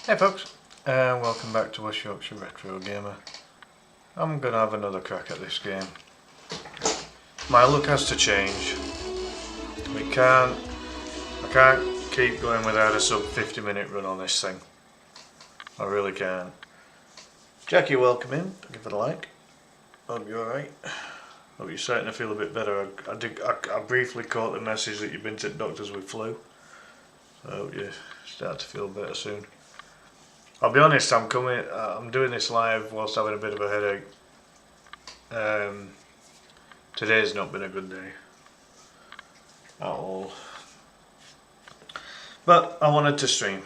Hey folks, and welcome back to West Yorkshire Retro Gamer. I'm gonna have another crack at this game. My luck has to change. I can't keep going without a sub 50-minute run on this thing. I really can't. Jackie, welcome in. Thank you for the like. Hope you're alright. Hope you're starting to feel a bit better. I briefly caught the message that you've been to the doctors with flu. So I hope you start to feel better soon. I'll be honest, I'm doing this live whilst having a bit of a headache. Today's not been a good day at all. But I wanted to stream,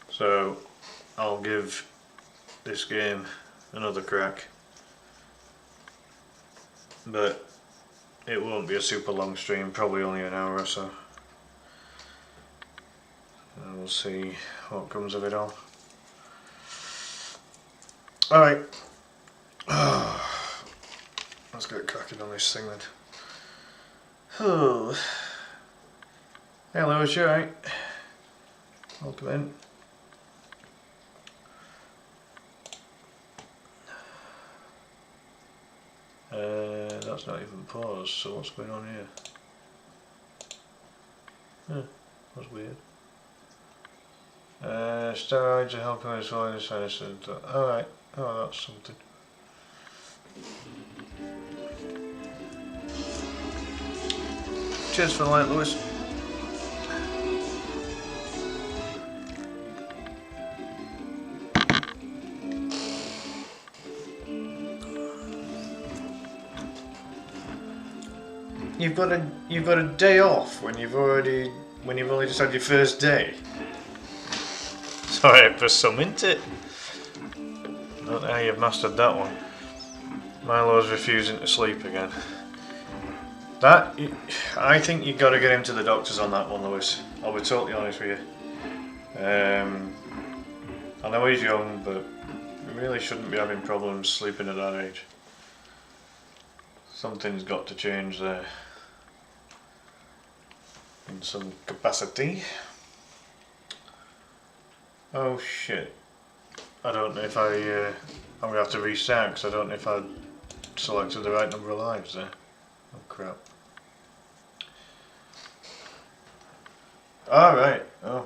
so I'll give this game another crack. But it won't be a super long stream, probably only an hour or so. And we'll see what comes of it all. Alright. Let's get cracking on this thing then. Oh. Hey Lewis, you alright? Welcome in. That's not even paused, so what's going on here? That's weird. Steroids are helping with swallowing sinus. Alright, oh that's something. Cheers for the light, Lewis. You've got a day off when you've only just had your first day. Sorry for some, isn't it? I don't know how you've mastered that one. Milo's refusing to sleep again. I think you've got to get him to the doctors on that one, Lewis. I'll be totally honest with you. I know he's young, but he really shouldn't be having problems sleeping at that age. Something's got to change there. In some capacity. Oh shit. I don't know if I'm going to have to restart because I don't know if I selected the right number of lives there. Oh crap. Alright. Oh,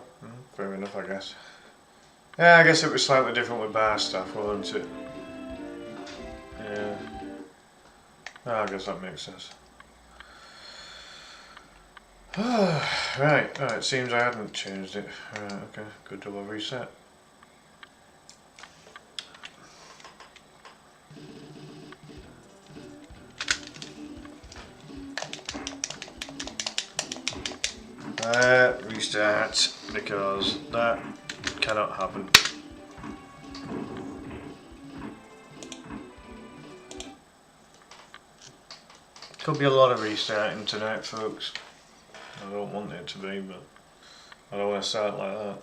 fair enough I guess. Yeah, I guess it was slightly different with bar stuff, wasn't it? Yeah. Oh, I guess that makes sense. Right, it seems I hadn't changed it. Right, okay, good double reset. Restart, because that cannot happen. Could be a lot of restarting tonight, folks. I don't want it to be, but I don't want to start like that.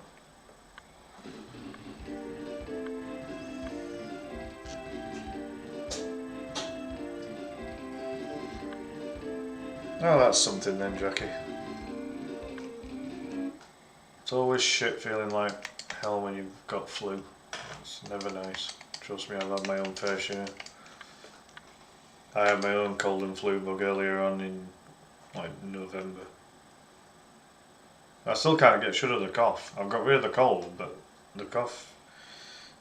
Oh, that's something then, Jackie. It's always shit feeling like hell when you've got flu. It's never nice. Trust me, I've had my own fair share. I had my own cold and flu bug earlier on in like November. I still can't get rid of the cough. I've got rid of the cold, but the cough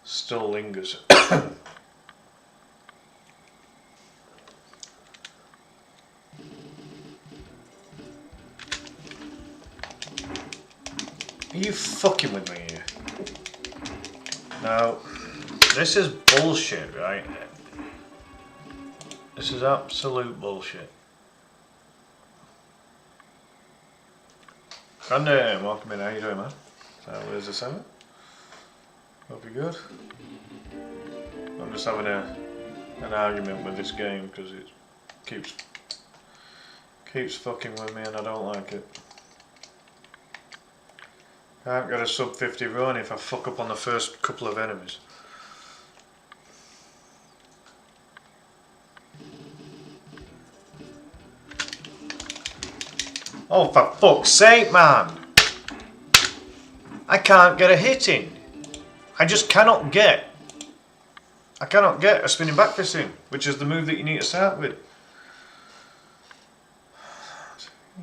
still lingers. Are you fucking with me here? Now, this is bullshit, right? This is absolute bullshit. And welcome in, how you doing, man? So where's the 7? Hope you're good. I'm just having an argument with this game because it keeps fucking with me and I don't like it. Can't get a sub 50 run if I fuck up on the first couple of enemies. Oh, for fuck's sake, man! I can't get a hit in. I just cannot get. I cannot get a spinning back fist in, which is the move that you need to start with.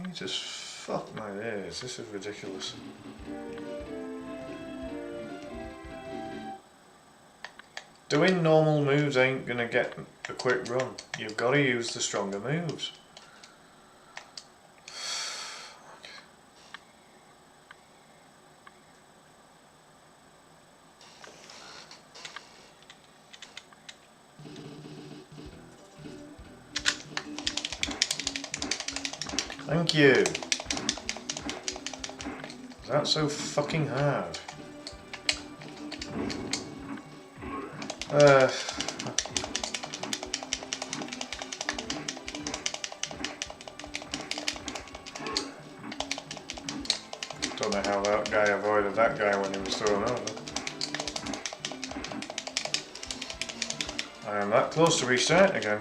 You just fuck my days. This is ridiculous. Doing normal moves ain't gonna get a quick run. You've got to use the stronger moves. Thank you. Is that so fucking hard? Don't know how that guy avoided that guy when he was thrown over. I am that close to restarting again.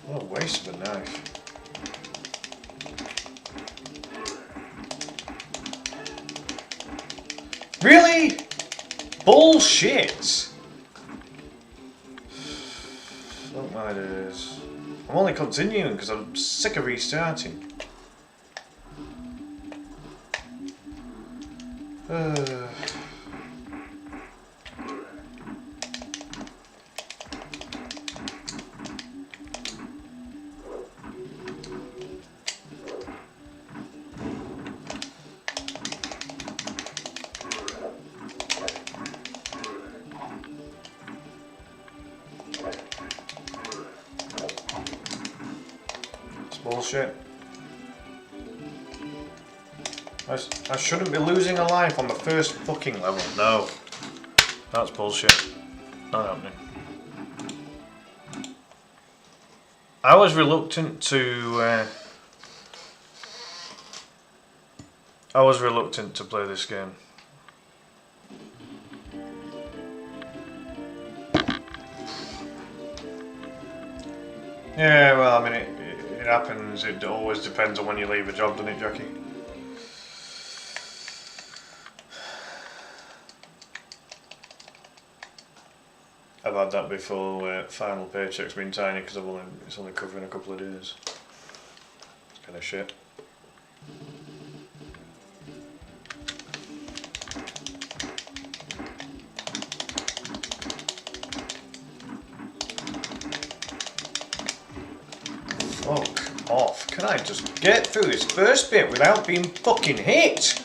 What a waste of a knife. Really? Bullshit! Fuck my days. I'm only continuing because I'm sick of restarting. Bullshit. I shouldn't be losing a life on the first fucking level. No. That's bullshit. Not happening. I was reluctant to play this game. Yeah, well, I mean, it happens. It always depends on when you leave a job, doesn't it, Jackie? I've had that before, where final paycheck's been tiny because it's only covering a couple of days. It's kind of shit. Fuck off. Can I just get through this first bit without being fucking hit?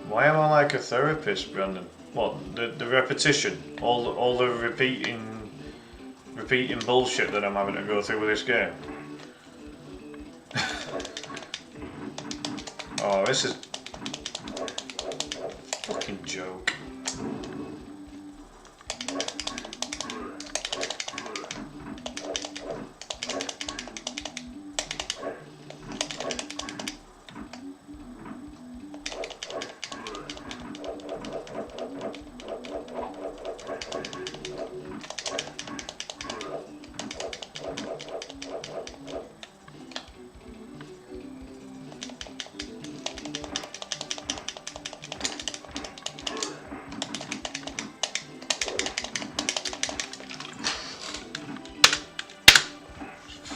Why am I like a therapist, Brandon? What, the repetition, all the repeating bullshit that I'm having to go through with this game? Oh, this is a fucking joke.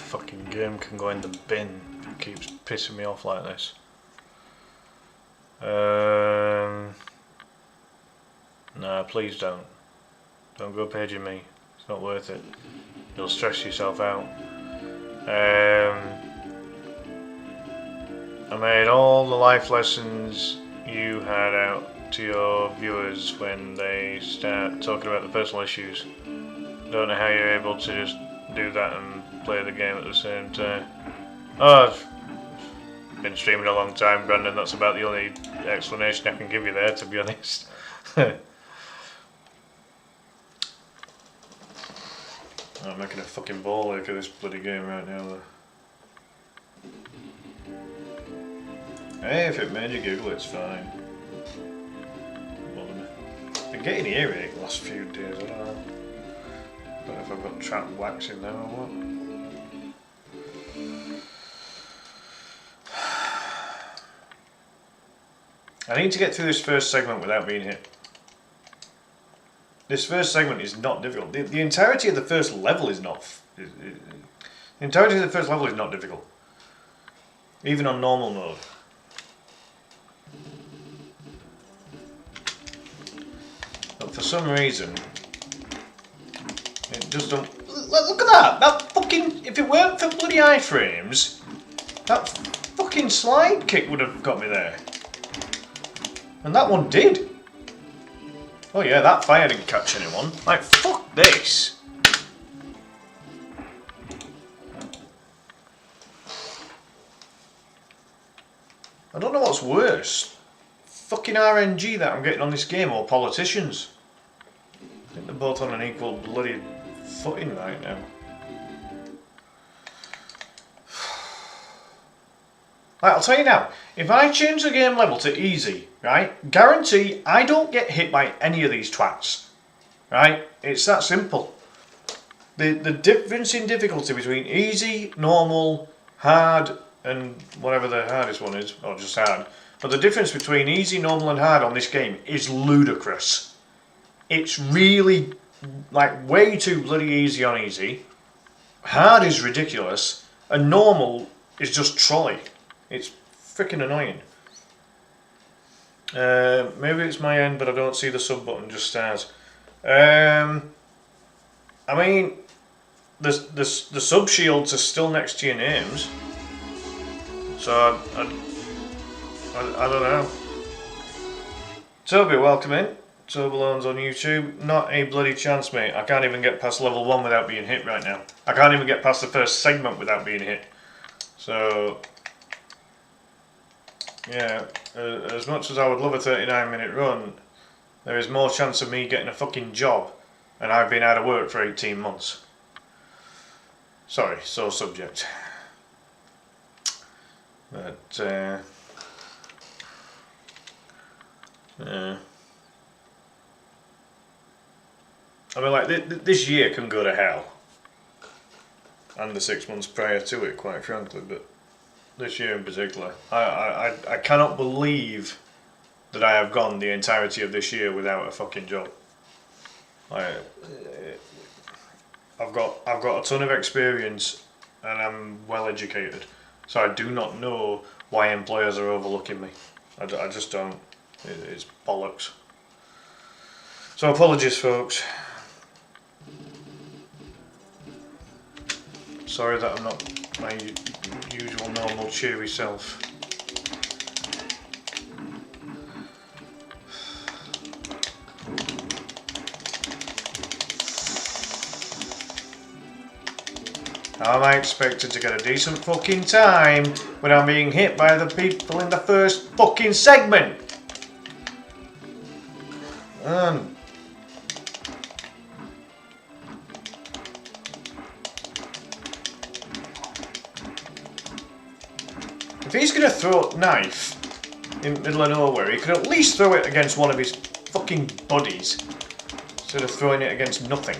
Fucking game can go in the bin if it keeps pissing me off like this. Nah, please don't. Don't go paging me. It's not worth it. You'll stress yourself out. I made all the life lessons you had out to your viewers when they start talking about the personal issues. Don't know how you're able to just do that and play the game at the same time. Oh, I've been streaming a long time, Brandon. That's about the only explanation I can give you there, to be honest. I'm making a fucking ball ache of this bloody game right now though. Hey, if it made you giggle, it's fine. Bother me. I've been getting earache the last few days, I don't know. Don't know if I've got trapped wax in there or what. I need to get through this first segment without being hit. This first segment is not difficult. The entirety of the first level is not... the entirety of the first level is not difficult. Even on normal mode. But for some reason... it just don't... Look at that! That fucking... if it weren't for bloody iframes, that fucking slide kick would have got me there. And that one did. Oh yeah, that fire didn't catch anyone. Like, fuck this. I don't know what's worse. Fucking RNG that I'm getting on this game or politicians. I think they're both on an equal bloody footing right now. Right, I'll tell you now, if I change the game level to easy, right, guarantee I don't get hit by any of these twats. Right? It's that simple. The difference in difficulty between easy, normal, hard, and whatever the hardest one is, or just hard, but the difference between easy, normal, and hard on this game is ludicrous. It's really, like, way too bloody easy on easy. Hard is ridiculous, and normal is just trolley. It's freaking annoying. Maybe it's my end, but I don't see the sub button, just stars. I mean, the sub shields are still next to your names, so I don't know. Toby, welcome in. Tobalone's on YouTube. Not a bloody chance, mate. I can't even get past level 1 without being hit right now. I can't even get past the first segment without being hit. So... yeah, as much as I would love a 39-minute run, there is more chance of me getting a fucking job, and I've been out of work for 18 months. Sorry, sore subject. But, I mean, like, this year can go to hell. And the 6 months prior to it, quite frankly, but... this year in particular, I cannot believe that I have gone the entirety of this year without a fucking job. I've got a ton of experience and I'm well educated, so I do not know why employers are overlooking me. I just don't. It's bollocks. So apologies, folks. Sorry that I'm not my usual normal cheery self. How am I expected to get a decent fucking time when I'm being hit by the people in the first fucking segment? If he's going to throw a knife in the middle of nowhere, he could at least throw it against one of his fucking buddies instead of throwing it against nothing.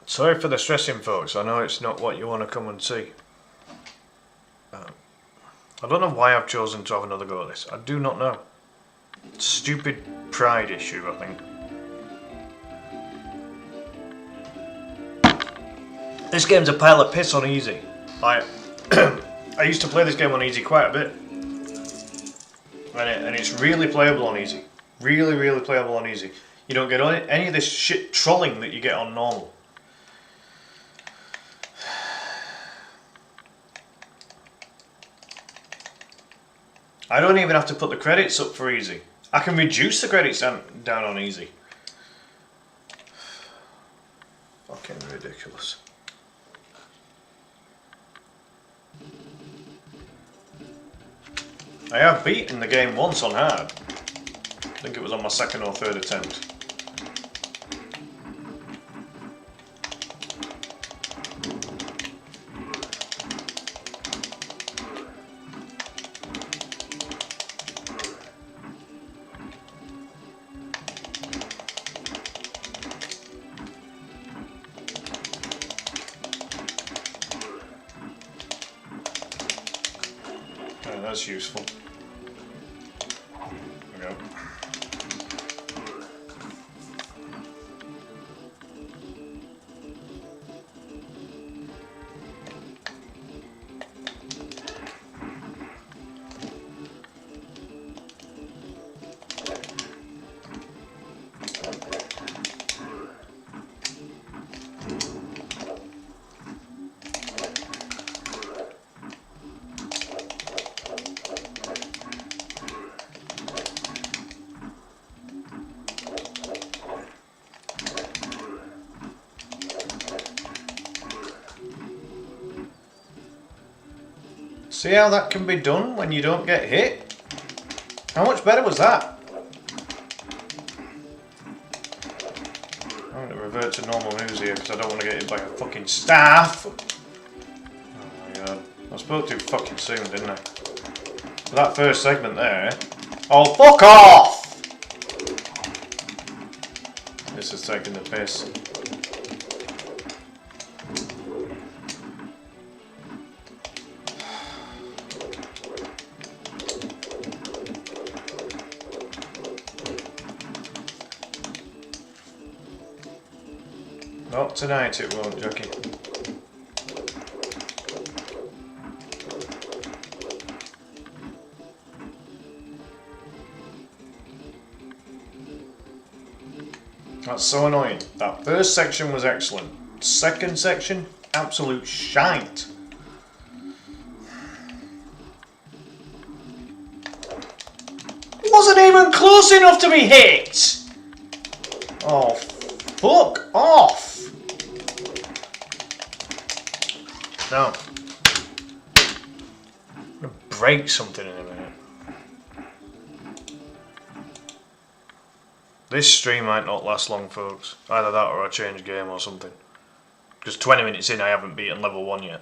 Sorry for the stressing, folks. I know it's not what you want to come and see. I don't know why I've chosen to have another go at this. I do not know. Stupid pride issue, I think. This game's a pile of piss on easy. I used to play this game on easy quite a bit. And it's really playable on easy. Really, really playable on easy. You don't get any of this shit trolling that you get on normal. I don't even have to put the credits up for easy. I can reduce the credits down on easy. Fucking ridiculous. I have beaten the game once on hard. I think it was on my second or third attempt. That's useful. There we go. See how that can be done when you don't get hit? How much better was that? I'm going to revert to normal moves here because I don't want to get hit by a fucking staff. Oh my god. I spoke too fucking soon, didn't I? For that first segment there. Oh, fuck off! This is taking the piss. Not tonight it won't, Jackie. That's so annoying. That first section was excellent. Second section, absolute shite. It wasn't even close enough to be hit! Oh, fuck off! No. I'm gonna break something in a minute. This stream might not last long, folks. Either that or I change game or something. Because 20 minutes in I haven't beaten level 1 yet.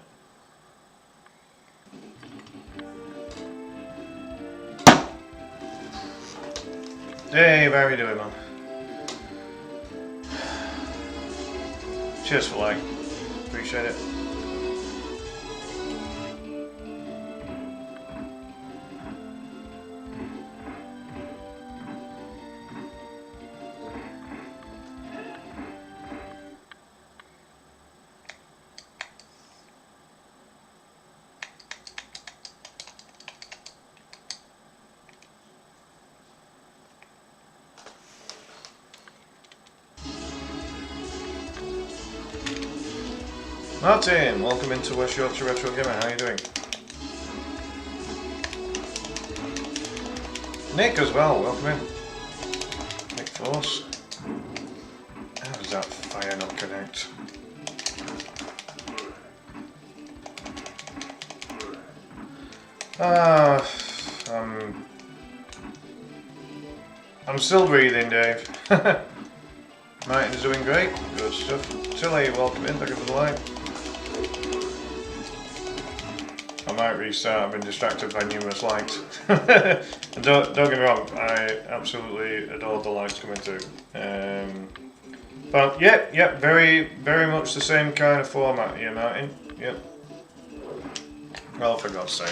Dave, how are you doing, man? Cheers for like. Appreciate it. Martin, welcome into West Yorkshire Retro Gamer, how are you doing? Nick as well, welcome in. Nick Force. How does that fire not connect? I'm still breathing, Dave. Martin's doing great, good stuff. Tilly, welcome in, thank you for the like. I might restart, I've been distracted by numerous likes. And don't get me wrong, I absolutely adore the likes coming through. But yeah, very much the same kind of format here, Martin. Yep. Well, for God's sake.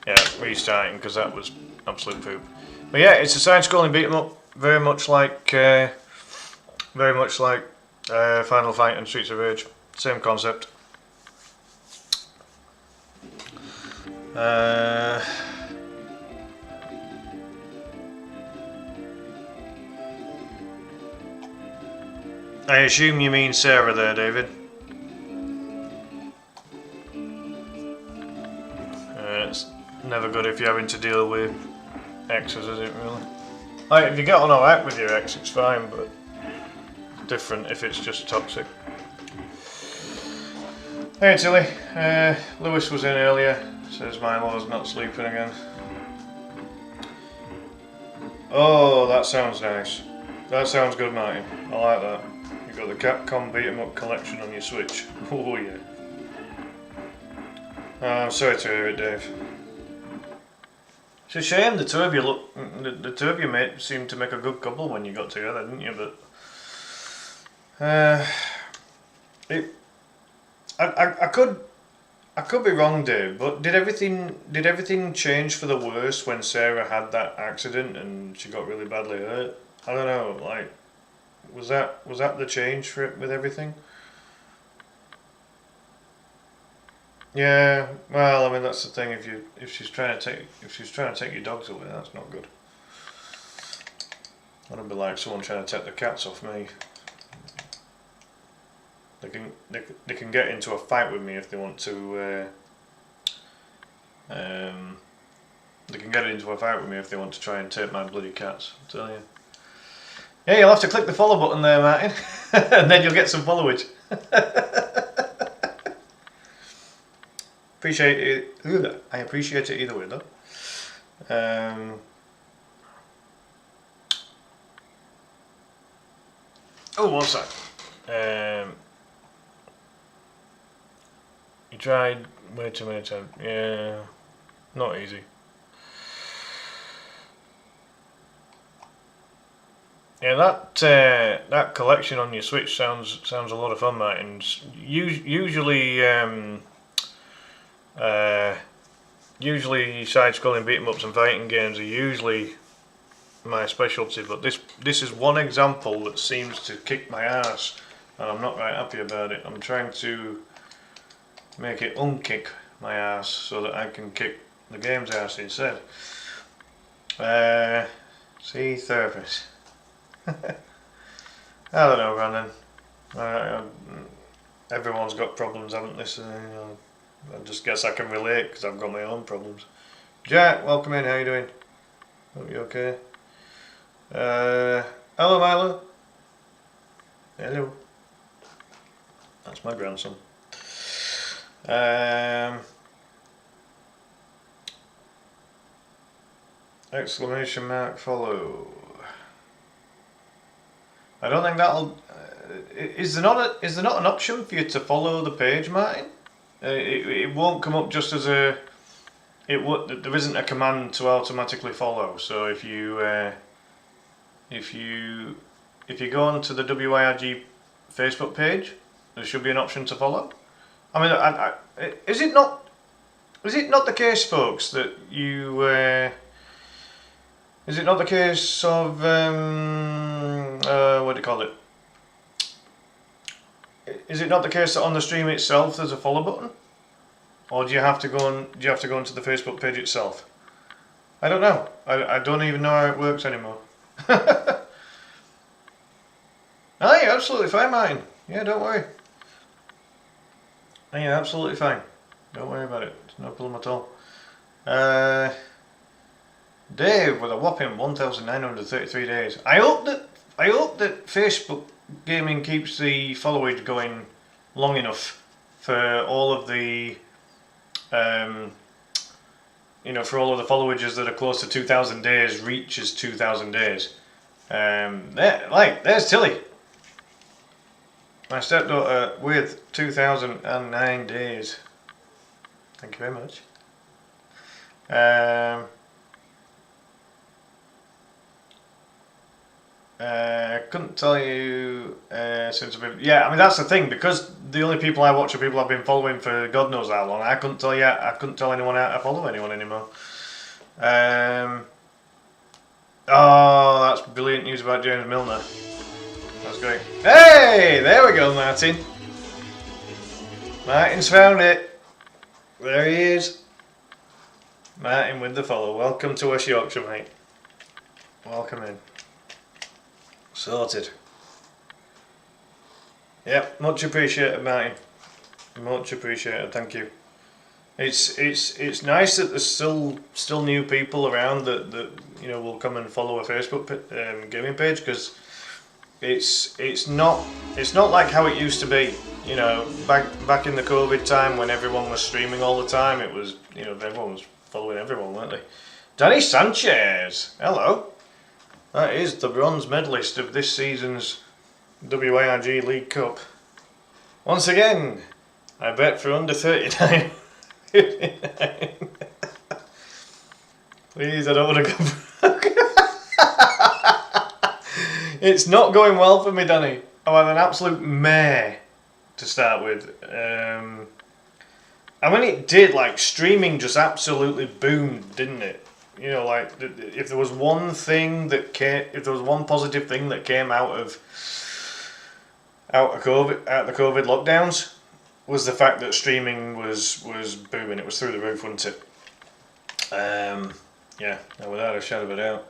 Yeah, restarting because that was absolute poop. But yeah, it's a side-scrolling beat 'em up, very much like Final Fight and Streets of Rage. Same concept. I assume you mean Sarah there, David. It's never good if you're having to deal with exes, is it really? Like, if you get on alright with your ex, it's fine, but different if it's just toxic. Hey Tilly, Lewis was in earlier, says Milo's not sleeping again. Oh, that sounds nice. That sounds good, Martin. I like that. You've got the Capcom beat 'em up collection on your Switch. Oh yeah. I'm sorry to hear it, Dave. It's a shame the two of you the two of you seemed to make a good couple when you got together, didn't you? But I could be wrong, Dave. But did everything change for the worse when Sarah had that accident and she got really badly hurt? I don't know. Like, was that the change for it with everything? Yeah, well, I mean that's the thing. If she's trying to take your dogs away, that's not good. That'd be like someone trying to take the cats off me. They can get into a fight with me if they want to. They can get into a fight with me if they want to try and take my bloody cats. I'm telling you. Yeah, you'll have to click the follow button there, Martin, and then you'll get some followage. Appreciate it. I appreciate it either way, though. Oh, what's that? You tried way too many times. Yeah, not easy. Yeah, that collection on your Switch sounds a lot of fun, Martin. Usually side-scrolling beat-em-ups and fighting games are usually my specialty, but this is one example that seems to kick my ass, and I'm not right happy about it. I'm trying to make it unkick my ass so that I can kick the game's ass instead. See, therapist. I don't know, Brandon. Everyone's got problems, haven't they? So, you know, I just guess I can relate because I've got my own problems. Jack, welcome in. How you doing? Hope you okay. Hello, Milo. Hello. That's my grandson. Exclamation mark follow. I don't think that'll. Is there not an option for you to follow the page, Martin? It won't come up just as a. There isn't a command to automatically follow. So if you go onto the WIRG Facebook page, there should be an option to follow. I mean, is it not the case, folks, that you? Is it not the case of what do you call it? Is it not the case that on the stream itself there's a follow button, or do you have to go onto the Facebook page itself? I don't know. I don't even know how it works anymore. Oh, you're absolutely fine, Martin. Yeah, don't worry. Oh, you're absolutely fine. Don't worry about it. It's no problem at all. Dave with a whopping 1,933 days. I hope that Facebook gaming keeps the followage going long enough for all of the for all of the followages that are close to 2,000 days reaches 2,000 days. There's Tilly, my stepdaughter, with 2,009 days. Thank you very much. Couldn't tell you since I've been. Yeah, I mean that's the thing, because the only people I watch are people I've been following for God knows how long. I couldn't tell anyone how to follow anyone anymore. Oh, that's brilliant news about James Milner. That's great. Hey, there we go, Martin. Martin's found it. There he is. Martin with the follow. Welcome to West Yorkshire, mate. Welcome in. Sorted. Yep, much appreciated, Martin. Much appreciated, thank you. It's nice that there's still new people around that will come and follow a Facebook gaming page, because it's not like how it used to be. Back in the COVID time when everyone was streaming all the time, it was everyone was following everyone, weren't they? Danny Sanchez, hello. That is the bronze medalist of this season's WARG League Cup. Once again, I bet for under 39. Please, I don't want to go broke. It's not going well for me, Danny. I have an absolute mare to start with. And when it did, streaming just absolutely boomed, didn't it? If there was one thing that if there was one positive thing that came out of the COVID lockdowns, was the fact that streaming was booming. It was through the roof, wasn't it? Yeah, without a shadow of a doubt,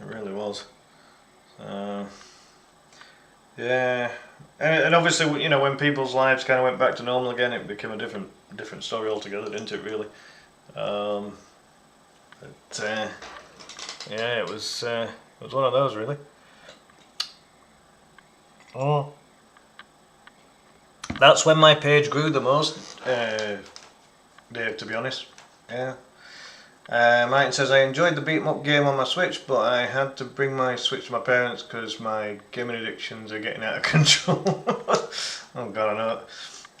it really was. Yeah, and obviously, when people's lives kind of went back to normal again, it became a different story altogether, didn't it? Really. Yeah, it was one of those, really. Oh, that's when my page grew the most, Dave, to be honest. Yeah. Martin says, I enjoyed the beat 'em up game on my Switch, but I had to bring my Switch to my parents because my gaming addictions are getting out of control. Oh God,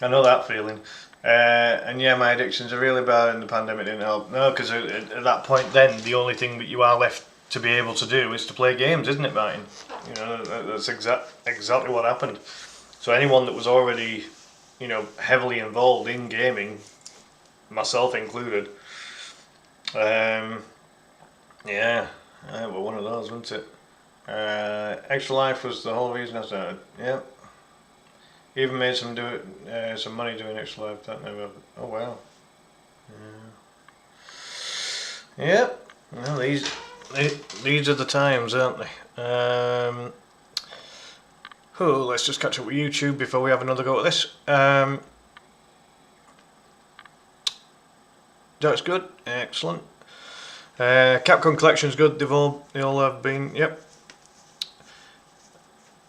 I know that feeling. And yeah, my addictions are really bad, and the pandemic didn't help. No, because at that point then, the only thing that you are left to be able to do is to play games, isn't it, Martin? That's exactly what happened. So anyone that was already, heavily involved in gaming, myself included, yeah, well, one of those, wasn't it? Extra Life was the whole reason I started. Yeah. Even made some money doing Extra Life. That never. Oh wow. Yeah. Yep. Well, these are the times, aren't they? Let's just catch up with YouTube before we have another go at this. That's good. Excellent. Capcom Collection's good. They all have been. Yep.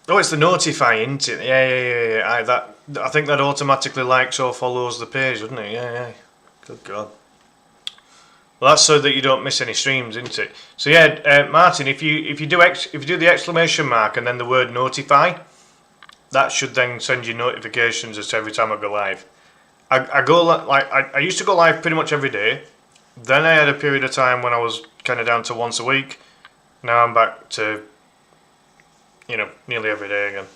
Oh, it's the notifying, isn't it? Yeah. I think that automatically likes or follows the page, doesn't it? Yeah. Good God. Well, that's so that you don't miss any streams, isn't it? So yeah, Martin, if you do the exclamation mark and then the word notify, that should then send you notifications as to every time I go live. I used to go live pretty much every day. Then I had a period of time when I was kind of down to once a week. Now I'm back to, nearly every day again.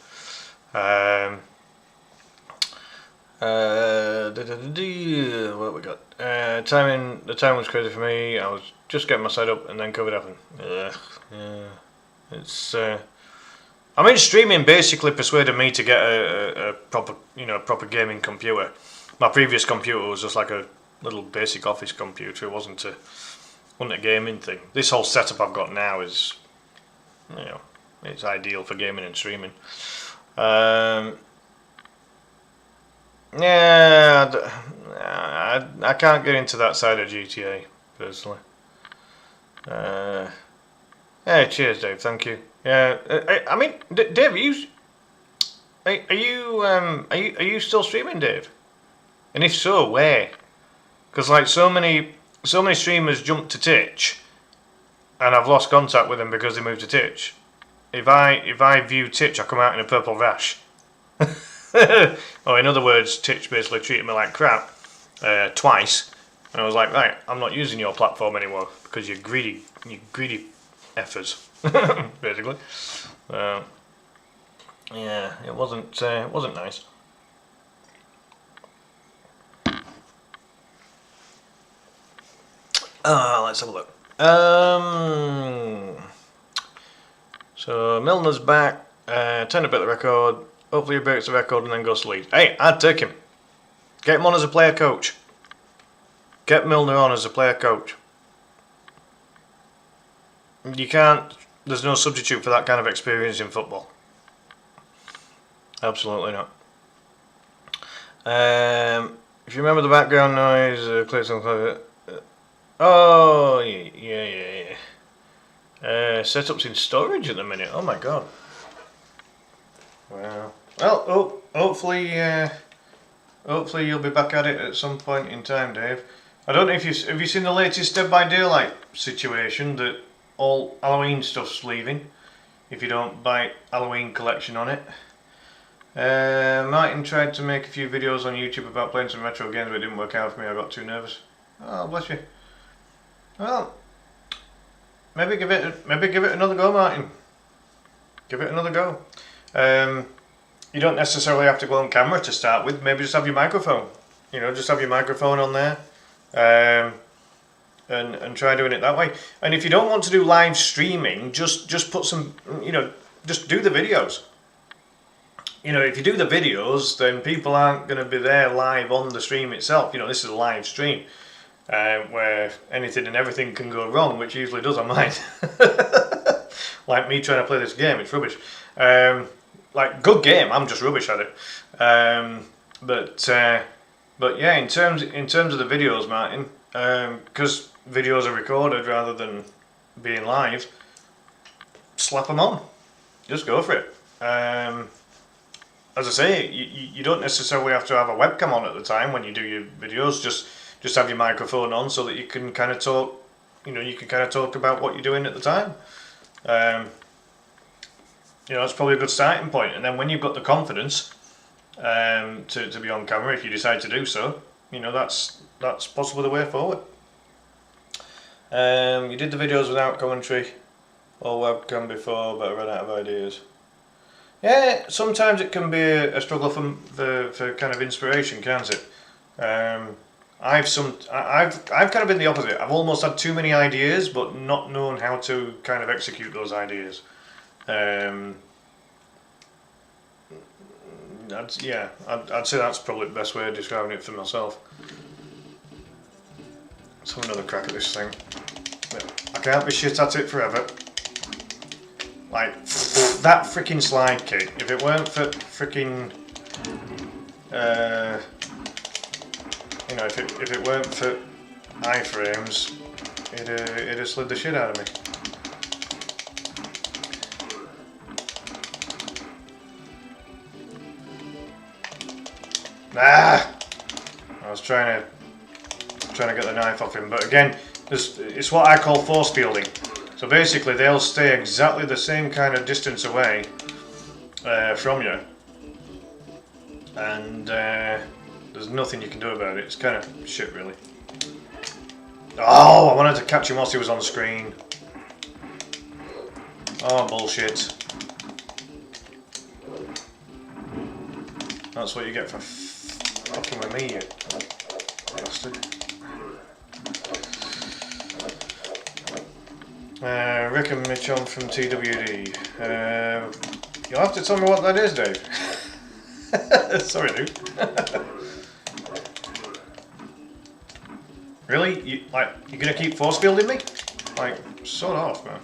What we got? The time was crazy for me. I was just getting my setup and then COVID happened. Yeah. It's. Streaming basically persuaded me to get a proper gaming computer. My previous computer was just like a little basic office computer. It wasn't a gaming thing. This whole setup I've got now is, it's ideal for gaming and streaming. Yeah, I can't get into that side of GTA personally. Yeah, cheers, Dave. Thank you. Yeah, Dave, are you still streaming, Dave? And if so, where? Because so many streamers jumped to Twitch, and I've lost contact with them because they moved to Twitch. If I view Twitch, I come out in a purple rash. Or in other words, Twitch basically treated me like crap twice, and I was like, right, I'm not using your platform anymore because you're greedy effers, basically. Yeah, it wasn't nice. Let's have a look. So Milner's back. 10 about the record. Hopefully he breaks the record and then goes to Leeds. Hey, I'd take him. Get him on as a player coach. Get Milner on as a player coach. You can't. There's no substitute for that kind of experience in football. Absolutely not. if you remember the background noise, click on clever. Oh, yeah. Setup's in storage at the minute. Oh my god. Wow. Well, hopefully you'll be back at it at some point in time, Dave. I don't know if have you seen the latest Dead by Daylight situation that all Halloween stuff's leaving if you don't buy Halloween collection on it. Martin tried to make a few videos on YouTube about playing some retro games, but it didn't work out for me. I got too nervous. Oh, bless you. Well, maybe give it another go, Martin. Give it another go. You don't necessarily have to go on camera to start with. Maybe just have your microphone. You know, just have your microphone on there, and try doing it that way. And if you don't want to do live streaming, just put some, you know, just do the videos. You know, if you do the videos, then people aren't going to be there live on the stream itself. You know, this is a live stream where anything and everything can go wrong, which usually does on mine. Like me trying to play this game, it's rubbish. Like, good game, I'm just rubbish at it. But yeah, in terms of the videos, Martin, because videos are recorded rather than being live, slap them on. Just go for it. As I say, you don't necessarily have to have a webcam on at the time when you do your videos. Just have your microphone on so that you can kind of talk. You know, you can kind of talk about what you're doing at the time. You know, that's probably a good starting point. And then when you've got the confidence to be on camera, if you decide to do so, you know, that's possibly the way forward. You did the videos without commentary or webcam before, but I ran out of ideas. Yeah, sometimes it can be a struggle for kind of inspiration, can't it? I've kind of been the opposite. I've almost had too many ideas, but not known how to kind of execute those ideas. I'd say that's probably the best way of describing it for myself. Let's have another crack at this thing. I can't be shit at it forever. Like, that freaking slide kit, if it weren't for freaking, you know, if it weren't for iframes, it'd have slid the shit out of me. Ah! I was trying to get the knife off him, but again, it's what I call force fielding. So basically, they'll stay exactly the same kind of distance away from you, and there's nothing you can do about it. It's kind of shit, really. Oh, I wanted to catch him whilst he was on screen. Oh, bullshit. That's what you get for fucking with me, you bastard. Rick and Mitch on from TWD. You'll have to tell me what that is, Dave. Sorry, dude. Really? You're gonna keep force fielding me? Like, sort off, man.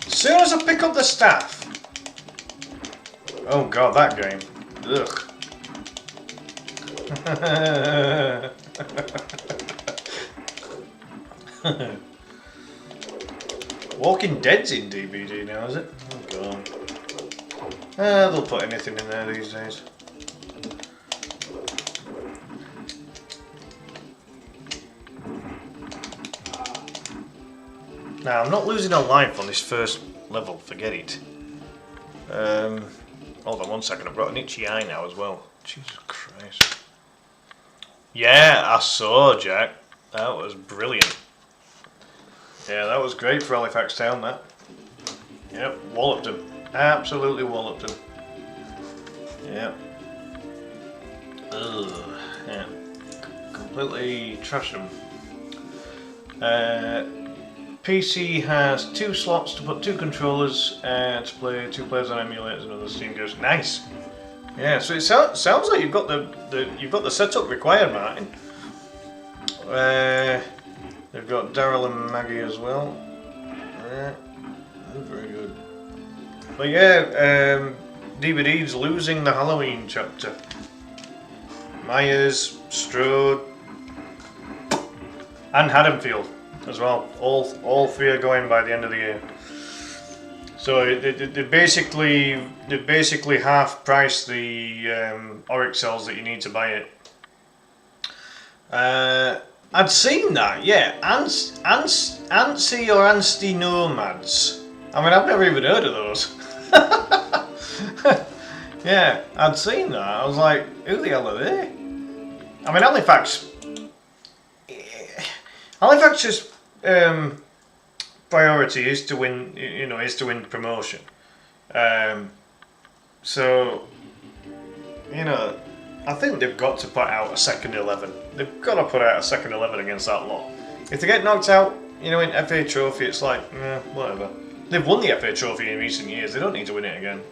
As soon as I pick up the staff. Oh god, that game. Ugh. Walking Dead's in DVD now, is it? Oh god. They'll put anything in there these days. Now, I'm not losing a life on this first level, forget it. Hold on one second, I've got an itchy eye now as well. Jesus Christ. Yeah, I saw, Jack. That was brilliant. Yeah, that was great for Halifax Town, that. Yep, walloped him. Absolutely walloped him. Yep. Ugh. Yeah. Completely trashed him. PC has 2 slots to put 2 controllers to play 2 players on emulators and other Steam games. Nice. Yeah, so it sounds like you've got the setup required, Martin. They've got Daryl and Maggie as well. Yeah, very good. But yeah, DVD's losing the Halloween chapter. Myers, Strode, and Haddonfield as well. All three are going by the end of the year. So they basically half price the Oryx cells that you need to buy it. I'd seen that, yeah. Antsy or Ansty Nomads. I mean, I've never even heard of those. Yeah, I'd seen that. I was like, who the hell are they? I mean, Halifax's priority is to win. Is to win promotion. So, I think they've got to put out a second 11. They've got to put out a second 11 against that lot. If they get knocked out, in FA Trophy, it's like, whatever. They've won the FA Trophy in recent years. They don't need to win it again.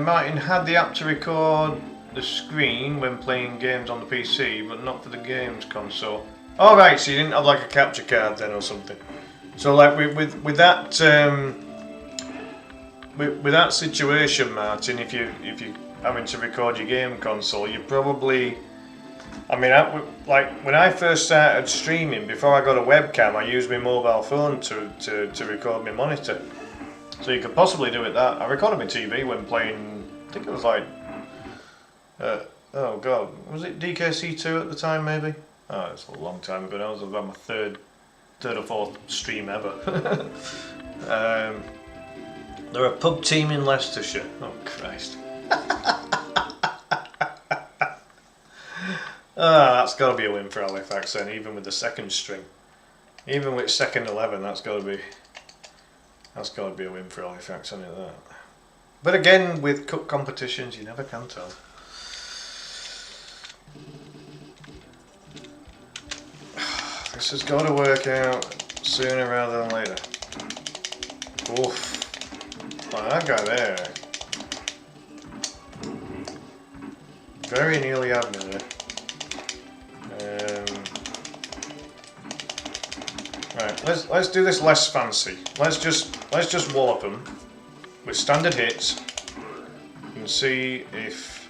Martin had the app to record the screen when playing games on the PC, but not for the games console. Oh right, so you didn't have like a capture card then or something. So like with that with that situation, Martin, if you having to record your game console, you probably. I mean, like when I first started streaming, before I got a webcam, I used my mobile phone to record my monitor. So you could possibly do it that. I recorded my TV when playing. I think it was like. Oh god, was it DKC2 at the time maybe? Oh, it's a long time ago. That was about my third or fourth stream ever. They're a pub team in Leicestershire. Oh Christ. That's got to be a win for Halifax then, even with the second string. Even with second 11, that's got to be a win for Halifax, isn't it, that? But again, with cup competitions, you never can tell. This has got to work out sooner rather than later. Oof. Well, that guy there. Very nearly had me there. Right, let's do this less fancy. Let's just wallop them with standard hits and see if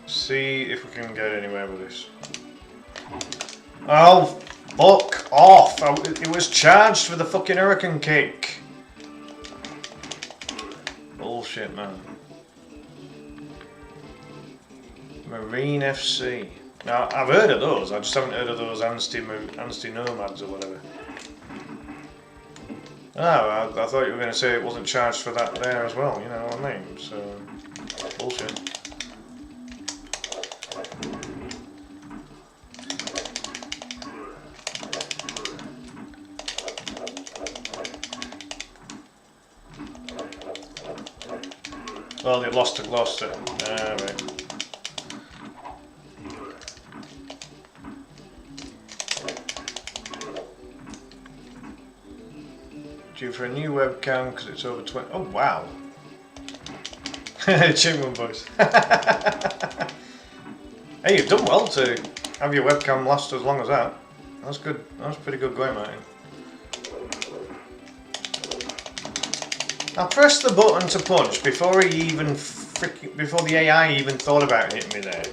we can get anywhere with this. Oh, fuck off! It was charged for the fucking hurricane kick. Bullshit, man. Marine FC. Now, I've heard of those, I just haven't heard of those Ansty Nomads or whatever. Oh, I thought you were going to say it wasn't charged for that there as well, you know what I mean? So, bullshit. Well, they've lost to Gloucester. Right. Due for a new webcam because it's over 20. Oh wow! Chipmunk boys. Hey, you've done well to have your webcam last as long as that. That's good. That's pretty good going, Martin. I pressed the button to punch before before the AI even thought about hitting me there.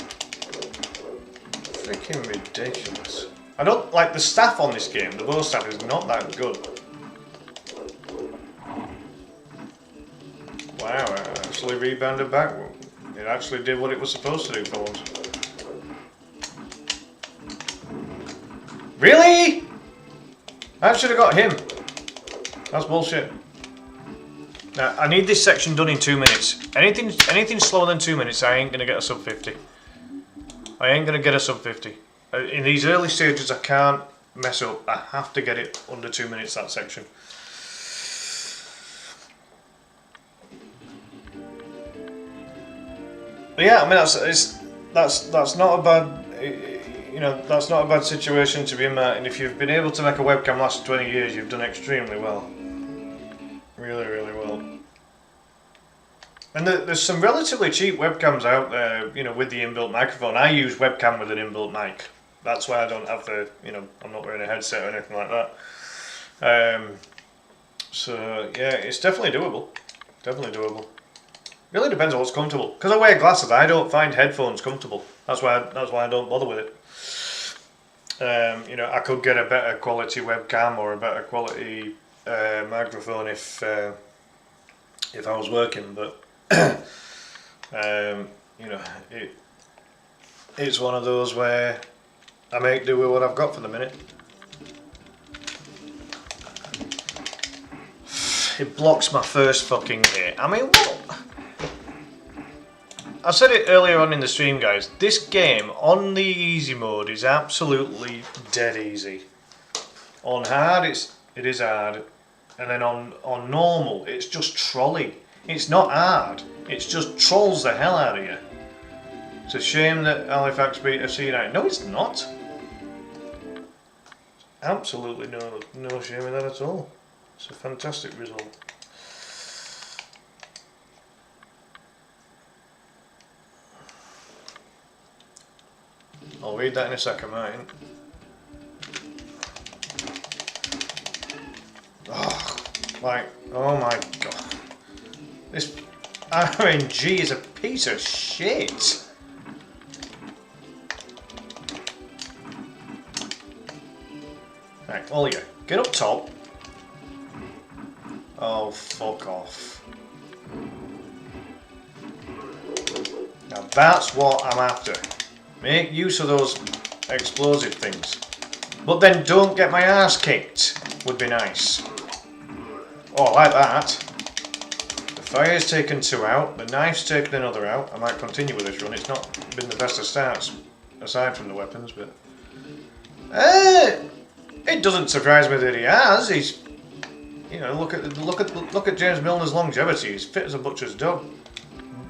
Freaking ridiculous. I don't like the staff on this game. The bow staff is not that good. Wow, I actually rebounded back. It actually did what it was supposed to do for once. Really? I should have got him. That's bullshit. Now, I need this section done in 2 minutes. Anything slower than 2 minutes, I ain't going to get a sub 50. I ain't going to get a sub 50. In these early stages, I can't mess up. I have to get it under 2 minutes, that section. But yeah, I mean that's not a bad, that's not a bad situation to be in, Martin. If you've been able to make a webcam last 20 years, you've done extremely well. Really, really well. And there's some relatively cheap webcams out there, with the inbuilt microphone. I use webcam with an inbuilt mic. That's why I don't have the, you know, I'm not wearing a headset or anything like that. So yeah, it's definitely doable. Definitely doable. Really depends on what's comfortable. Because I wear glasses, I don't find headphones comfortable. That's why I don't bother with it. You know, I could get a better quality webcam or a better quality microphone if I was working, but you know, it's one of those where I make do with what I've got for the minute. It blocks my first fucking hit. I mean, what? I said it earlier on in the stream, guys. This game on the easy mode is absolutely dead easy. On hard, it is hard, and then on normal, it's just trolley. It's not hard. It's just trolls the hell out of you. It's a shame that Halifax beat FC United. No, it's not. Absolutely no shame in that at all. It's a fantastic result. I'll read that in a second, mate. Oh, like, oh my god. This RNG is a piece of shit. Right, Ollie, get up top. Oh, fuck off. Now that's what I'm after. Make use of those explosive things. But then don't get my ass kicked. Would be nice. Oh, I like that. The fire's taken 2 out. The knife's taken another out. I might continue with this run. It's not been the best of starts, aside from the weapons, but... it doesn't surprise me that he has. He's... You know, look at James Milner's longevity. He's fit as a butcher's dog.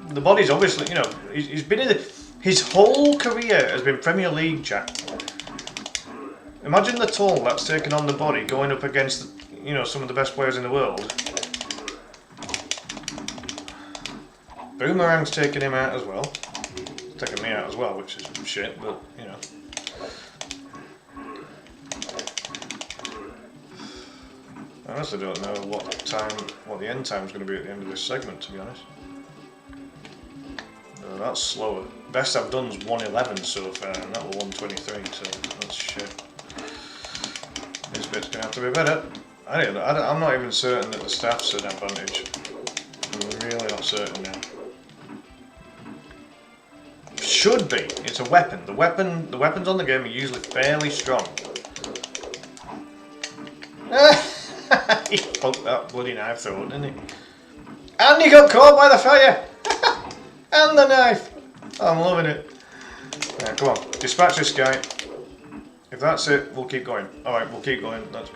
The body's obviously, you know, he's been in the... His whole career has been Premier League, chat. Imagine the toll that's taken on the body going up against, you know, some of the best players in the world. Boomerang's taken him out as well. It's taken me out as well, which is shit, but, you know. I honestly don't know what the end time's going to be at the end of this segment, to be honest. That's slower. Best I've done is 111 so far, and that was 123, so that's shit. This bit's going to have to be better. I'm not even certain that the staff's an advantage. I'm really not certain now. Should be. It's a weapon. The weapons on the game are usually fairly strong. He poked that bloody knife through it, didn't he? And he got caught by the fire! And the knife! I'm loving it. Right, come on, dispatch this guy. If that's it, we'll keep going. Alright, we'll keep going. That's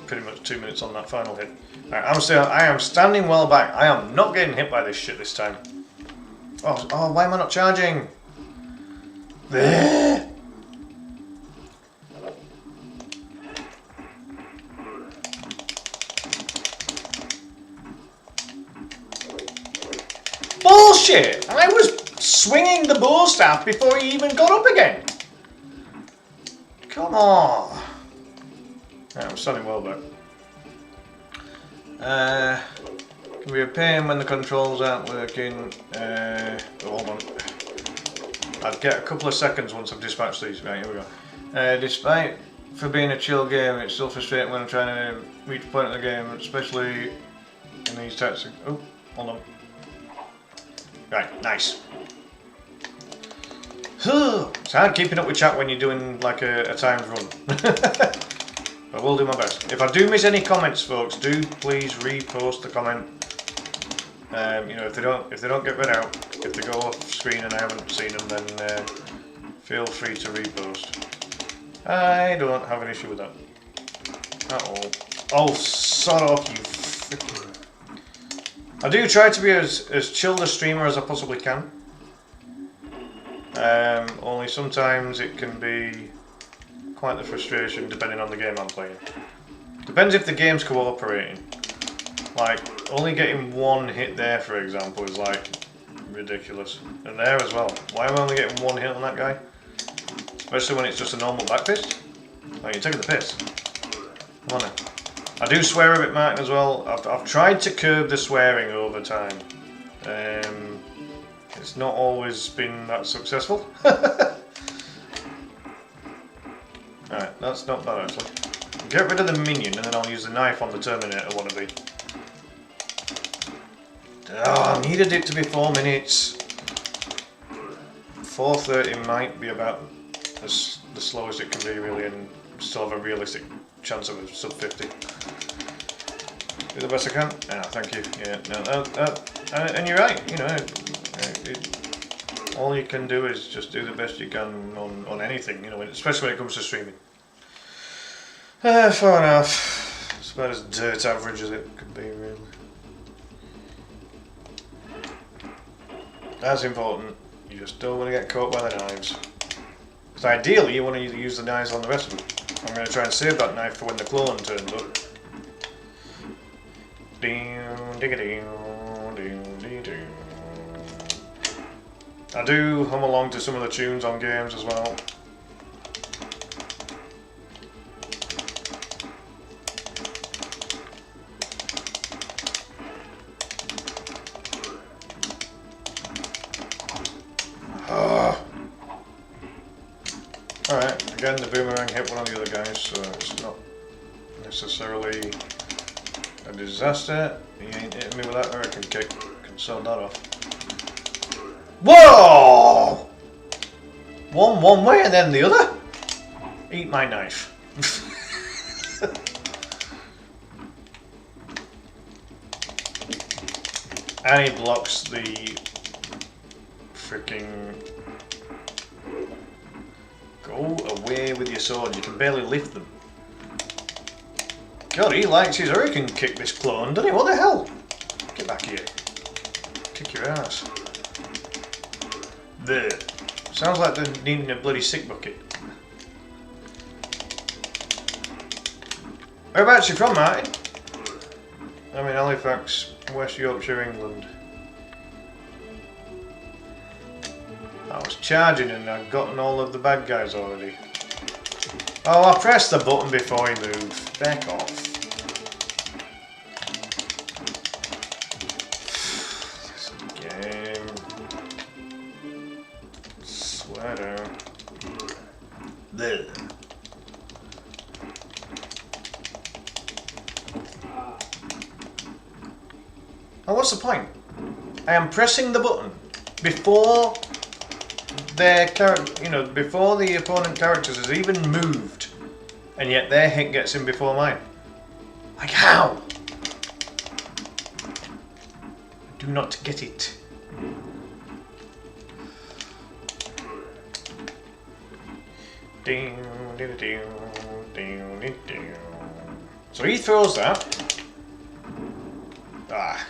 pretty much 2 minutes on that final hit. Right, I am standing well back. I am not getting hit by this shit this time. Oh, why am I not charging? There. Bullshit! I was swinging the bow staff before he even got up again. Come on. Right, I'm standing well back. Can be a pain when the controls aren't working. Hold on. I'd get a couple of seconds once I've dispatched these. Right, here we go. Despite for being a chill game, it's still frustrating when I'm trying to reach a point in the game, especially in these types of... Oh, hold on. Right, nice. It's hard keeping up with chat when you're doing like a timed run. I will do my best. If I do miss any comments, folks, do please repost the comment. You know, if they don't get read out, if they go off screen and I haven't seen them, then feel free to repost. I don't have an issue with that at all. Oh, sod off, you freaking... I do try to be as chilled a streamer as I possibly can. Only sometimes it can be quite the frustration depending on the game I'm playing. Depends if the game's cooperating. Like, only getting one hit there, for example, is like ridiculous. And there as well. Why am I only getting one hit on that guy? especially when it's just a normal back fist. Like, you're taking the piss. Come on then. I do swear a bit, Martin, as well. I've tried to curb the swearing over time. It's not always been that successful. Alright, that's not bad actually. Get rid of the minion and then I'll use the knife on the Terminator wannabe. Oh, I needed it to be 4 minutes. 4:30 might be about the slowest it can be really, and still have a realistic chance of a sub 50. Do the best I can. Ah, thank you. Yeah, no, and you're right, you know, all you can do is just do the best you can on anything, you know, especially when it comes to streaming. 4.5. It's about as dirt average as it could be, really. That's important. You just don't want to get caught by the knives. Because ideally, you want to use the knives on the rest of them. I'm going to try and save that knife for when the clone turns up. I do hum along to some of the tunes on games as well. Alright, again the boomerang hit one of the other guys, so it's not necessarily a disaster. He ain't hitting me with that hurricane kick. Can sell that off. Whoa! One way and then the other? Eat my knife. And he blocks the freaking... Go away with your sword, you can barely lift them. God, he likes his hurricane kick, this clone, doesn't he? What the hell? Get back here. Kick your ass. There. Sounds like they're needing a bloody sick bucket. Whereabouts you from, Martin? I'm in Halifax, West Yorkshire, England. I was charging and I'd gotten all of the bad guys already. Oh, I pressed the button before he moved. Back off. This game. Sweater. There. Oh, what's the point? I am pressing the button before their character, you know, before the opponent characters has even moved, and yet their hit gets in before mine. Like how? I do not get it. So he throws that. Ah.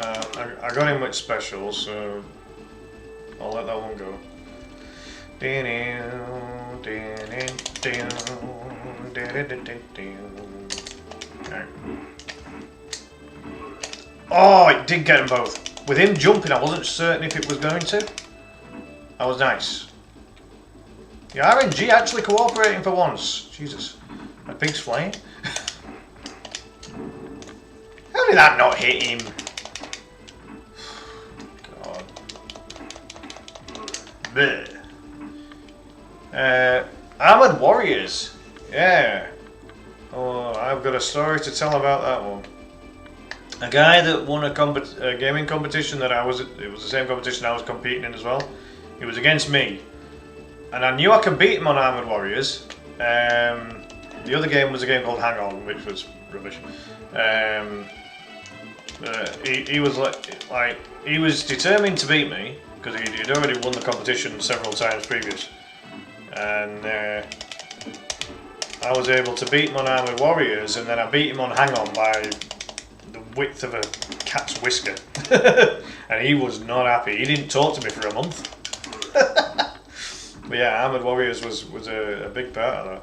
I got him with specials, so I'll let that one go. Okay. Oh, it did get them both. With him jumping, I wasn't certain if it was going to. That was nice. The RNG actually cooperating for once. Jesus. My pig's flying. How did that not hit him? God. Blech. Armored Warriors. Yeah. Oh, I've got a story to tell about that one. A guy that won a gaming competition that it was the same competition I was competing in as well. He was against me. And I knew I could beat him on Armored Warriors. The other game was a game called Hang On, which was rubbish. He was like he was determined to beat me because he'd already won the competition several times previous, and I was able to beat him on Armored Warriors, and then I beat him on Hang On by the width of a cat's whisker, and he was not happy. He didn't talk to me for a month. But yeah, Armored Warriors was a big part of that.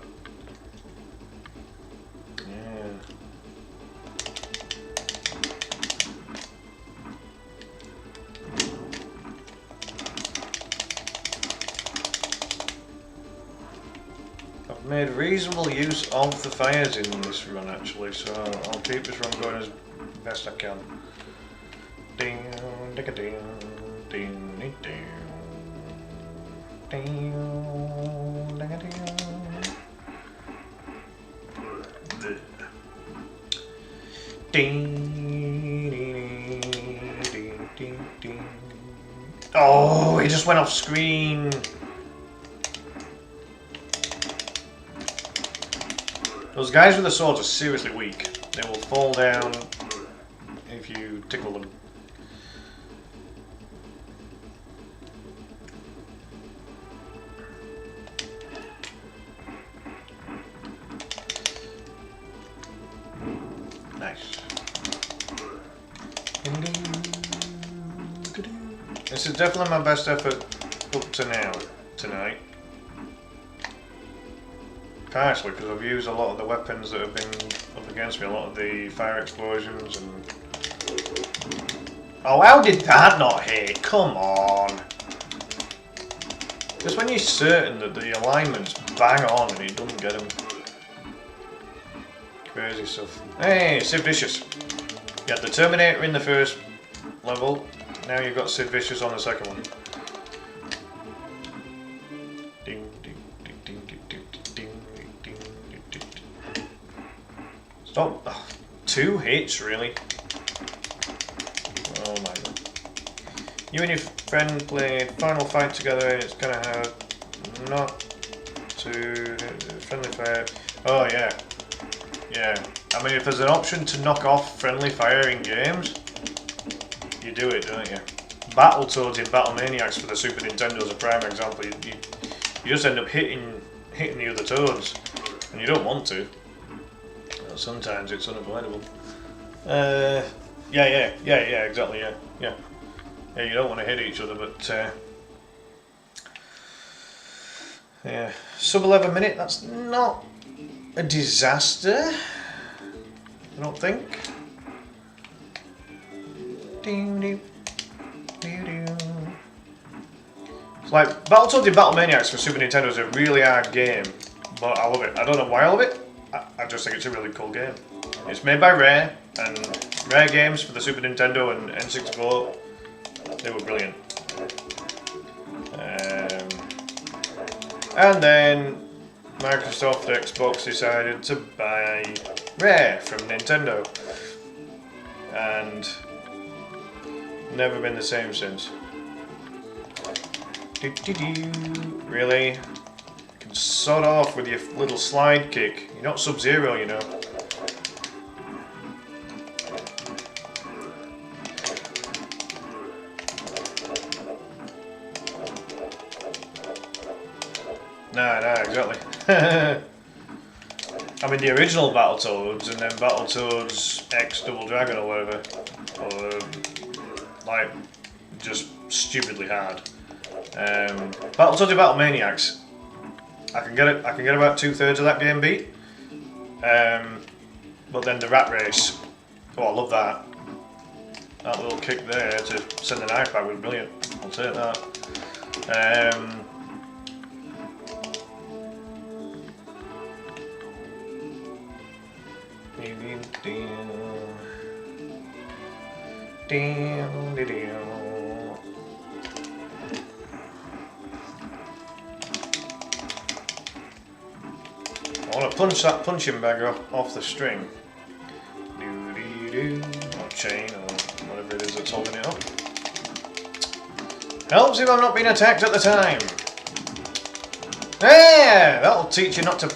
reasonable use of the fires in this run actually, so I'll keep this run going as best I can. Ding, ding, ding, ding, ding, ding, ding, ding, ding. Oh, he just went off screen. Those guys with the swords are seriously weak. They will fall down if you tickle them. Nice. This is definitely my best effort up to now, tonight. Partially because I've used a lot of the weapons that have been up against me, a lot of the fire explosions and... Oh, how did that not hit? Come on! Just when you're certain that the alignment's bang on and it doesn't get them. Crazy stuff. Hey, Sid Vicious! You had the Terminator in the first level, now you've got Sid Vicious on the second one. Ding, ding, ding, ding, ding, ding, ding, ding, ding, ding. Stop! Oh, 2 hits, really? Oh my god. You and your friend played Final Fight together and it's kinda hard not to... friendly fire... Oh yeah. Yeah. I mean, if there's an option to knock off friendly fire in games, you do it, don't you? Battletoads in Battle Maniacs for the Super Nintendo is a prime example. You just end up hitting the other toads, and you don't want to. Well, sometimes it's unavoidable. Yeah, exactly, yeah. Yeah, you don't want to hit each other, but... yeah, sub 11 minute, that's not a disaster, I don't think. It's like Battletoads in Battle Maniacs for Super Nintendo is a really hard game, but I love it. I don't know why I love it. I just think it's a really cool game. It's made by Rare, and Rare games for the Super Nintendo and N64, they were brilliant. And then Microsoft Xbox decided to buy Rare from Nintendo, and never been the same since. Really? You can sod off with your little slide kick. You're not Sub-Zero, you know. Nah, exactly. I mean, the original Battletoads and then Battletoads X Double Dragon or whatever, like, just stupidly hard. Battletoads and Battle Maniacs, I can get about 2/3 of that game beat. But then the Rat Race, oh, I love that. That little kick there to send the knife back was brilliant. I'll take that. I want to punch that punching bag off the string. Or chain, or whatever it is that's holding it up. Helps if I'm not being attacked at the time. There! That'll teach you not to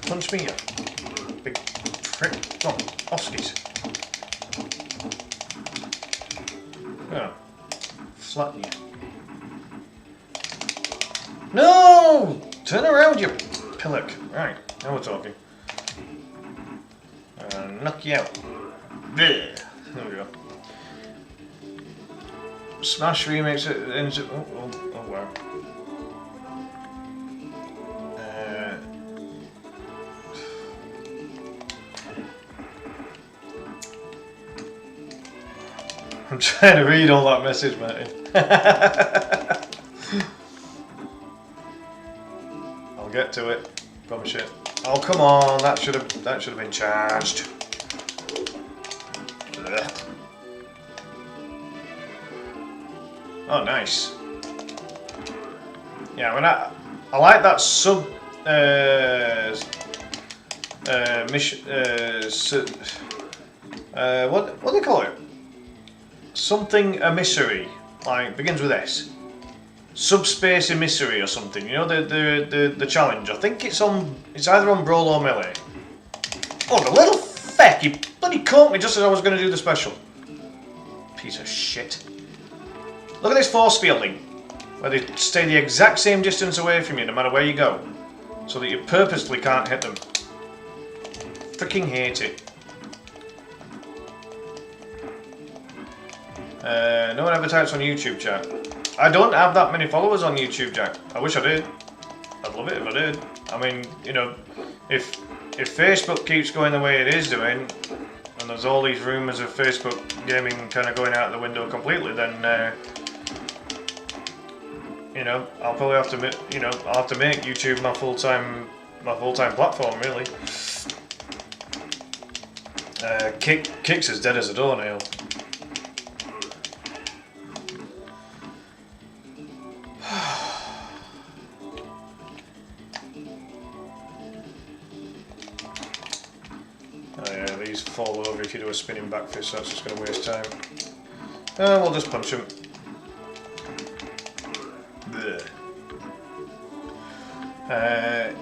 punch me, you big prick. Come on, off skis. Oh. Flatten you. No! Turn around, you pillock. Right, now we're talking. Knock you out. There we go. Smash remakes it ends up. Oh wow. I'm trying to read all that message, Martin. I'll get to it. Promise you. Oh come on, that should have been charged. Ugh. Oh nice. Yeah, I like that sub mission. What do they call it? Something emissary. Like begins with S. Subspace emissary or something. You know the challenge. I think it's either on Brawl or Melee. Oh, the little feck! He bloody caught me just as I was going to do the special. Piece of shit. Look at this force fielding, where they stay the exact same distance away from you no matter where you go, so that you purposely can't hit them. Freaking hate it. No one ever types on YouTube, chat. I don't have that many followers on YouTube, Jack. I wish I did. I'd love it if I did. I mean, you know, if Facebook keeps going the way it is doing, and there's all these rumours of Facebook gaming kind of going out the window completely, then you know, I'll probably have to, you know, I'll have to make YouTube my full-time platform, really. Kicks as dead as a doornail. Oh yeah, these fall over if you do a spinning back fist, so that's just going to waste time. We'll just punch him.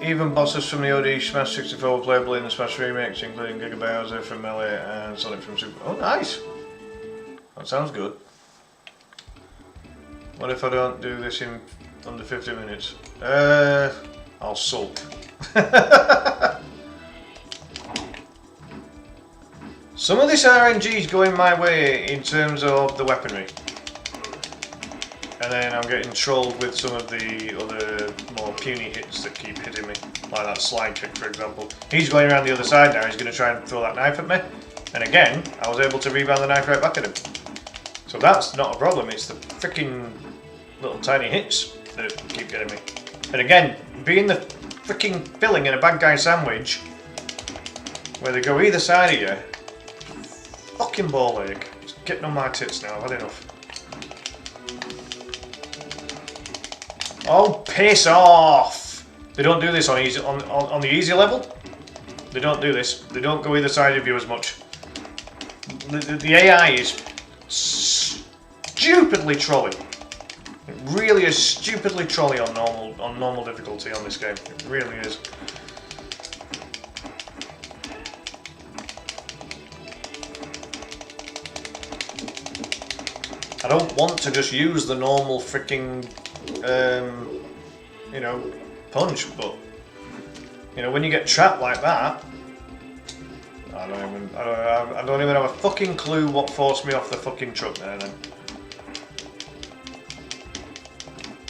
Even bosses from the OD Smash 64 playable in the Smash remakes, including Giga Bowser from Melee and Sonic from Super. Oh, nice! That sounds good. What if I don't do this in under 50 minutes? I'll sulk. Some of this RNG is going my way in terms of the weaponry. And then I'm getting trolled with some of the other more puny hits that keep hitting me. Like that slide kick, for example. He's going around the other side now, he's going to try and throw that knife at me. And again, I was able to rebound the knife right back at him. So that's not a problem, it's the freaking little tiny hits that keep getting me. And again, being the freaking filling in a bad guy sandwich, where they go either side of you, fucking ball ache. It's getting on my tits now, I've had enough. Oh, piss off! They don't do this on easy on the easy level. They don't do this. They don't go either side of you as much. The AI is stupidly trolly. It really is stupidly trolly on normal difficulty on this game. It really is. I don't want to just use the normal freaking you know, punch, but you know, when you get trapped like that, I don't even have a fucking clue what forced me off the fucking truck there then.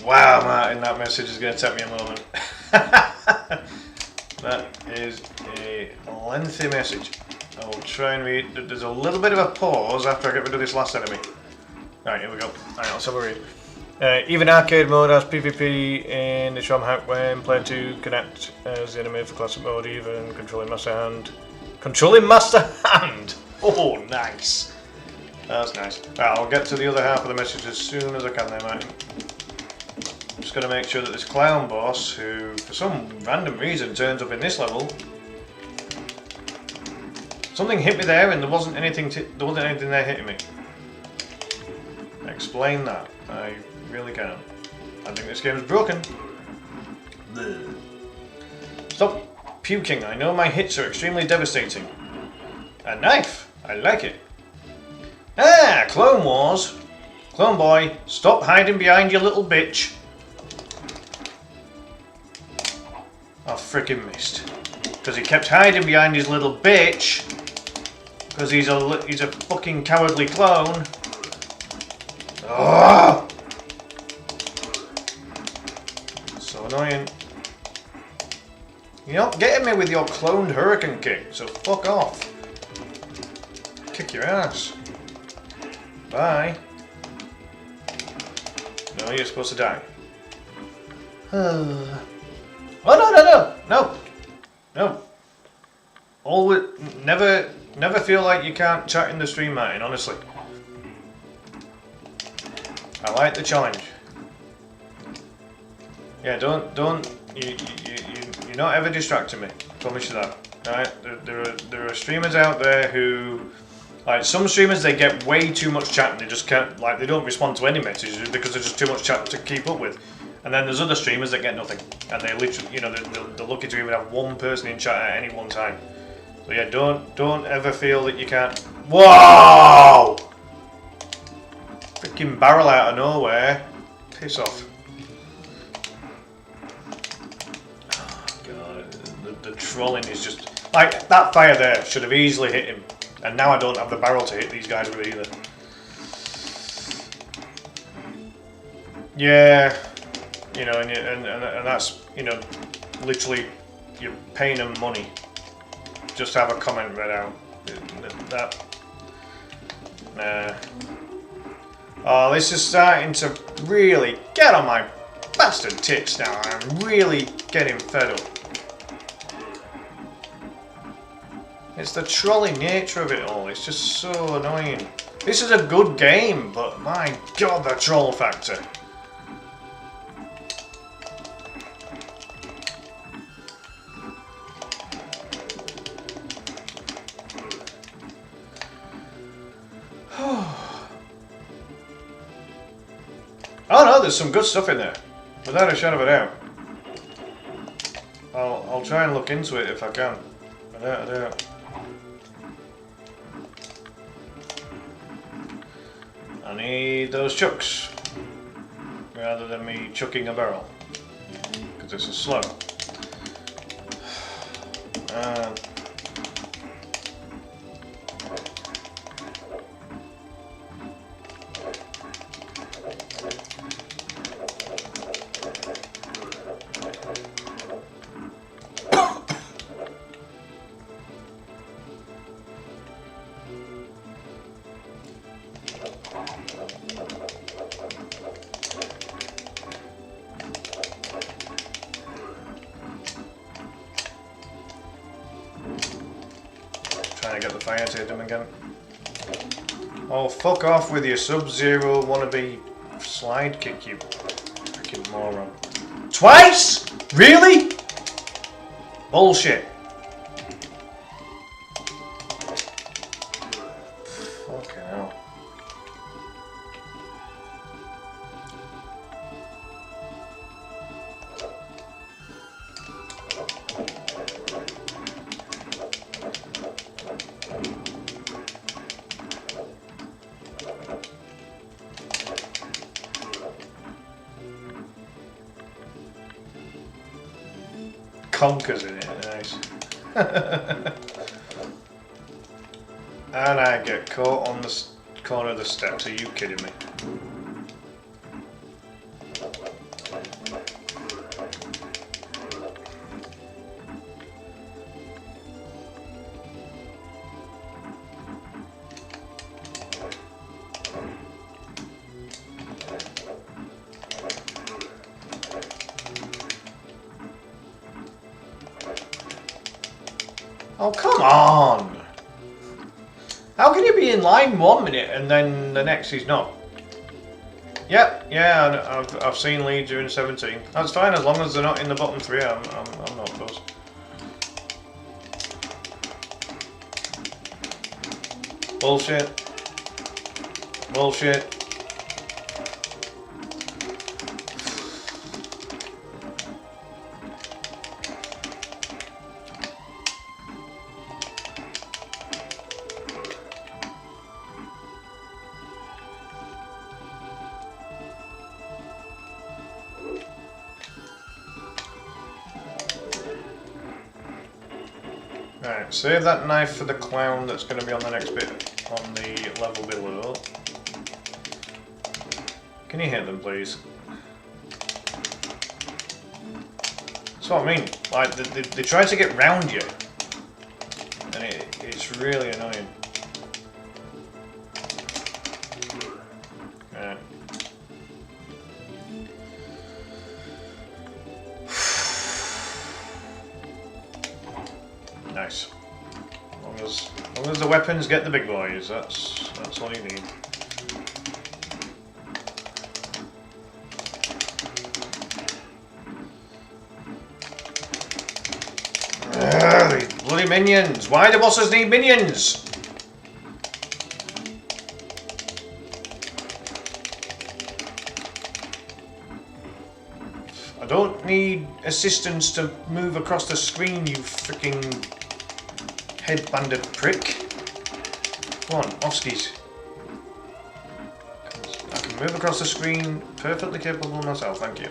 Wow, Martin, that message is going to take me a moment. That is a lengthy message. I will try and read. There's a little bit of a pause after I get rid of this last enemy. Right, here we go. Alright, let's have a read. Even arcade mode has PvP in the ROM hack when player 2 connect as the enemy for classic mode, even controlling master hand. Controlling master hand! Oh, nice. That's nice. Right, I'll get to the other half of the message as soon as I can there, Martin. I'm just going to make sure that this clown boss, who for some random reason turns up in this level, something hit me there and there wasn't anything there hitting me. Explain that. I really can't. I think this game is broken. Bleh. Stop puking. I know my hits are extremely devastating. A knife. I like it. Ah, Clone Wars. Clone Boy, stop hiding behind your little bitch. I freaking missed. Because he kept hiding behind his little bitch. Because he's a fucking cowardly clone. Oh! So annoying. You're not getting me with your cloned hurricane kick, so fuck off. Kick your ass. Bye. No, you're supposed to die. Oh no. No. Always, never feel like you can't chat in the stream, Martin, honestly. I like the challenge. Yeah, you're not ever distracting me. Promise you that. Right? There are streamers out there who, like some streamers, they get way too much chat and they just can't, like they don't respond to any messages because there's just too much chat to keep up with. And then there's other streamers that get nothing, and they literally, you know, they're lucky to even have one person in chat at any one time. So yeah, don't ever feel that you can't. Whoa! Freaking barrel out of nowhere. Piss off. Oh god, the trolling is just like that fire there should have easily hit him, and now I don't have the barrel to hit these guys with either. Yeah. You know, and that's, you know, literally you're paying them money just to have a comment read out. Nah. Oh, this is starting to really get on my bastard tits now. I'm really getting fed up. It's the trolling nature of it all. It's just so annoying. This is a good game, but my god, the troll factor. Oh no, there's some good stuff in there, without a shadow of a doubt. I'll try and look into it if I can, without a doubt. I need those chucks, rather than me chucking a barrel, because this is slow. Trying to get the fire to hit him again. Oh, fuck off with your Sub-Zero wannabe slide kick, you freaking moron. Twice? Really? Bullshit. Fucking hell. Conkers in it, nice. And I get caught on the corner of the steps, are you kidding me? Oh, come on! How can you be in line 1 minute and then the next he's not? Yep, yeah, I've seen leads during 17. That's fine as long as they're not in the bottom 3. I'm not fussed. Bullshit. Bullshit. Right, save that knife for the clown that's going to be on the next bit on the level below. Can you hit them, please? That's what I mean. Like they try to get round you, and it's really annoying. Right. as long as the weapons get the big boys, that's all you need. These bloody minions! Why do bosses need minions? I don't need assistance to move across the screen, you freaking headbanded prick. Come on, offskis. I can move across the screen, perfectly capable myself, thank you.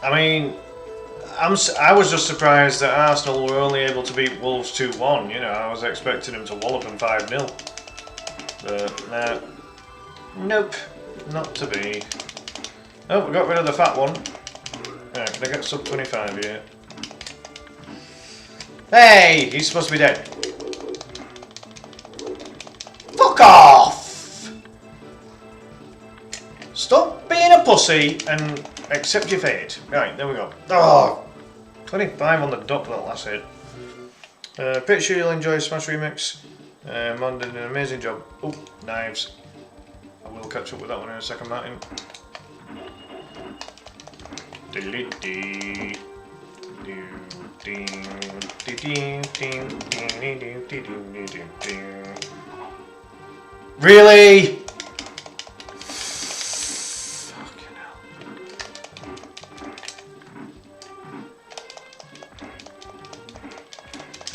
I mean, I was just surprised that Arsenal were only able to beat Wolves 2-1, you know, I was expecting them to wallop them 5-0. But, nah. Nope, not to be. Oh, we got rid of the fat one. Right, can I get sub 25 here? Hey, he's supposed to be dead. Fuck off! Stop being a pussy and accept your fate. Right, there we go. Oh, 25 on the dot for that last hit. Pretty sure you'll enjoy Smash Remix. Mon did an amazing job. Oh, knives. We'll catch up with that one in a second, Martin. Really? Fucking hell.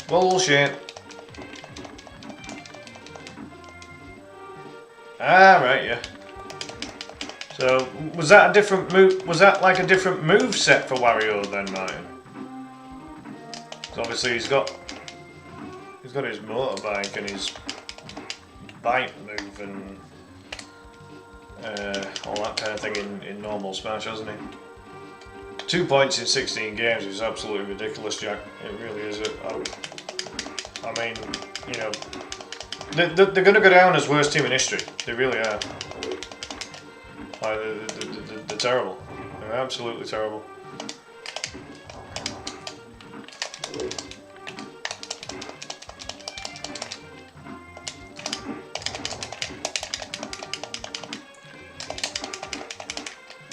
Bullshit. Ah, right, yeah. So, was that a different move? Was that like a different move set for Wario then, Martin? So obviously he's got his motorbike and his bike move and all that kind of thing in normal Smash, hasn't he? 2 points in 16 games is absolutely ridiculous, Jack. It really is. I mean, you know. They're going to go down as worst team in history. They really are. Like, they're terrible. They're absolutely terrible.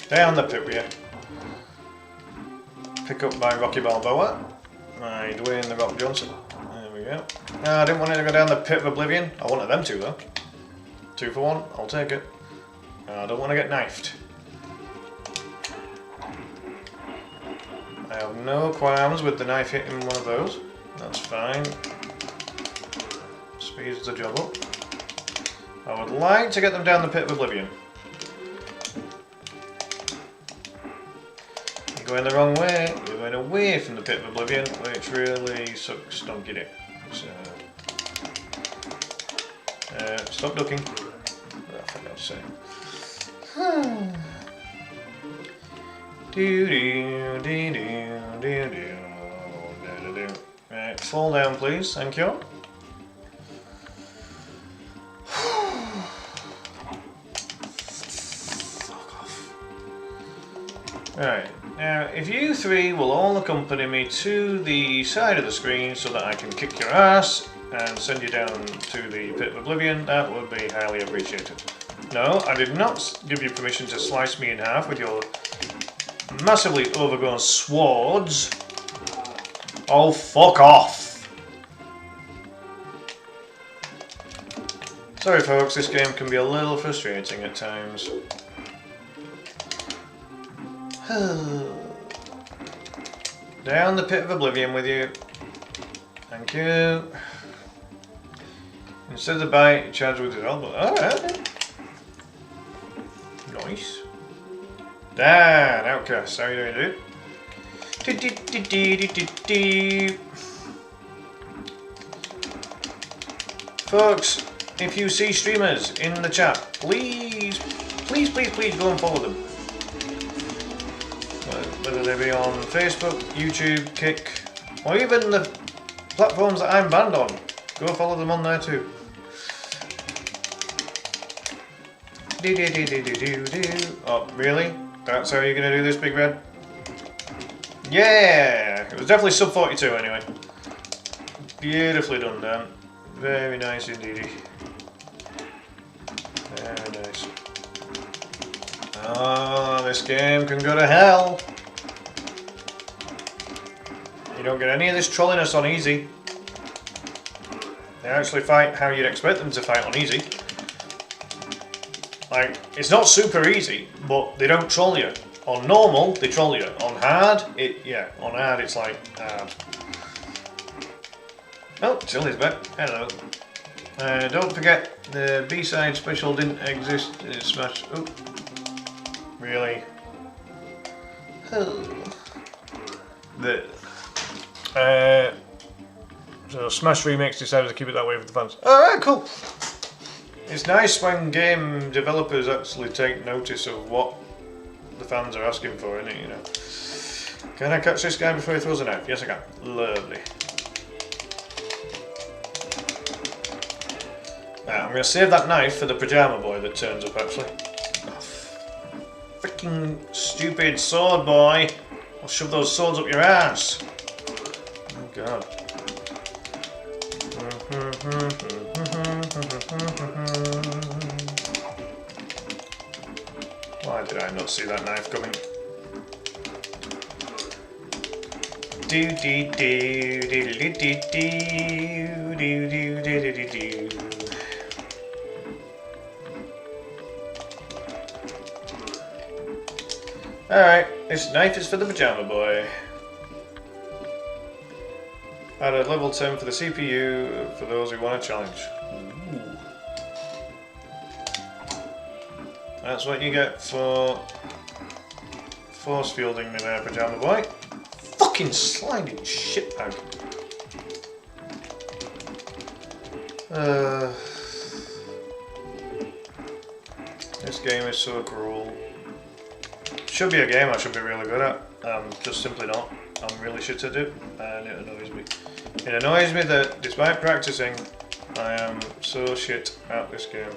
Down the pit with you. Pick up by Rocky Balboa. My Dwayne The Rock Johnson. There we go. No, I didn't want it to go down the pit of oblivion. I wanted them to though. 2 for 1, I'll take it. I don't want to get knifed. I have no qualms with the knife hitting one of those. That's fine. Speeds the job up. I would like to get them down the pit of oblivion. You're going the wrong way. You're going away from the pit of oblivion, which really sucks donkey dick. So, stop ducking. I forgot to say. Right, fall down please, thank you. Fuck off. Right, now if you three will all accompany me to the side of the screen so that I can kick your ass and send you down to the pit of oblivion, that would be highly appreciated. No, I did not give you permission to slice me in half with your massively overgrown swords. Oh, fuck off! Sorry folks, this game can be a little frustrating at times. Down the pit of oblivion with you. Thank you. Instead of the bite, charge with his elbow. Alright. Nice. Dan, Outcast, how are you doing, dude? Folks, if you see streamers in the chat, please go and follow them. Whether they be on Facebook, YouTube, Kick, or even the platforms that I'm banned on. Go follow them on there too. Oh, really? That's how you're going to do this, Big Red? Yeah! It was definitely sub 42 anyway. Beautifully done, Dan. Very nice indeed. Very nice. Oh, this game can go to hell. You don't get any of this trolliness on easy. They actually fight how you'd expect them to fight on easy. Like, it's not super easy, but they don't troll you. On normal, they troll you. On hard, on hard it's like, Oh, Tilly's back. Hello. Don't forget, the B-side special didn't exist in Smash. Oh. Really? Oh. So Smash Remix decided to keep it that way for the fans. Alright, cool. It's nice when game developers actually take notice of what the fans are asking for, isn't it, you know? Can I catch this guy before he throws a knife? Yes, I can. Lovely. Right, I'm going to save that knife for the Pajama Boy that turns up, actually. Oh, freaking stupid sword boy. I'll shove those swords up your ass. Oh, God. Why did I not see that knife coming? Do do do do do do do do do do do. Alright, this knife is for the Pajama Boy. Added level 10 for the CPU for those who want a challenge. Ooh. That's what you get for force fielding me there, Pajama Boy. Fucking sliding shitbag. This game is so cruel. Should be a game I should be really good at. I'm just simply not. I'm really shit at it, and it annoys me. It annoys me that despite practicing, I am so shit at this game.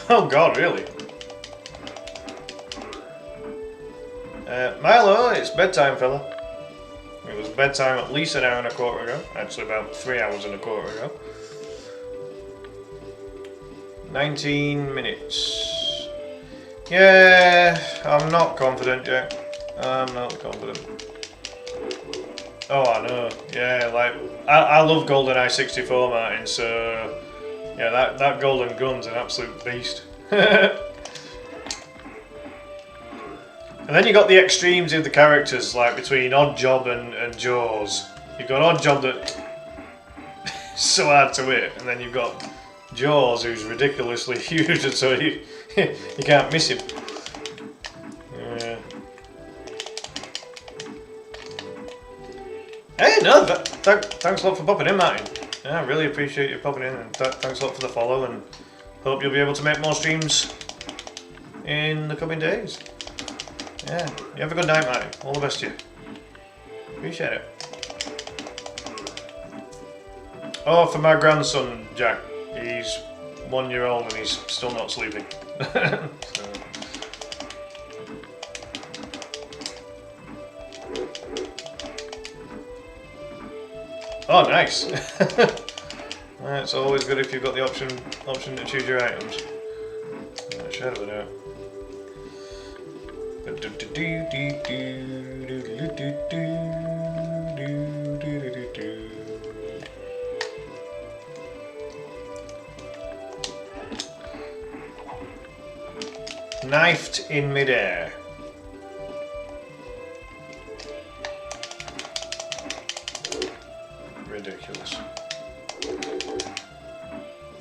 Oh God, really? Milo, it's bedtime, fella. It was bedtime at least an hour and a quarter ago. Actually, about 3 hours and a quarter ago. 19 minutes. Yeah, I'm not confident yet. I'm not confident. Oh, I know. Yeah, like, I love GoldenEye 64, Martin, so... Yeah, that golden gun's an absolute beast. And then you got the extremes of the characters, like between Oddjob and Jaws. You've got Oddjob that's so hard to hit, and then you've got Jaws who's ridiculously huge, and so you can't miss him. Yeah. Hey, no, thanks a lot for popping in, Martin. Yeah, I really appreciate you popping in, and thanks a lot for the follow, and hope you'll be able to make more streams in the coming days. Yeah, you have a good night, Martin. All the best to you. Appreciate it. Oh, for my grandson, Jack. He's 1 year old and he's still not sleeping. So. Oh, nice. It's always good if you've got the option to choose your items. Shadow it out. Knifed in midair. Ridiculous.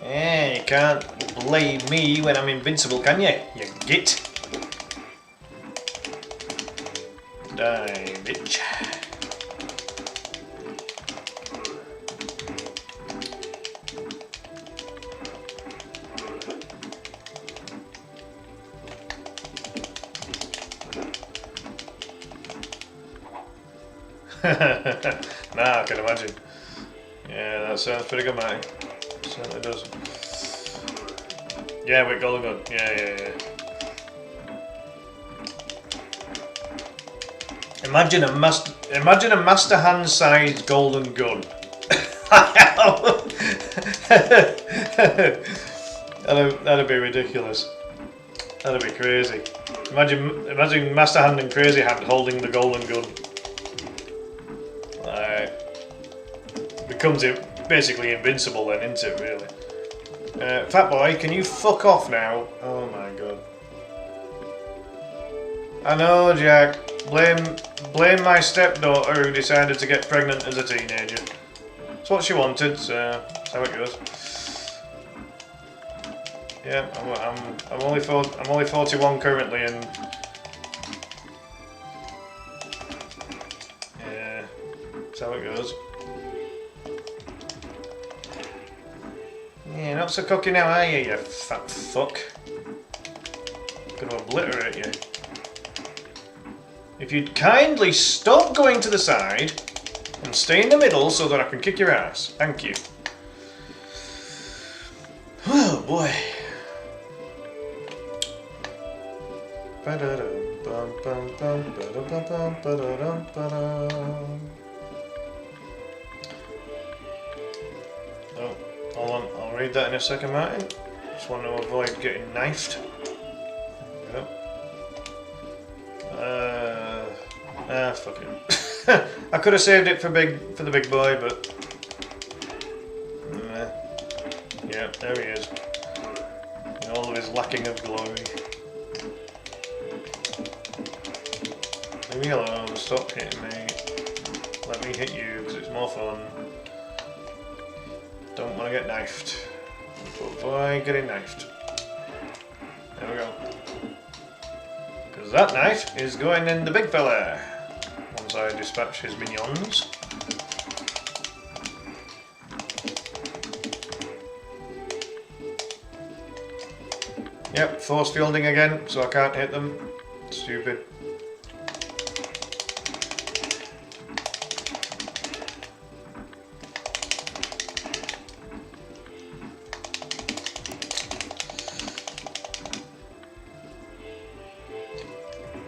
Eh, you can't blame me when I'm invincible, can you? You git. Die, bitch. Nah, I can imagine. Yeah, that sounds pretty good, mate. Certainly does. Yeah, we're golden gun. Yeah. Imagine a master hand sized golden gun. That'd be ridiculous. That'd be crazy. Imagine Master Hand and Crazy Hand holding the golden gun. Becomes basically invincible then, isn't it, really? Fat boy, can you fuck off now? Oh my god. I know, Jack. Blame my stepdaughter who decided to get pregnant as a teenager. It's what she wanted, so that's how it goes. Yeah, I'm only 41 currently, and yeah, that's how it goes. Yeah, not so cocky now, are you fat fuck? Gonna obliterate you. If you'd kindly stop going to the side and stay in the middle so that I can kick your ass. Thank you. Oh boy. Oh, hold on, I'll read that in a second, Martin. Just want to avoid getting knifed. Fuck it. I could have saved it for the big boy, but yeah, there he is. In all of his lacking of glory. Leave me alone, stop hitting me. Let me hit you, because it's more fun. Don't want to get knifed. Avoid getting knifed. There we go. Because that knife is going in the big fella. Once I dispatch his minions. Yep, force fielding again, so I can't hit them. Stupid.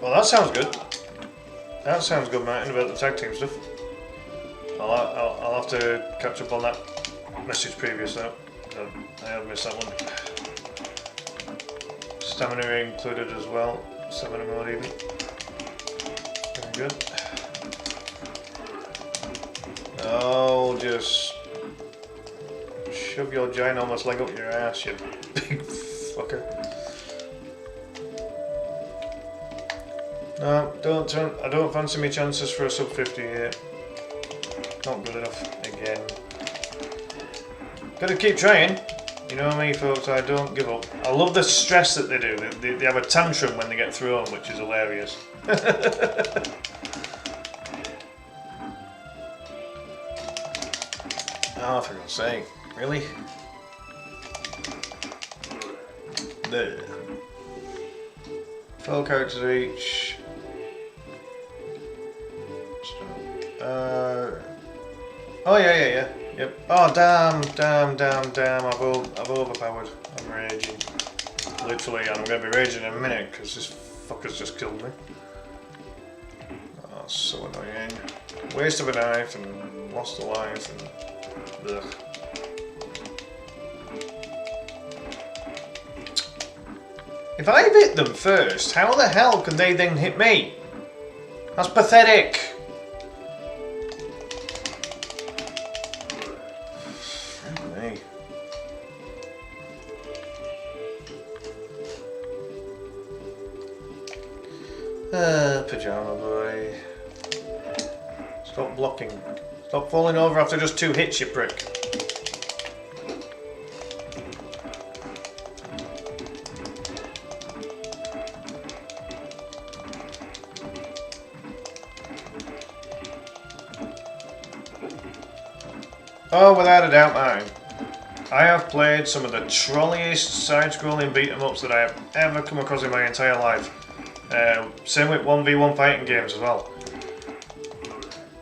Well, that sounds good. That sounds good, Martin, about the tag team stuff. I'll have to catch up on that message previous though. I have missed that one. Stamina included as well. Stamina mode even. Very good. Oh, just shove your ginormous leg up your ass, you big fucker. No, I don't fancy my chances for a sub 50 here. Not good enough again. Gotta keep trying. You know me, folks, I don't give up. I love the stress that they do. They have a tantrum when they get thrown, which is hilarious. Oh, for God's sake. Really? There. 12 characters each. Oh yeah. Yep. Oh damn! I've overpowered. I'm raging. Literally, I'm going to be raging in a minute because this fucker's just killed me. Oh, so annoying. Waste of a knife and lost a life and ugh. If I hit them first, how the hell can they then hit me? That's pathetic. Pajama boy. Stop blocking. Stop falling over after just 2 hits, you prick. Oh, without a doubt, mine. I have played some of the trolliest side-scrolling beat-em-ups that I have ever come across in my entire life. Same with 1v1 fighting games as well.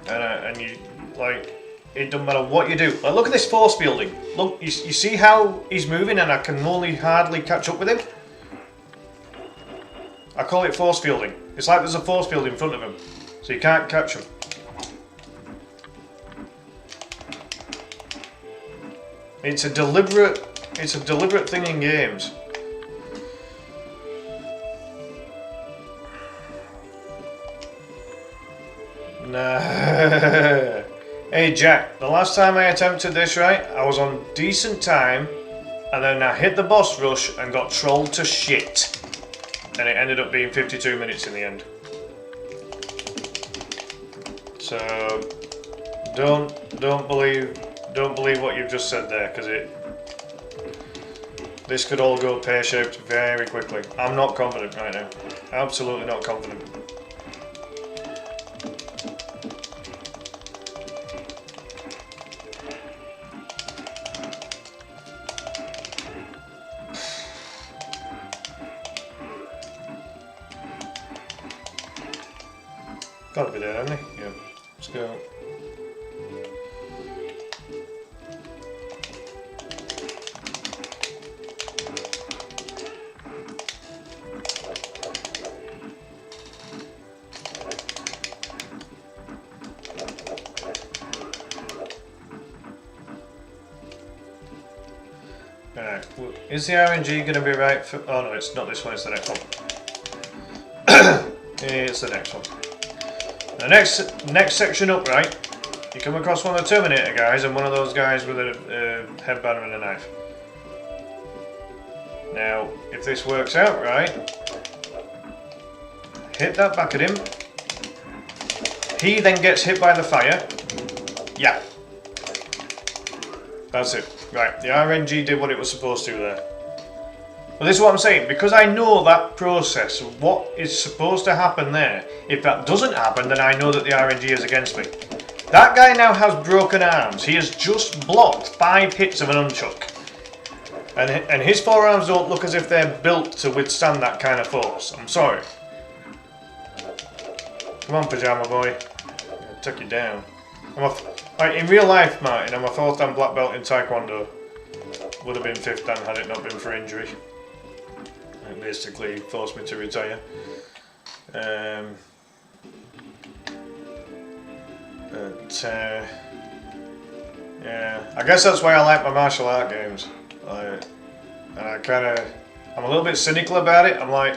And you, like, it doesn't matter what you do. Like, look at this force fielding. Look, you see how he's moving and I can only hardly catch up with him? I call it force fielding. It's like there's a force field in front of him, so you can't catch him. It's a deliberate thing in games. Nah. Hey Jack, the last time I attempted this, right, I was on decent time, and then I hit the boss rush and got trolled to shit. And it ended up being 52 minutes in the end. So don't believe what you've just said there, because this could all go pear-shaped very quickly. I'm not confident right now. Absolutely not confident. Gotta be there, hasn't he? Yeah. Let's go. Alright, is the RNG going to be right for... Oh no, it's not this one, it's the next one. It's the next one. The next section up, right, you come across one of the Terminator guys and one of those guys with a headband and a knife. Now, if this works out right, hit that back at him. He then gets hit by the fire. Yeah. That's it. Right, the RNG did what it was supposed to there. Well, this is what I'm saying, because I know that process, what is supposed to happen there. If that doesn't happen, then I know that the RNG is against me. That guy now has broken arms. He has just blocked 5 hits of an unchuck. And his forearms don't look as if they're built to withstand that kind of force. I'm sorry. Come on, Pajama Boy. I took you down. In real life, Martin, I'm a 4th dan black belt in Taekwondo. Would have been 5th dan had it not been for injury. It basically forced me to retire. Yeah, I guess that's why I like my martial art games. And I'm a little bit cynical about it. I'm like,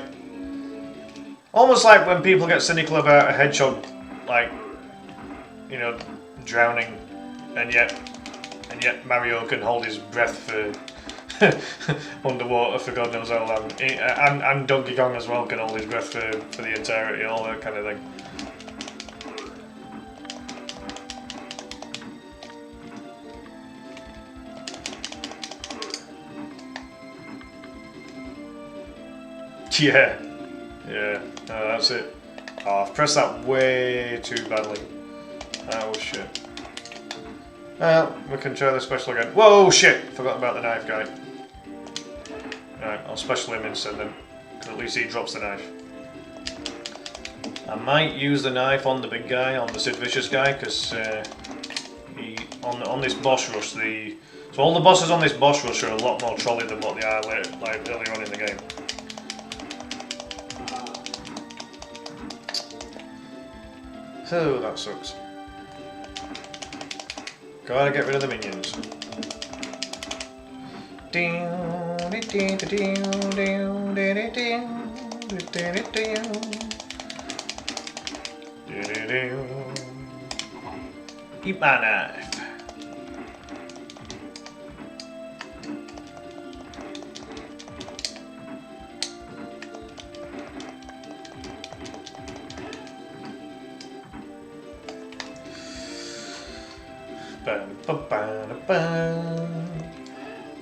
almost like when people get cynical about a hedgehog, like, you know, drowning, and yet Mario can hold his breath for underwater for God knows how long. And Donkey Kong as well can hold his breath for the entirety, all that kind of thing. Yeah, no, that's it. Oh, I've pressed that way too badly. Oh shit. Well, we can try the special again. Whoa, shit! Forgot about the knife guy. Alright, I'll special him instead then, because at least he drops the knife. I might use the knife on the big guy, on the Sid Vicious guy, because on this boss rush, so all the bosses on this boss rush are a lot more trolley than what they are like earlier on in the game. So that sucks. Gotta get rid of the minions. Eat my knife.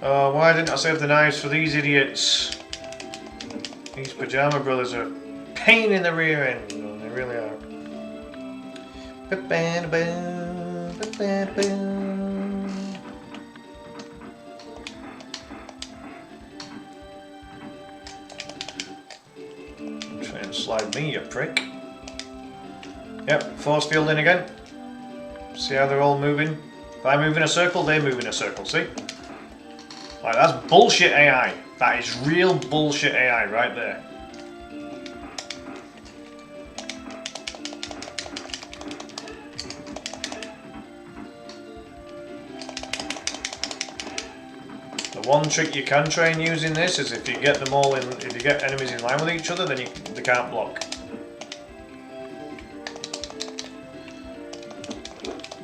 Oh, why didn't I save the knives for these idiots? These Pajama Brothers are a pain in the rear end. Oh, they really are. Try and slide me, you prick. Yep, force field in again. See how they're all moving? If I move in a circle, they move in a circle, see? Like, that's bullshit AI. That is real bullshit AI right there. The one trick you can try and use in this is if you get them all in, if you get enemies in line with each other, then they can't block.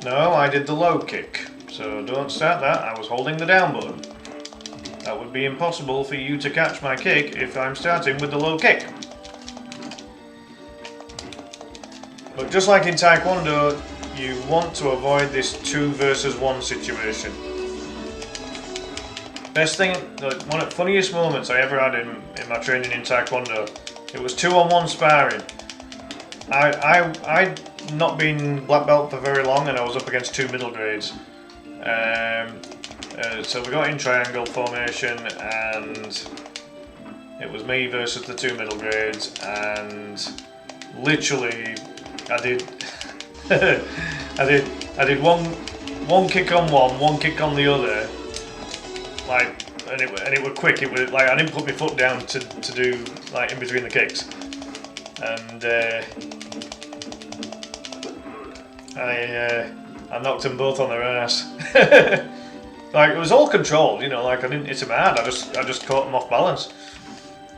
No, I did the low kick, so don't start that. I was holding the down button. That would be impossible for you to catch my kick if I'm starting with the low kick. But just like in Taekwondo, you want to avoid this 2 versus 1 situation. Best thing, one of the funniest moments I ever had in my training in Taekwondo, it was 2-on-1 sparring. I'd not been black belt for very long and I was up against 2 middle grades. So we got in triangle formation and it was me versus the 2 middle grades, and literally I did I did one kick on one kick on the other, like, and it was quick. It was like I didn't put my foot down to do like in between the kicks, and I knocked them both on their ass. Like, it was all controlled, you know. Like, I didn't hit them hard. I just caught them off balance.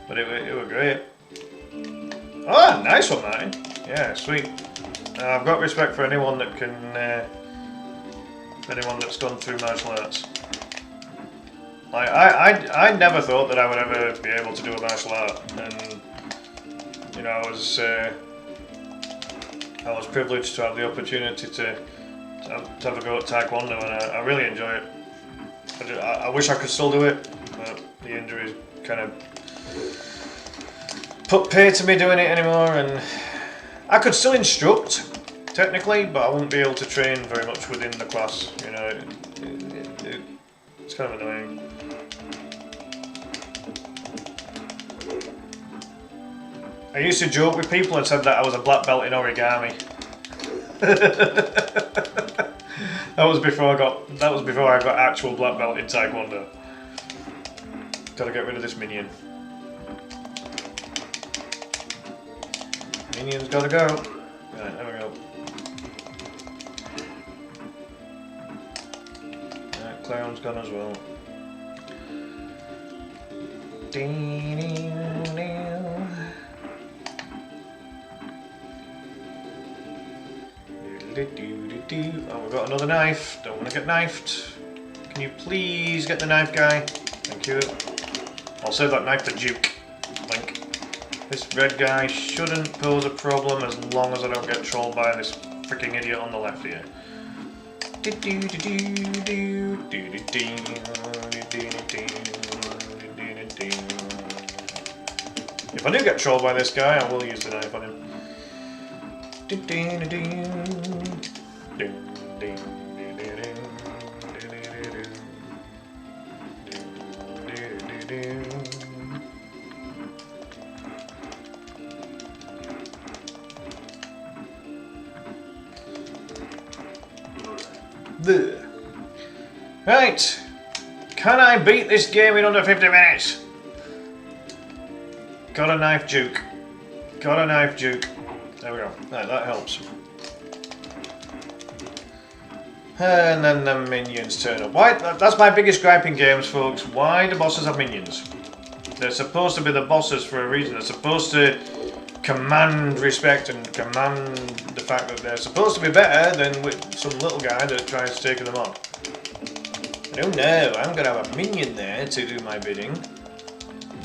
But it was great. Ah, nice one, Martin. Yeah, sweet. I've got respect for anyone that can, anyone that's gone through martial arts. Like, I never thought that I would ever be able to do a martial art, and you know, I was privileged to have the opportunity to have a go at Taekwondo, and I really enjoy it. I wish I could still do it, but the injuries kind of put pay to me doing it anymore, and I could still instruct technically, but I wouldn't be able to train very much within the class, you know. It's kind of annoying. I used to joke with people and said that I was a black belt in origami. That was before I got actual black belt in Taekwondo. Gotta get rid of this minion. Minion's gotta go. Right, there we go. Right, Clown's gone as well. Oh, we've got another knife. Don't want to get knifed. Can you please get the knife guy? Thank you. I'll save that knife to Duke. Link. This red guy shouldn't pose a problem as long as I don't get trolled by this freaking idiot on the left here. If I do get trolled by this guy, I will use the knife on him. Right, can I beat this game in under 50 minutes? Got a knife, Duke. Got a knife, Duke. There we go. Right, that helps. And then the minions turn up. Why? That's my biggest gripe in games, folks. Why do bosses have minions? They're supposed to be the bosses for a reason. They're supposed to command respect and command the fact that they're supposed to be better than with some little guy that tries taking them on. No, I'm gonna have a minion there to do my bidding.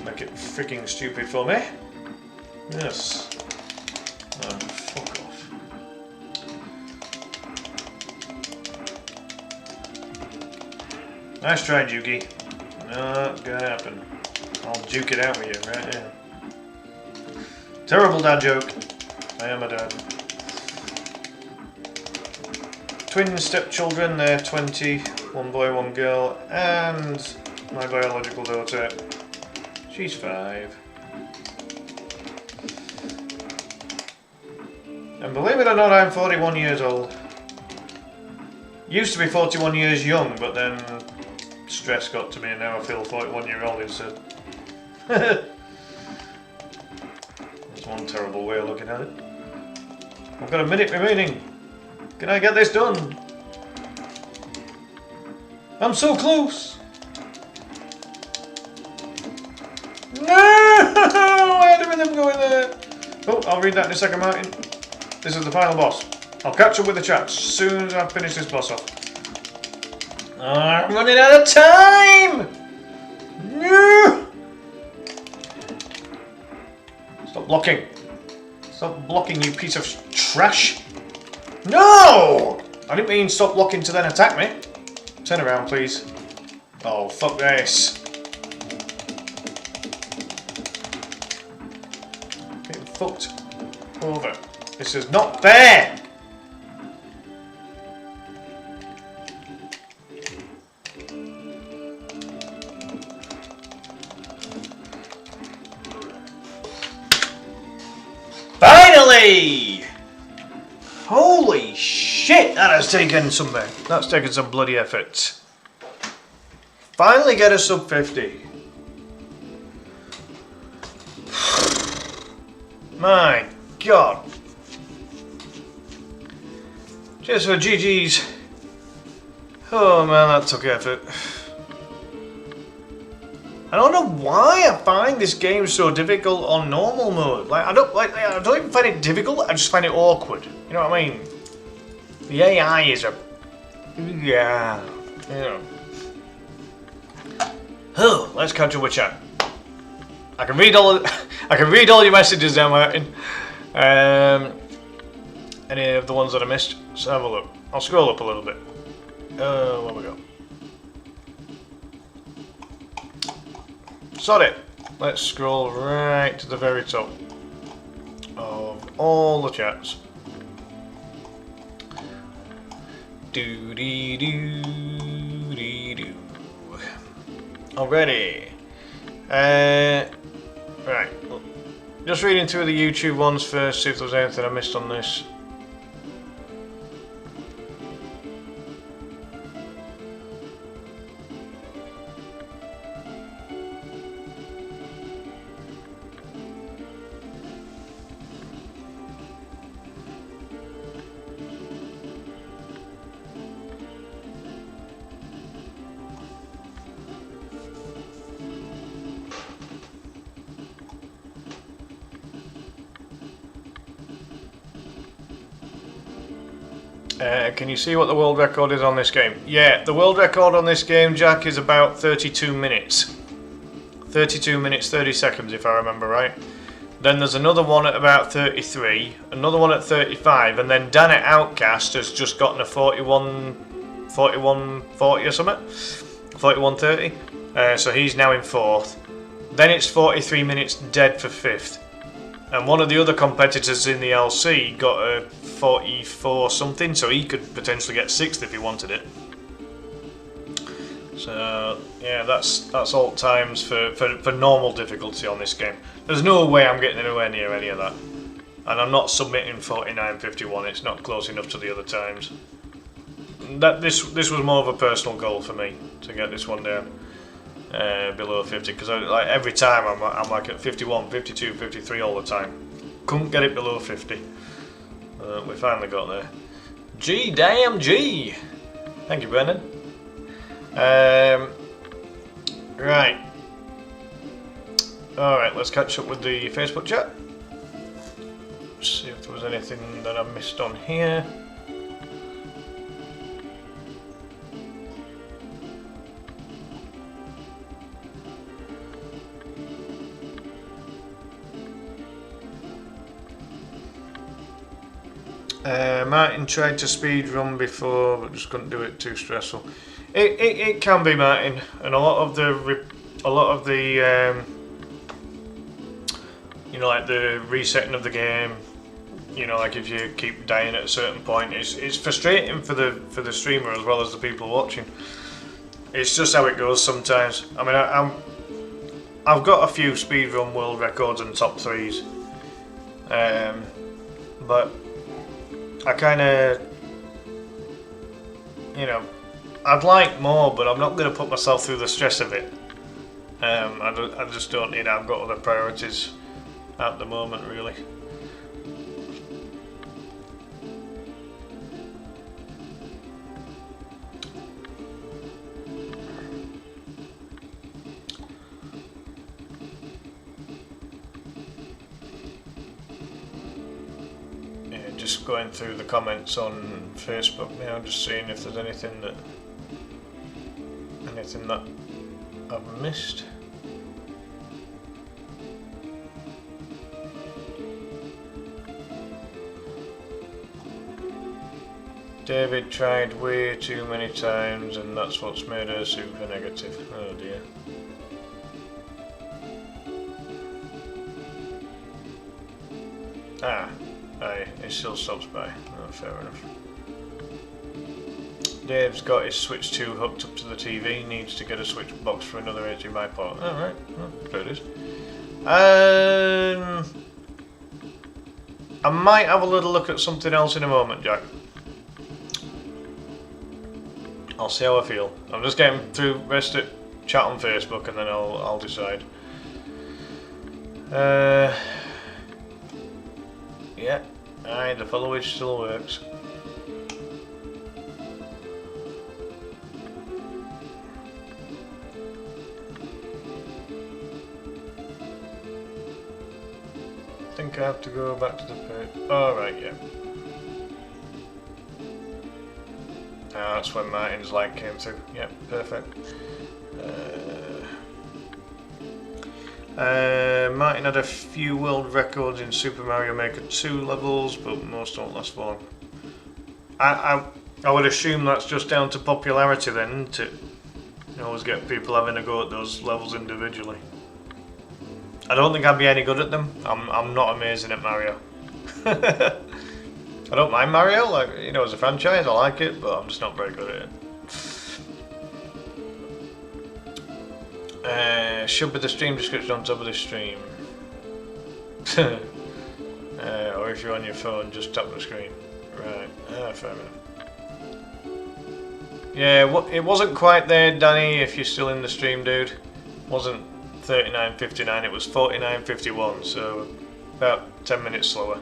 Make it freaking stupid for me. Yes. Oh, fuck off. Nice try, Dukey. Not gonna happen. I'll juke it out with you right now. Terrible dad joke. I am a dad. Twin stepchildren, they're 20. One boy, one girl. And my biological daughter. She's 5. And believe it or not, I'm 41 years old. Used to be 41 years young, but then stress got to me and now I feel 41-year-old instead. That's one terrible way of looking at it. I've got a minute remaining. Can I get this done? I'm so close! No! Why did them go in there? Oh, I'll read that in a second, Martin. This is the final boss. I'll catch up with the chat as soon as I finish this boss off. I'm running out of time! No! Stop blocking. Stop blocking, you piece of trash. No! I didn't mean stop blocking to then attack me. Turn around, please. Oh, fuck this. Getting fucked over. This is not fair! Finally! Holy shit, that has taken some, that's taken some bloody effort. Finally get a sub 50. My God. Just for GG's. Oh man, that took effort. I don't know why I find this game so difficult on normal mode. Like I don't even find it difficult. I just find it awkward. You know what I mean? The AI is a yeah. You know. Oh, let's catch up with chat. I can read all your messages now, Martin. Any of the ones that I missed? Let's have a look. I'll scroll up a little bit. Where we go? Sod it. Let's scroll right to the very top of all the chats. Do dee do dee do. Already. Right. Just reading through the YouTube ones first, see if there's anything I missed on this. Can you see what the world record is on this game? Yeah, the world record on this game, Jack, is about 32 minutes. 32 minutes, 30 seconds, if I remember right. Then there's another one at about 33, another one at 35, and then Dan at Outcast has just gotten a 41.40 or something. 41.30. So he's now in 4th. Then it's 43 minutes dead for 5th. And one of the other competitors in the LC got a 44 something, so he could potentially get 6th if he wanted it. So yeah, that's alt times for normal difficulty on this game. There's no way I'm getting anywhere near any of that. And I'm not submitting 49.51, it's not close enough to the other times. This was more of a personal goal for me, to get this one down below 50, because like every time I'm like at 51, 52, 53 all the time. Couldn't get it below 50. We finally got there. G damn G! Thank you, Brendan. Right. Alright, let's catch up with the Facebook chat. See if there was anything that I missed on here. Martin tried to speed run before, but just couldn't do it. Too stressful. It can be, Martin, and a lot of the you know, like the resetting of the game. You know, like if you keep dying at a certain point, it's frustrating for the streamer as well as the people watching. It's just how it goes sometimes. I mean, I've got a few speedrun world records and top 3s, but I kind of, you know, I'd like more, but I'm not going to put myself through the stress of it. I just don't need it. I've got other priorities at the moment, really. Just going through the comments on Facebook now, just seeing if there's anything that I've missed. David tried way too many times, and that's what's made her super negative. Oh dear. Aye, he still stops by. Oh, fair enough. Dave's got his Switch 2 hooked up to the TV, needs to get a Switch box for another HDMI port. Alright, there it is. I might have a little look at something else in a moment, Jack. I'll see how I feel. I'm just getting through rest of chat on Facebook, and then I'll decide. Yeah, aye, the followage still works. I think I have to go back to the page. Oh, right, yeah. That's when Martin's light came through. Yep, perfect. Martin had a few world records in Super Mario Maker 2 levels, but most don't last long. I would assume that's just down to popularity then, isn't it? You always get people having a go at those levels individually. I don't think I'd be any good at them. I'm not amazing at Mario. I don't mind Mario, like, you know, as a franchise, I like it, but I'm just not very good at it. Should be the stream description on top of the stream. Or if you're on your phone, just tap the screen. Right, fair enough. Yeah, it wasn't quite there, Danny, if you're still in the stream, dude. It wasn't 39.59, it was 49.51, so about 10 minutes slower.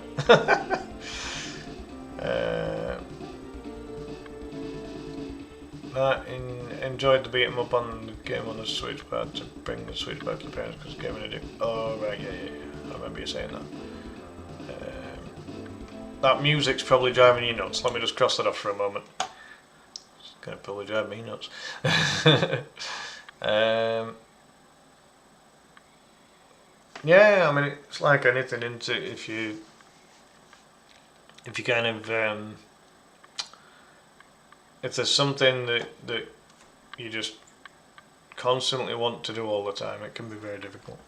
Enjoyed the beat 'em up on the game on the Switch, but had to bring the Switch back to the parents because the game in it. Oh right, yeah. I remember you saying that. That music's probably driving you nuts. Let me just cross that off for a moment. It's gonna probably drive me nuts. Yeah, I mean it's like anything, isn't it? If you kind of if there's something that you just constantly want to do all the time, it can be very difficult.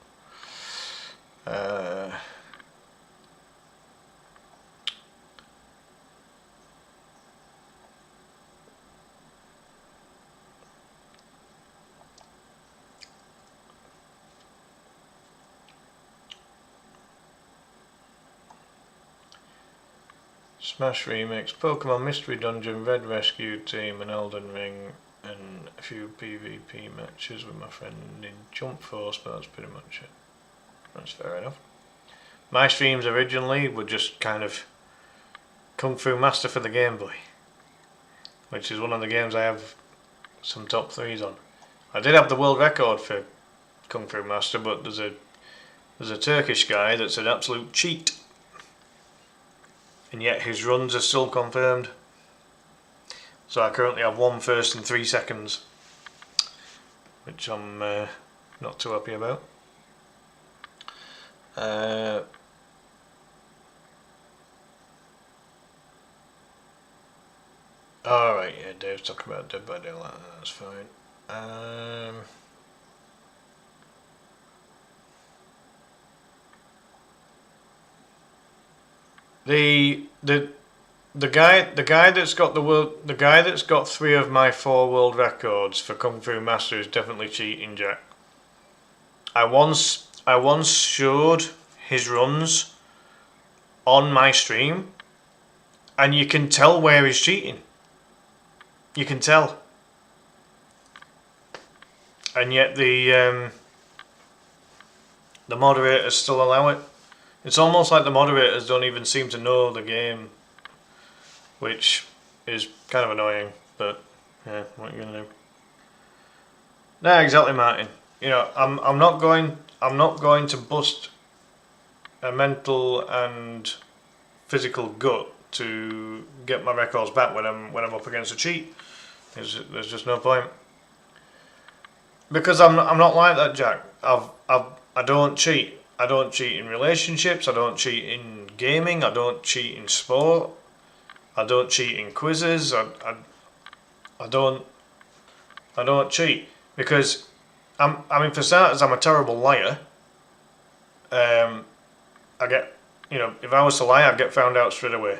Smash Remix, Pokemon Mystery Dungeon, Red Rescue Team, and Elden Ring, and a few PvP matches with my friend in Jump Force, but that's pretty much it. That's fair enough. My streams originally were just kind of Kung Fu Master for the Game Boy, which is one of the games I have some top 3s on. I did have the world record for Kung Fu Master, but there's a Turkish guy that's an absolute cheat. And yet his runs are still confirmed. So I currently have 1 first and 3 seconds, which I'm not too happy about. Alright, yeah, Dave's talking about Dead by Daylight, that's fine. The guy that's got the guy that's got 3 of my 4 world records for Kung Fu Master is definitely cheating, Jack. I once showed his runs on my stream, and you can tell where he's cheating. You can tell. And yet the moderators still allow it. It's almost like the moderators don't even seem to know the game, which is kind of annoying, but yeah, what are you gonna do? No, exactly, Martin. You know, I'm not going to bust a mental and physical gut to get my records back when I'm up against a cheat. There's just no point. Because I'm not like that, Jack. I don't cheat. I don't cheat in relationships. I don't cheat in gaming. I don't cheat in sport. I don't cheat in quizzes. I don't cheat because I mean, for starters, I'm a terrible liar. I get, you know, if I was to lie, I'd get found out straight away,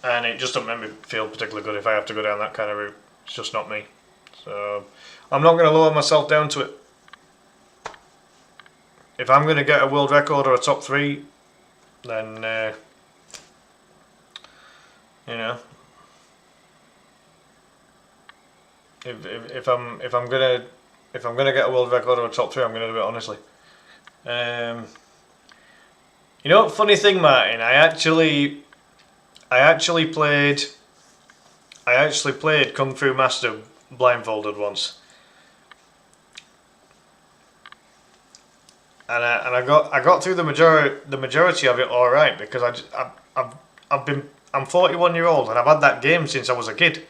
and it just doesn't make me feel particularly good if I have to go down that kind of route. It's just not me. So I'm not going to lower myself down to it. If I'm going to get a world record or a top 3, then you know, if I'm gonna get a world record or a top 3, I'm gonna do it honestly. You know, funny thing, Martin, I actually played Kung Fu Master blindfolded once, and I got through the majority of it all right, because I'm 41 years old and I've had that game since I was a kid.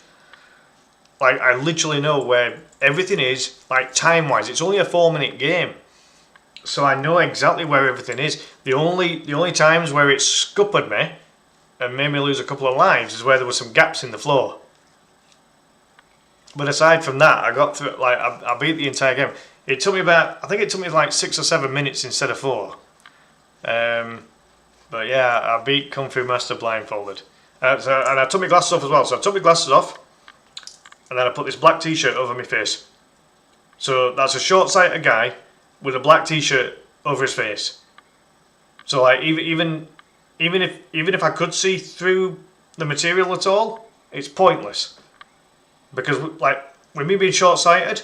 Like, I literally know where everything is, like, time-wise. It's only a 4-minute game, so I know exactly where everything is. The only times where it scuppered me and made me lose a couple of lives is where there were some gaps in the floor. But aside from that, I got through. Like, I beat the entire game. It took me I think it took me like 6 or 7 minutes instead of 4. But yeah, I beat Kung Fu Master blindfolded. And I took my glasses off as well. So I took my glasses off, and then I put this black t-shirt over my face. So that's a short-sighted guy with a black t-shirt over his face. So like, even if I could see through the material at all, it's pointless. Because like, with me being short-sighted,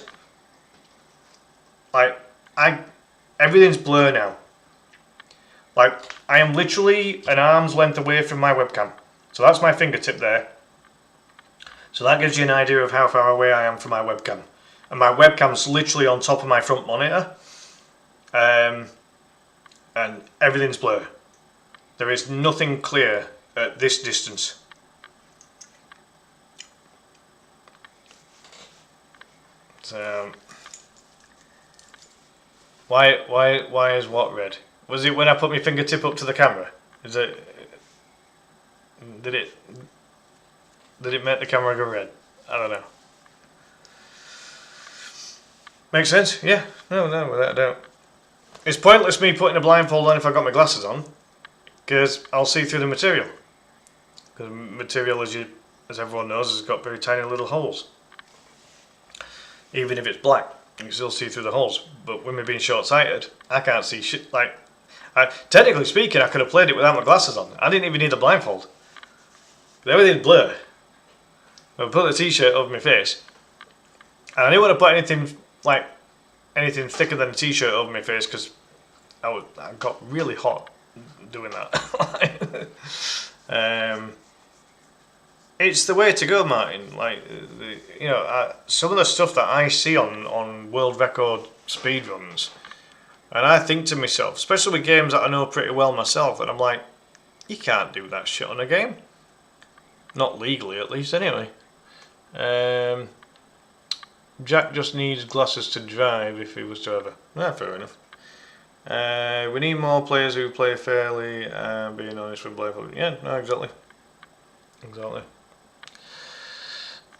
like, everything's blur now. Like, I am literally an arm's length away from my webcam. So that's my fingertip there. So that gives you an idea of how far away I am from my webcam. And my webcam's literally on top of my front monitor. And everything's blur. There is nothing clear at this distance. So, why is what red? Was it when I put my fingertip up to the camera? Is it? Did it make the camera go red? I don't know. Makes sense? Yeah. No, without a doubt. It's pointless me putting a blindfold on if I've got my glasses on, because I'll see through the material. Because material, as everyone knows, has got very tiny little holes. Even if it's black, you can still see through the holes. But with me being short-sighted, I can't see shit. Like, technically speaking, I could have played it without my glasses on. I didn't even need a blindfold. But everything's blur. I put the t-shirt over my face, and I didn't want to put anything thicker than a t-shirt over my face, because I got really hot doing that. It's the way to go, Martin. Like, you know, some of the stuff that I see on world record speedruns, and I think to myself, especially with games that I know pretty well myself, and I'm like, you can't do that shit on a game. Not legally, at least, anyway. Jack just needs glasses to drive if he was to ever. Yeah, fair enough. We need more players who play fairly, being honest with Blake. Yeah, no, exactly. Exactly.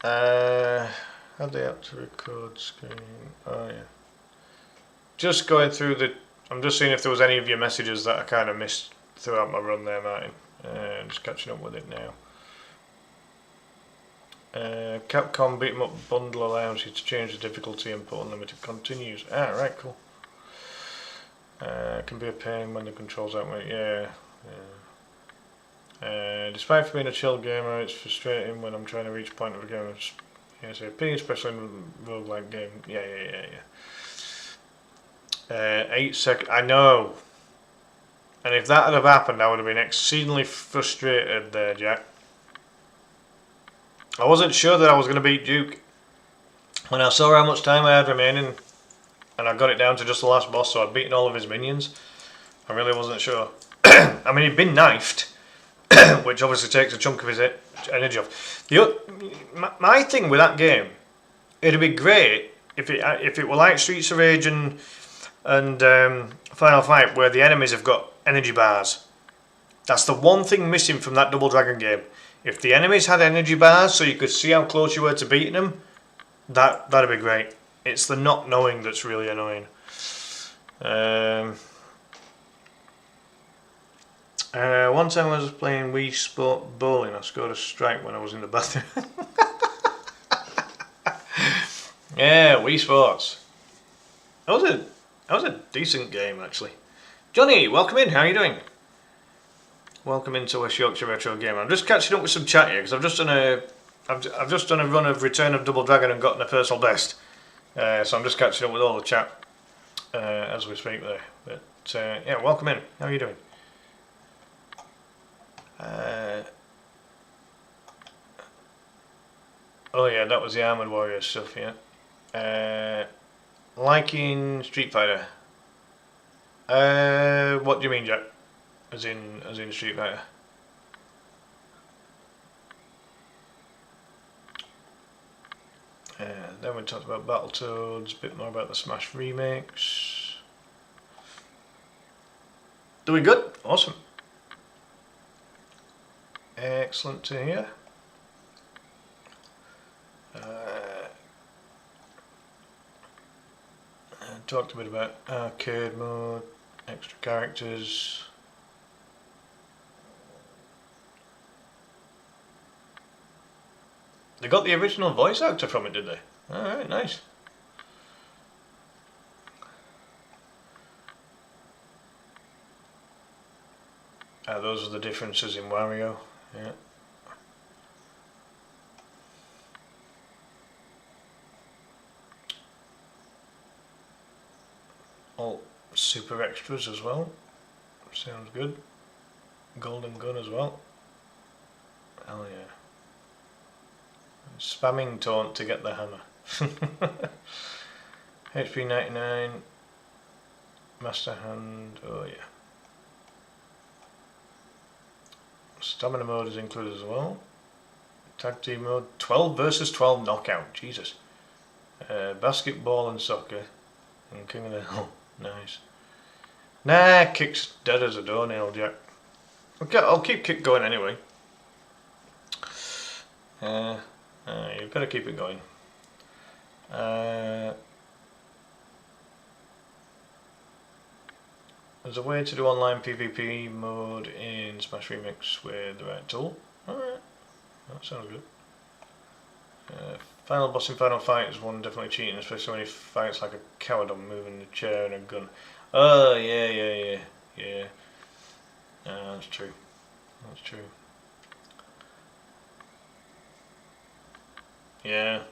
How'd they have to record screen? Oh, yeah. Just going through I'm just seeing if there was any of your messages that I kind of missed throughout my run there, Martin. Just catching up with it now. Capcom beat 'em up bundle allows you to change the difficulty and put unlimited continues. Ah, right, cool. Can be a pain when the controls aren't right. Yeah. Despite being a chill gamer, it's frustrating when I'm trying to reach a point of a game ASAP, especially in a roguelike game. Yeah. 8 seconds. I know. And if that had have happened, I would have been exceedingly frustrated there, Jack. I wasn't sure that I was going to beat Duke. When I saw how much time I had remaining, and I got it down to just the last boss, so I'd beaten all of his minions, I really wasn't sure. I mean, he'd been knifed, which obviously takes a chunk of his energy off. My thing with that game, it'd be great if it were like Streets of Rage and Final Fight, where the enemies have got energy bars. That's the one thing missing from that Double Dragon game. If the enemies had energy bars so you could see how close you were to beating them, that'd be great. It's the not knowing that's really annoying. One time I was playing Wii Sport Bowling, I scored a strike when I was in the bathroom. Yeah, Wii Sports. That was a decent game, actually. Johnny, welcome in. How are you doing? Welcome into West Yorkshire Retro Gamer. I'm just catching up with some chat here because I've just done a run of Return of Double Dragon and gotten a personal best. So I'm just catching up with all the chat as we speak there. But yeah, welcome in. How are you doing? Oh yeah, that was the Armored Warrior stuff. Yeah. Liking Street Fighter. What do you mean, Jack? As in Street Fighter. Then we talked about Battletoads, a bit more about the Smash remakes. Doing good? Awesome. Excellent to hear. Talked a bit about arcade mode, extra characters. They got the original voice actor from it, did they? Alright, nice. Those are the differences in Wario. Yeah. All super extras as well. Sounds good. Golden gun as well. Hell yeah. Spamming taunt to get the hammer. HP 99. Master hand. Oh yeah. Stamina mode is included as well. Tag team mode. 12 versus 12 knockout. Jesus. Basketball and soccer. And King of the Hill. Nice. Nah, Kick's dead as a doornail, Jack. Okay, I'll keep Kick going anyway. You've got to keep it going. There's a way to do online PvP mode in Smash Remix with the right tool. Alright, that sounds good. Final boss in Final Fight is one definitely cheating, especially when he fights like a coward on moving the chair and a gun. Oh, yeah. That's true. That's true. Yeah.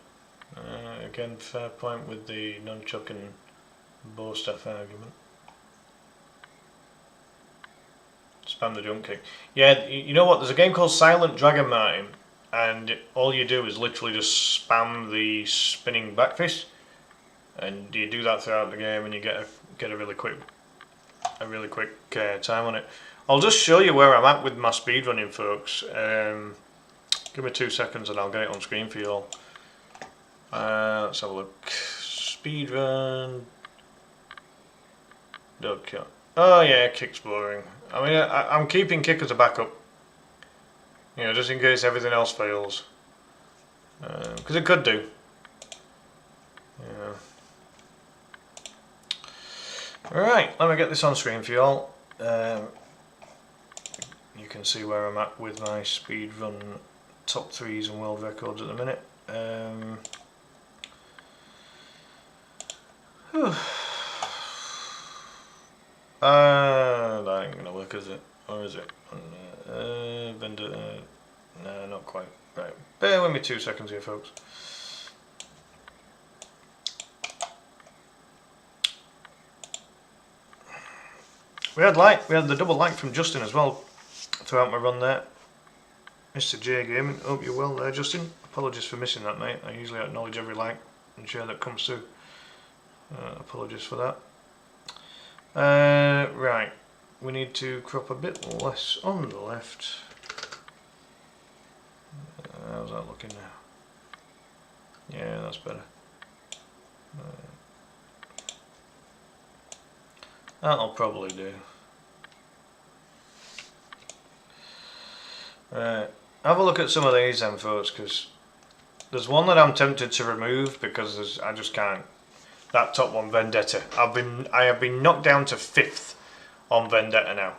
Again, fair point with the nunchuck and bow staff argument. Spam the jump kick. Yeah, you know what? There's a game called Silent Dragon, Martin, and all you do is literally just spam the spinning back fist, and you do that throughout the game, and you get a really quick time on it. I'll just show you where I'm at with my speedrunning, folks. Give me 2 seconds and I'll get it on screen for you all. Let's have a look. Speedrun. Okay. Oh yeah, Kick's boring. I mean, I'm keeping Kick as a backup. You know, just in case everything else fails. Because it could do. Yeah. Alright, let me get this on screen for you all. You can see where I'm at with my speedrun top 3s and world records at the minute. That ain't gonna work, is it? Or is it? Vendetta. No, not quite. Right. Bear with me 2 seconds here, folks. We had the double like from Justin as well throughout my run there. Mr. J Gaming, hope you're well there, Justin. Apologies for missing that, mate. I usually acknowledge every like and share that comes through. Apologies for that. Right, we need to crop a bit less on the left. How's that looking now? Yeah, that's better. That'll probably do. Right, have a look at some of these then, folks, because there's one that I'm tempted to remove because I just can't. That top one, Vendetta. I have been knocked down to 5th on Vendetta now.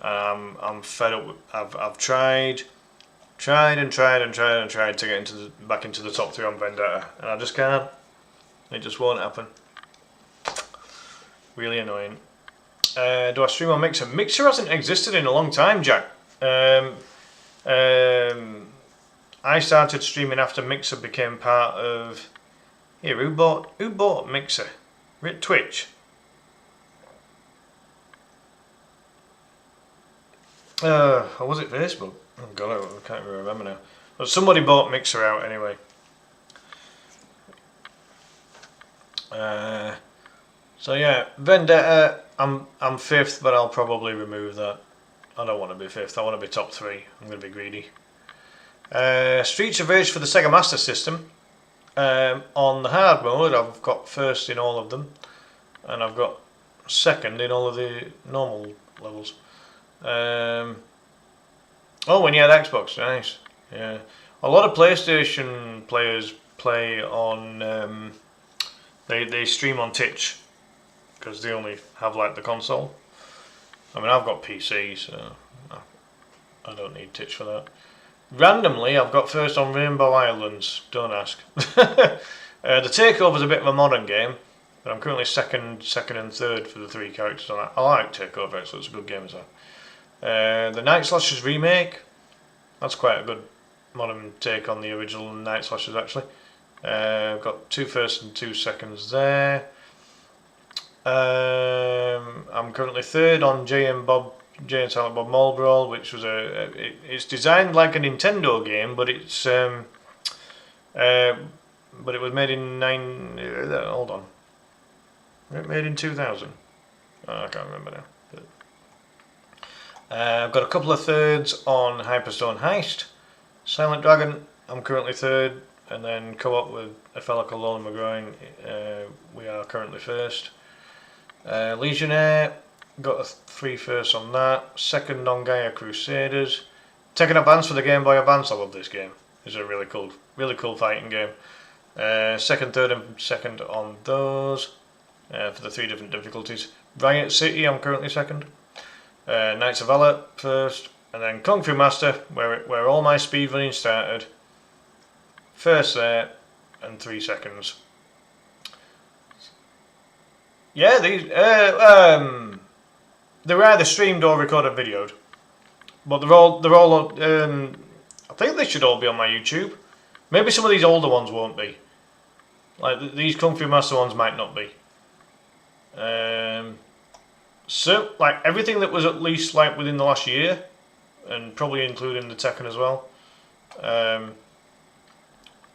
I'm fed up. I've tried to get back into the top 3 on Vendetta, and I just can't. It just won't happen. Really annoying. Do I stream on Mixer? Mixer hasn't existed in a long time, Jack. I started streaming after Mixer became part of. Here, who bought Mixer? Twitch. Or was it Facebook? Oh god, I can't even remember now. But somebody bought Mixer out anyway. So yeah, Vendetta. I'm 5th, but I'll probably remove that. I don't want to be 5th. I want to be top 3. I'm going to be greedy. Streets of Rage for the Sega Master System. On the hard mode, I've got 1st in all of them, and I've got 2nd in all of the normal levels. Oh, when you had Xbox, nice. Yeah, a lot of PlayStation players play on. They stream on Twitch because they only have like the console. I mean, I've got PC, so I don't need Twitch for that. Randomly, I've got 1st on Rainbow Islands. Don't ask. The Takeover's a bit of a modern game, but I'm currently second and 3rd for the 3 characters on that. I like Takeover, so it's a good game as well. The Night Slashers remake. That's quite a good modern take on the original Night Slashers, actually. I've got 2 firsts and 2 seconds there. I'm currently 3rd on Jay and Silent Bob Mall Brawl, which was it's designed like a Nintendo game, but it was made in hold on. Made in 2000. I can't remember now. I've got a couple of 3rds on Hyperstone Heist. Silent Dragon, I'm currently 3rd, and then co-op with a fella called Olin McGroin, we are currently 1st. Legionnaire, got a 3 firsts on that. 2nd on Gaia Crusaders. Tekken Advance for the Game Boy Advance. I love this game. It's a really cool fighting game. 2nd, 3rd, and 2nd on those for the 3 different difficulties. Riot City, I'm currently 2nd. Knights of Valor 1st, and then Kung Fu Master, where all my speedrunning started. 1st there, and 3 seconds. Yeah, these they're either streamed or recorded videoed, but they're all. I think they should all be on my YouTube. Maybe some of these older ones won't be. Like these Kung Fu Master ones might not be. So like everything that was at least like within the last year, and probably including the Tekken as well.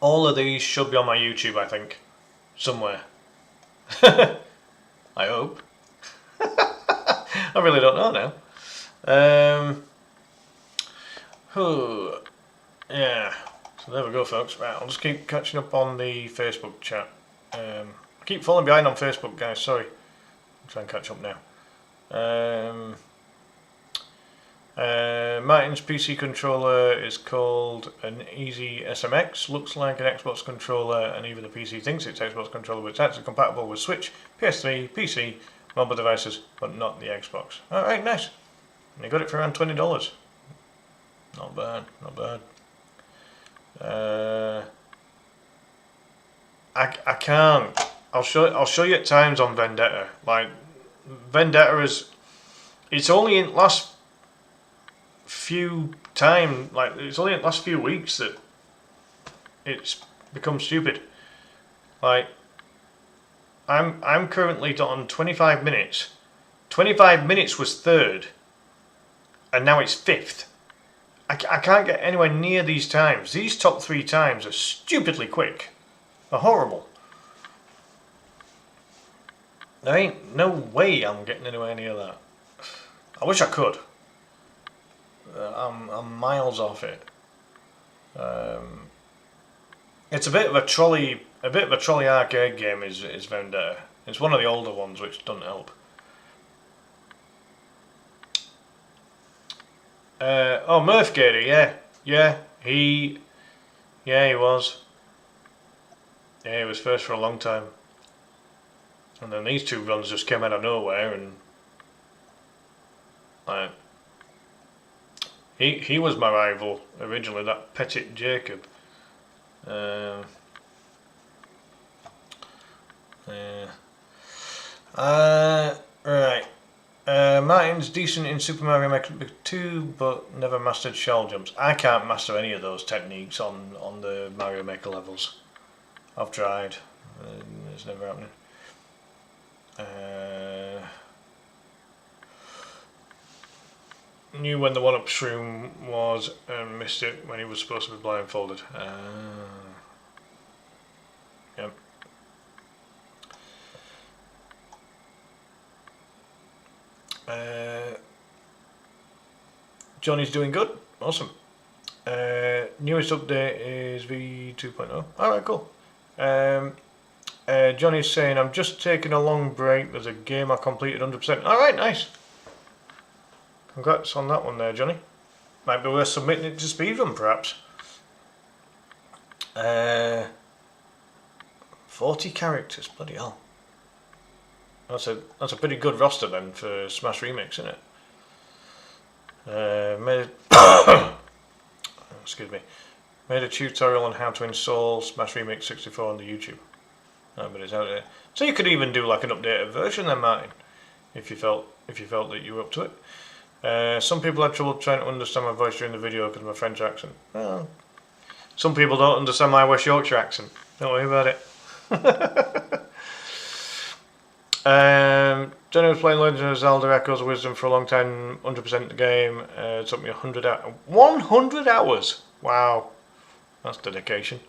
All of these should be on my YouTube, I think, somewhere. I hope. I really don't know now. Yeah. So there we go, folks. Right, I'll just keep catching up on the Facebook chat. I keep falling behind on Facebook, guys. Sorry. I'll try and catch up now. Martin's PC controller is called an Easy SMX. Looks like an Xbox controller, and even the PC thinks it's Xbox controller, but it's actually compatible with Switch, PS3, PC, mobile devices, but not the Xbox. Alright, nice. And you got it for around $20. Not bad, not bad. I can't. I'll show you at times on Vendetta. Like Vendetta is. It's only in last few time, like it's only in the last few weeks that it's become stupid. Like I'm currently on 25 minutes. 25 minutes was third, and now it's fifth. I can't get anywhere near these times. These top 3 times are stupidly quick. They're horrible. There ain't no way I'm getting anywhere near that. I wish I could. I'm miles off it. It's a bit of a trolley arcade game. Is Vendetta? It's one of the older ones, which doesn't help. Oh, Murphgator, yeah, he was. Yeah, he was first for a long time. And then these 2 runs just came out of nowhere, and like he was my rival originally. That Petit Jacob. Yeah. Right. Martin's decent in Super Mario Maker 2, but never mastered shell jumps. I can't master any of those techniques on the Mario Maker levels. I've tried. It's never happening. Knew when the 1-up shroom was and missed it when he was supposed to be blindfolded. Yep. Johnny's doing good. Awesome. Newest update is V2.0. Alright, cool. Johnny's saying, I'm just taking a long break. There's a game I completed 100%. Alright, nice. Congrats on that one there, Johnny. Might be worth submitting it to speedrun, perhaps. 40 characters, bloody hell. That's a pretty good roster then for Smash Remix, isn't it? Excuse me. Made a tutorial on how to install Smash Remix 64 on the YouTube. But it's out there. So you could even do like an updated version then, Martin, if you felt that you were up to it. Some people had trouble trying to understand my voice during the video because of my French accent. Well, some people don't understand my West Yorkshire accent. Don't worry about it. Johnny was playing Legend of Zelda Echoes of Wisdom for a long time, 100% the game. It took me 100 hours. Wow, that's dedication.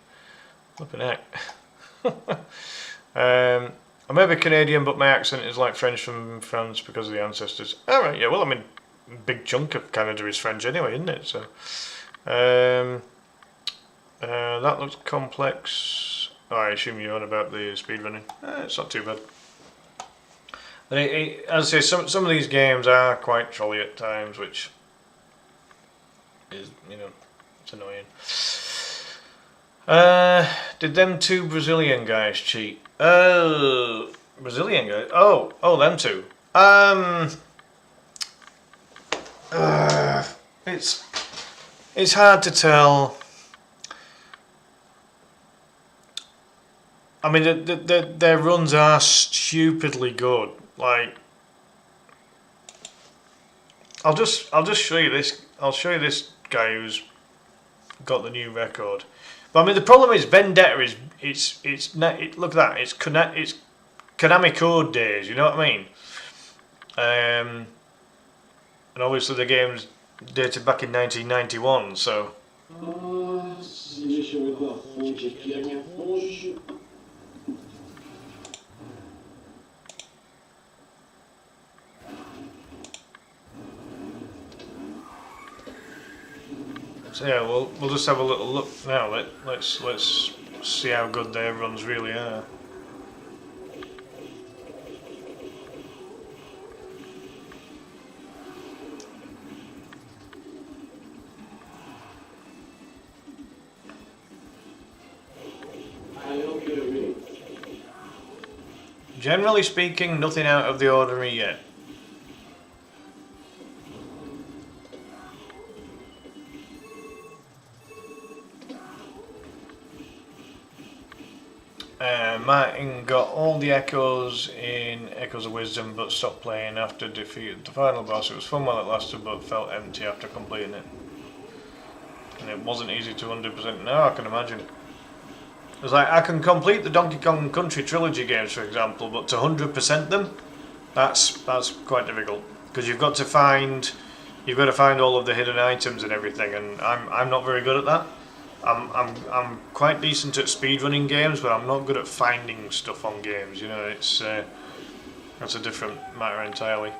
Flipping heck. I may be Canadian, but my accent is like French from France because of the ancestors. Alright, yeah, well, I mean, a big chunk of Canada is French anyway, isn't it? So, that looks complex. Oh, I assume you're on about the speedrunning. It's not too bad. But as I say, some of these games are quite trolly at times, which is, it's annoying. Did them 2 Brazilian guys cheat? Oh, Brazilian guys? Oh, them 2. It's hard to tell. I mean, their runs are stupidly good. Like, I'll just show you this. I'll show you this guy who's got the new record. But I mean, the problem is Vendetta is look at that. It's Konami Code days. You know what I mean? And obviously the game's dated back in 1991. So. So yeah, we'll just have a little look now. Let's see how good their runs really are. Generally speaking, nothing out of the ordinary yet. Martin got all the echoes in Echoes of Wisdom but stopped playing after defeating the final boss. It was fun while it lasted but felt empty after completing it. And it wasn't easy to 100%. No, I can imagine. It's like, I can complete the Donkey Kong Country Trilogy games, for example, but to 100% them, that's quite difficult. Because you've got to find all of the hidden items and everything, and I'm not very good at that. I'm quite decent at speedrunning games, but I'm not good at finding stuff on games. You know, it's that's a different matter entirely.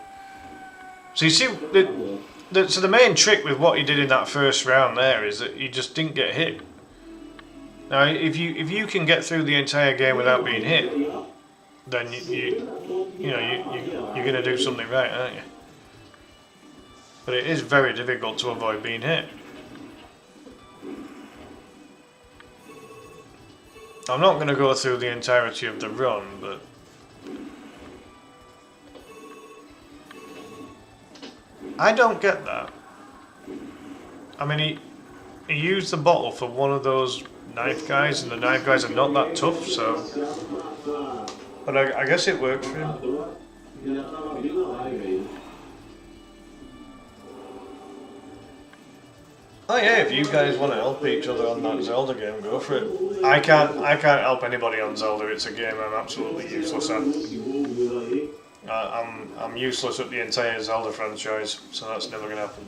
So you see, so the main trick with what he did in that first round there is that he just didn't get hit. Now, if you can get through the entire game without being hit, then you're gonna do something right, aren't you? But it is very difficult to avoid being hit. I'm not going to go through the entirety of the run, but I don't get that. I mean, he used the bottle for one of those knife guys, and the knife guys are not that tough, so... But I guess it worked for him. Oh yeah, if you guys want to help each other on that Zelda game, go for it. I can't help anybody on Zelda. It's a game I'm absolutely useless at. I'm useless at the entire Zelda franchise, so that's never gonna happen.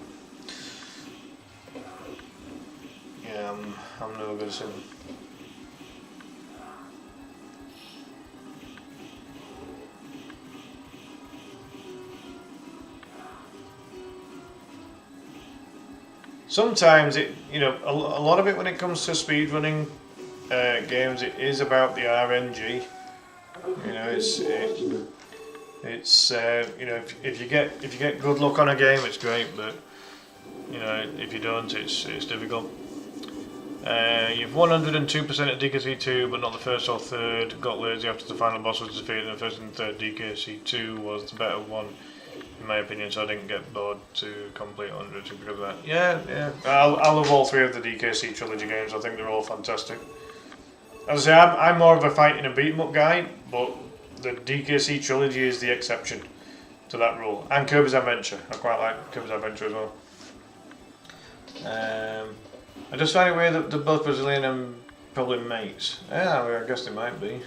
Yeah, I'm no good at him. Sometimes a lot of it when it comes to speedrunning games, it is about the RNG. You know, it's if you get good luck on a game, it's great, but you know, if you don't, it's difficult. You've 102% at DKC2, but not the first or third. Got lazy after the final boss was defeated, and the first and third DKC2 was the better one, in my opinion, so I didn't get bored to complete 100 because of that. Yeah. I love all three of the DKC trilogy games. I think they're all fantastic. As I say, I'm more of a fighting and beat 'em up guy, but the DKC trilogy is the exception to that rule. And Kirby's Adventure. I quite like Kirby's Adventure as well. I just find it weird that they're both Brazilian and probably mates. Yeah, I guess they might be.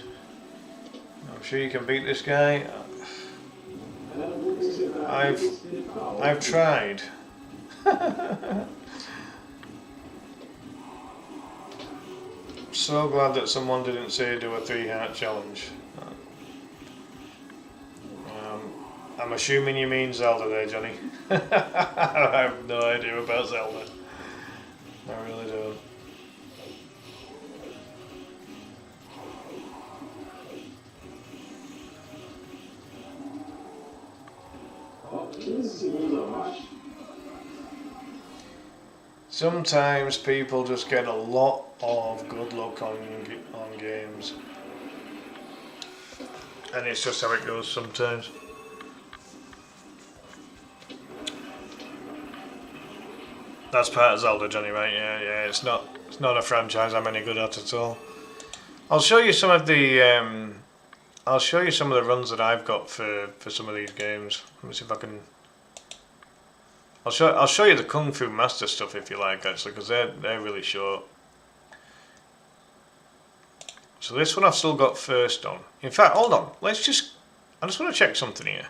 I'm sure you can beat this guy. I've tried. So glad that someone didn't say do a 3-heart challenge. I'm assuming you mean Zelda there, Johnny. I have no idea about Zelda. I really don't. Sometimes people just get a lot of good luck on games, and it's just how it goes sometimes. That's part of Zelda, Johnny, right? Yeah. It's not a franchise I'm any good at all. I'll show you some of the runs that I've got for some of these games. Let me see if I can. I'll show you the Kung Fu Master stuff if you like, actually, because they're really short. So this one I've still got first on. In fact, hold on. I just want to check something here.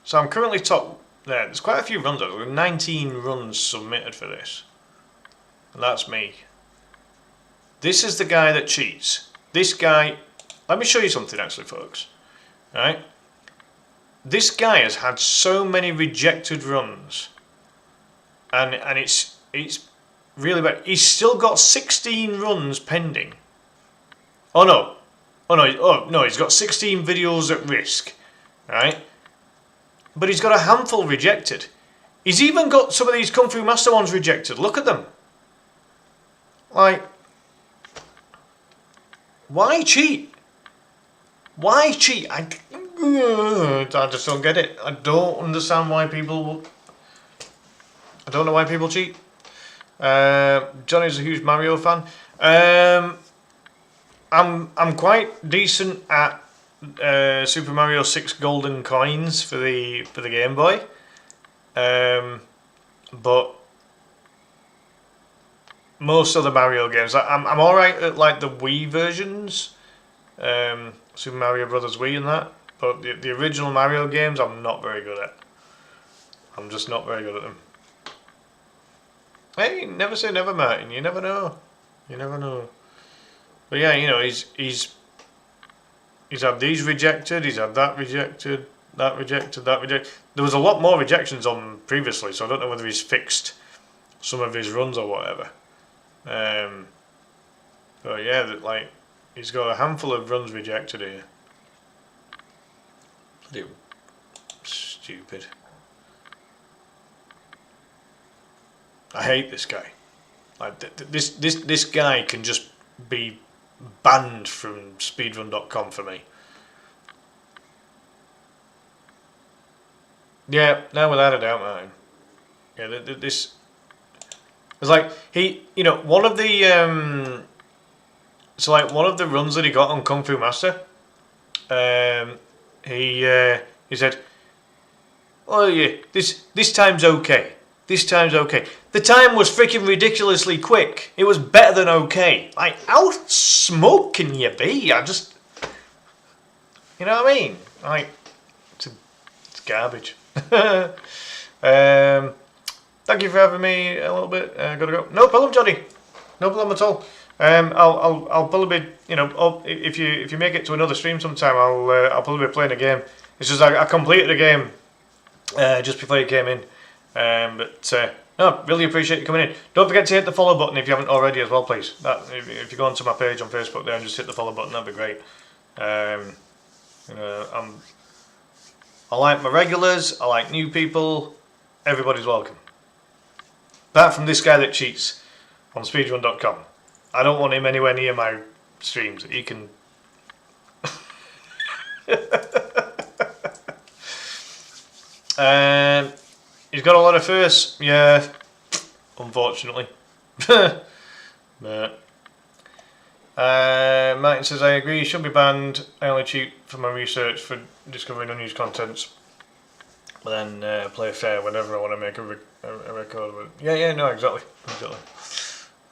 So I'm currently top. There's quite a few runs. There are 19 runs submitted for this, and that's me. This is the guy that cheats. This guy. Let me show you something, actually, folks. All right. This guy has had so many rejected runs, and it's really bad. He's still got 16 runs pending. Oh no, he's got 16 videos at risk, right? But he's got a handful rejected. He's even got some of these Kung Fu Master ones rejected. Look at them. Like, why cheat? Why cheat? I just don't get it. I don't understand why people... I don't know why people cheat. Johnny's a huge Mario fan. I'm quite decent at Super Mario 6 golden coins for the Game Boy, but most of the Mario games, I'm all right at like the Wii versions, Super Mario Brothers Wii and that. But the original Mario games, I'm not very good at. I'm just not very good at them. Hey, never say never, Martin. You never know. You never know. But yeah, you know, he's had these rejected. He's had that rejected. That rejected. That rejected. There was a lot more rejections on previously, so I don't know whether he's fixed some of his runs or whatever. But yeah, like he's got a handful of runs rejected here. Bloody stupid. I hate this guy. Like this guy can just be banned from speedrun.com for me. Yeah, no, without a doubt, man. Yeah, this. It's like he, you know, one of the one of the runs that he got on Kung Fu Master. He said, "Oh yeah, this time's okay. This time's okay." The time was freaking ridiculously quick. It was better than okay. Like, how smug can you be? I just, you know what I mean? Like, it's garbage. Thank you for having me a little bit. Gotta go. No problem, Johnny. No problem at all. I'll probably be, you know, if you make it to another stream sometime, I'll probably be playing a game. It's just I completed a game just before you came in, no, really appreciate you coming in. Don't forget to hit the follow button if you haven't already as well, please. If you go onto my page on Facebook there and just hit the follow button, that'd be great. You know, I like my regulars. I like new people. Everybody's welcome. Apart from this guy that cheats on speedrun.com. I don't want him anywhere near my streams. He can. He's got a lot of firsts, yeah, unfortunately. But Martin says, I agree, he should be banned. I only cheat for my research for discovering unused contents. But then play fair whenever I want to make a record. Yeah, no, exactly.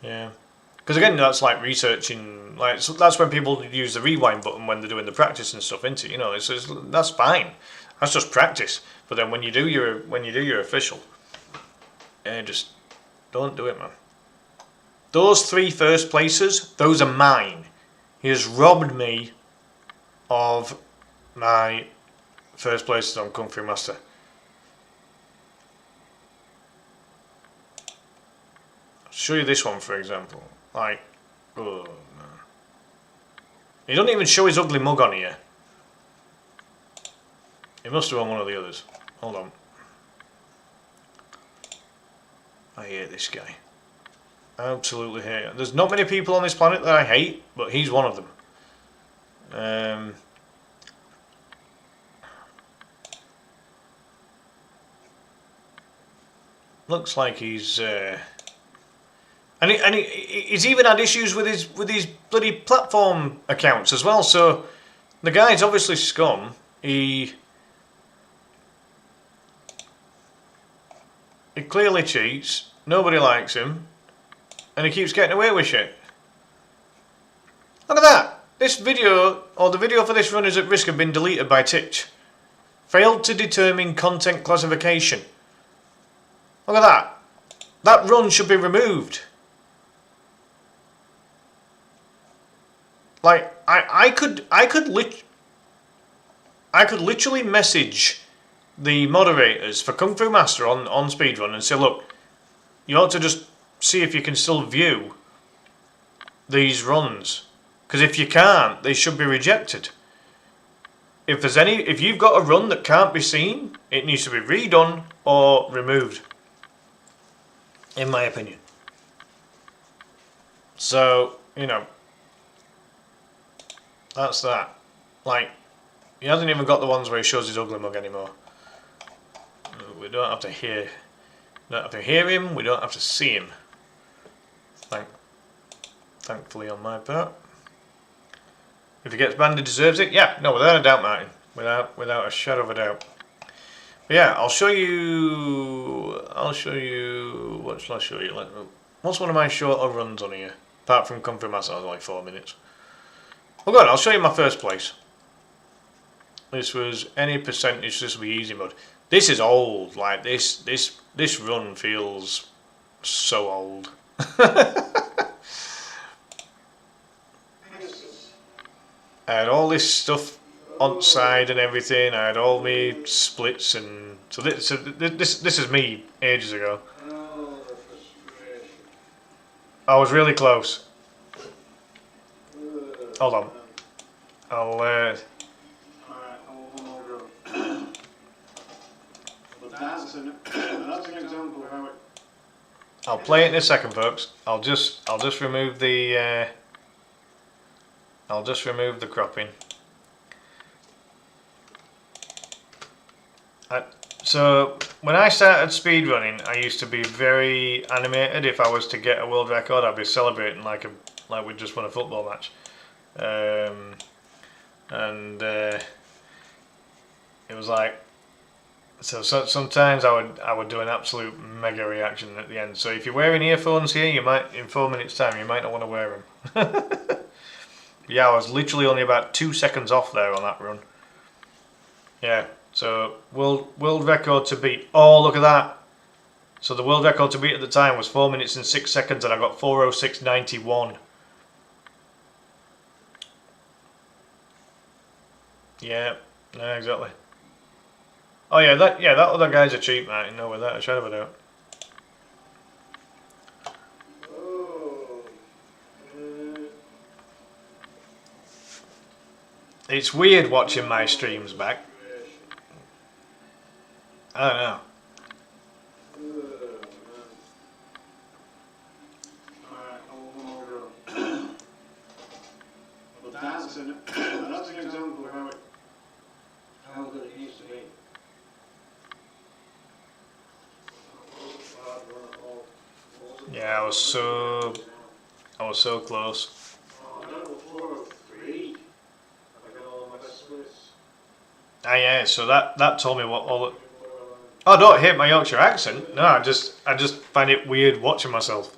Yeah. Because again, that's like researching, like so that's when people use the rewind button when they're doing the practice and stuff, isn't it? You know, that's fine. That's just practice. But then when you do your official, just don't do it, man. Those 3 first places, those are mine. He has robbed me of my first places on Kung Fu Master. I'll show you this one, for example. Like, oh man. He doesn't even show his ugly mug on here. He must have won one of the others. Hold on. I hate this guy. Absolutely hate him. There's not many people on this planet that I hate, but he's one of them. Looks like he's and he's even had issues with his bloody platform accounts as well. So the guy's obviously scum. He clearly cheats. Nobody likes him, and he keeps getting away with shit. Look at that. This video, or the video for this run, is at risk of being deleted by Twitch. Failed to determine content classification. Look at that. That run should be removed. Like I could literally message the moderators for Kung Fu Master on Speedrun and say, look, you ought to just see if you can still view these runs, because if you can't, they should be rejected. If you've got a run that can't be seen, it needs to be redone or removed, in my opinion. So, you know, that's that. Like, he hasn't even got the ones where he shows his ugly mug anymore. We don't have to hear him, we don't have to see him. Thankfully on my part. If he gets banned, he deserves it. Yeah, no, without a doubt, Martin. Without a shadow of a doubt. But yeah, I'll show you. What shall I show you? What's one of my shorter runs on here? Apart from Kung Fu Master, that was like 4 minutes. Well, good. I'll show you my first place. This was any percentage. This will be easy mode. This is old. Like this run feels so old. I had all this stuff on side and everything. I had all my splits and so this is me ages ago. I was really close. Hold on. I'll play it in a second, folks. I'll just remove the cropping. So when I started speedrunning, I used to be very animated. If I was to get a world record, I'd be celebrating like we just won a football match. It was like so sometimes I would do an absolute mega reaction at the end. So if you're wearing earphones here, you might in 4 minutes time you might not want to wear them. Yeah, I was literally only about 2 seconds off there on that run. Yeah, so world record to beat. Oh, look at that. So the world record to beat at the time was 4 minutes and 6 seconds, and I got 4:06.91. Yeah, no, exactly. Oh yeah, that other guy's a cheat, mate. No, without a shadow of a doubt. It's weird watching my streams back. I don't know. That's an example of how good it used to be. Yeah, I was so close. Ah yeah, so that told me what all the... Oh, I don't hate my Yorkshire accent. No, I just find it weird watching myself.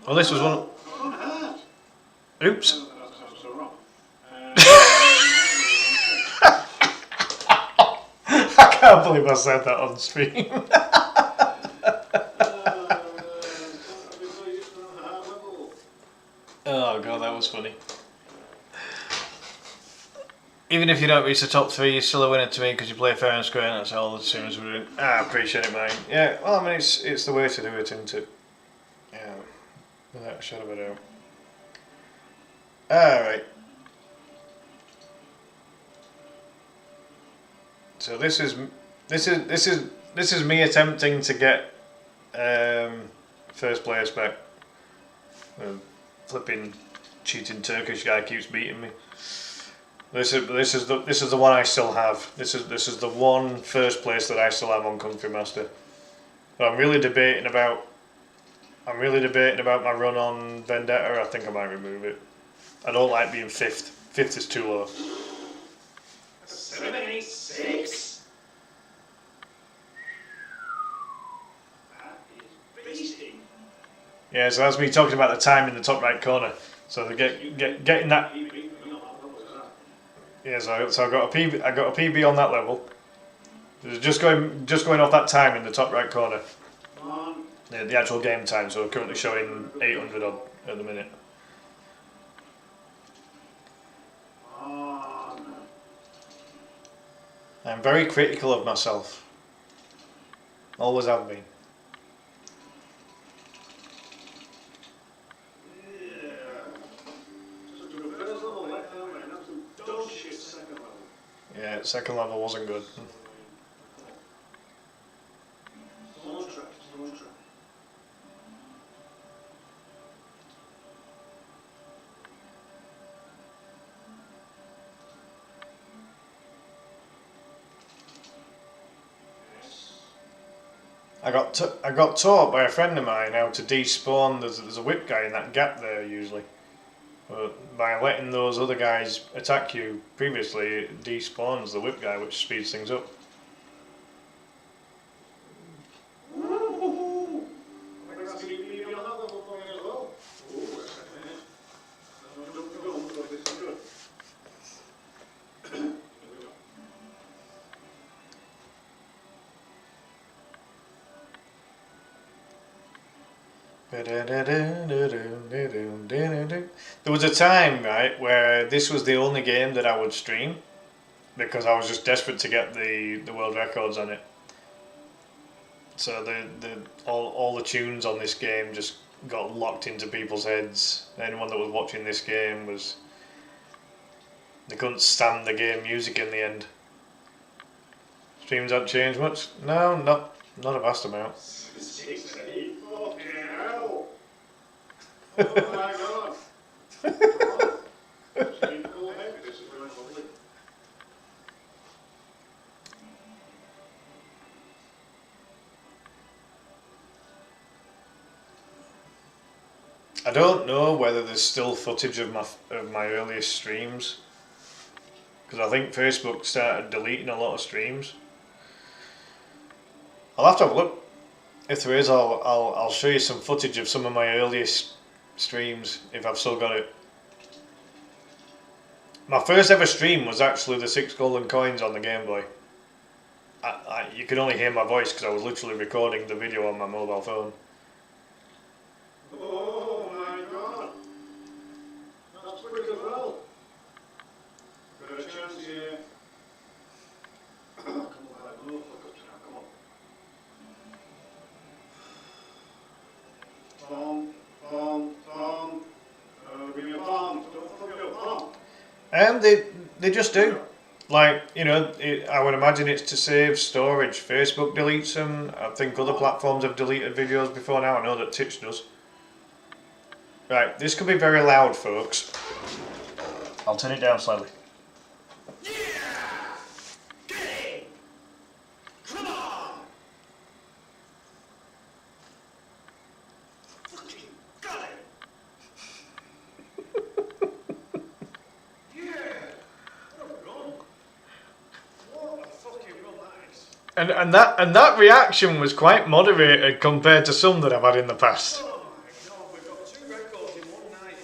Well, this was one. Oops. I can't believe I said that on stream. Oh god, that was funny. Even if you don't reach the top 3, you're still a winner to me because you play fair and square, and that's all as soon as we're doing. I appreciate it, mate. Yeah, well, I mean, it's the way to do it, isn't it? Yeah, without a shadow of a doubt. Alright. So this is me attempting to get first place back. The flipping cheating Turkish guy keeps beating me. This is the one I still have. This is the one first place that I still have on Kung Fu Master. But I'm really debating about my run on Vendetta. I think I might remove it. I don't like being fifth. Fifth is too low. 786. That is beasting. Yeah, so that's me talking about the time in the top right corner. So to getting that. Yeah, so I got a PB. I got a PB on that level. Just going off that time in the top right corner. The actual game time. So currently showing 800 odd at the minute. I'm very critical of myself. Always have been. Yeah, second level wasn't good. I got taught by a friend of mine how to despawn. There's a whip guy in that gap there usually. But by letting those other guys attack you previously, it despawns the whip guy, which speeds things up. There was a time, right, where this was the only game that I would stream because I was just desperate to get the world records on it. So all the tunes on this game just got locked into people's heads. Anyone that was watching this game they couldn't stand the game music in the end. Streams haven't changed much? No, not a vast amount. Oh my god! I don't know whether there's still footage of my earliest streams, because I think Facebook started deleting a lot of streams. I'll have to have a look. If there is, I'll show you some footage of some of my earliest streams if I've still got it. My first ever stream was actually the 6 golden coins on the Game Boy. You could only hear my voice because I was literally recording the video on my mobile phone. Oh my god! That's quick as well. Got a chance here. Come on, come on. Tom. Bring your palms. Don't forget your palm. And they just do. Like, you know, I would imagine it's to save storage. Facebook deletes them. I think other platforms have deleted videos before now. I know that Twitch does. Right, this could be very loud, folks. I'll turn it down slightly. And that reaction was quite moderated compared to some that I've had in the past. Oh my god, we've got 2 records in one night.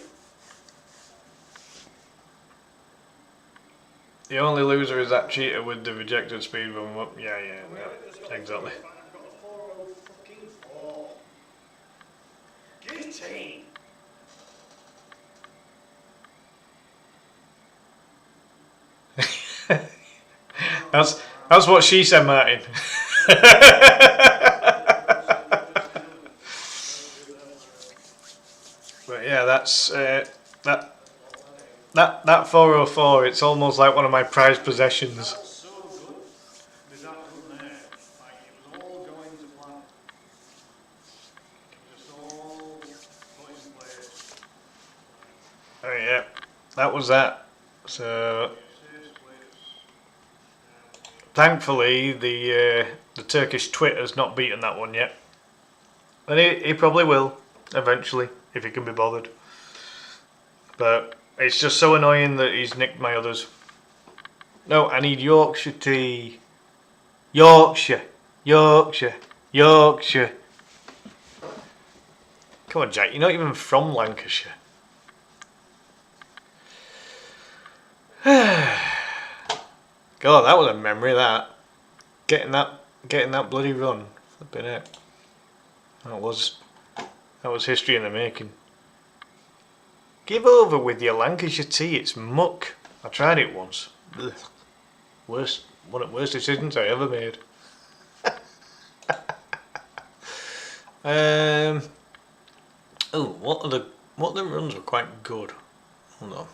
The only loser is that cheater with the rejected speedrun. Yeah, exactly. I've got a 404. Guillotine. That's what she said, Martin. But yeah, that's that 404. It's almost like one of my prized possessions. That's so good. With that good there. Like, it was all going to plan. It was just all put in place. Oh yeah, that was that. So thankfully, the Turkish Twitter's not beaten that one yet, and he probably will eventually if he can be bothered. But it's just so annoying that he's nicked my others. No, I need Yorkshire tea. Yorkshire. Come on, Jack. You're not even from Lancashire. God, that was a memory. That getting that bloody run. Flipping it. That was history in the making. Give over with your Lancashire tea. It's muck. I tried it once. Ugh. One of the worst decisions I ever made. Oh, what the runs were quite good. Hold on.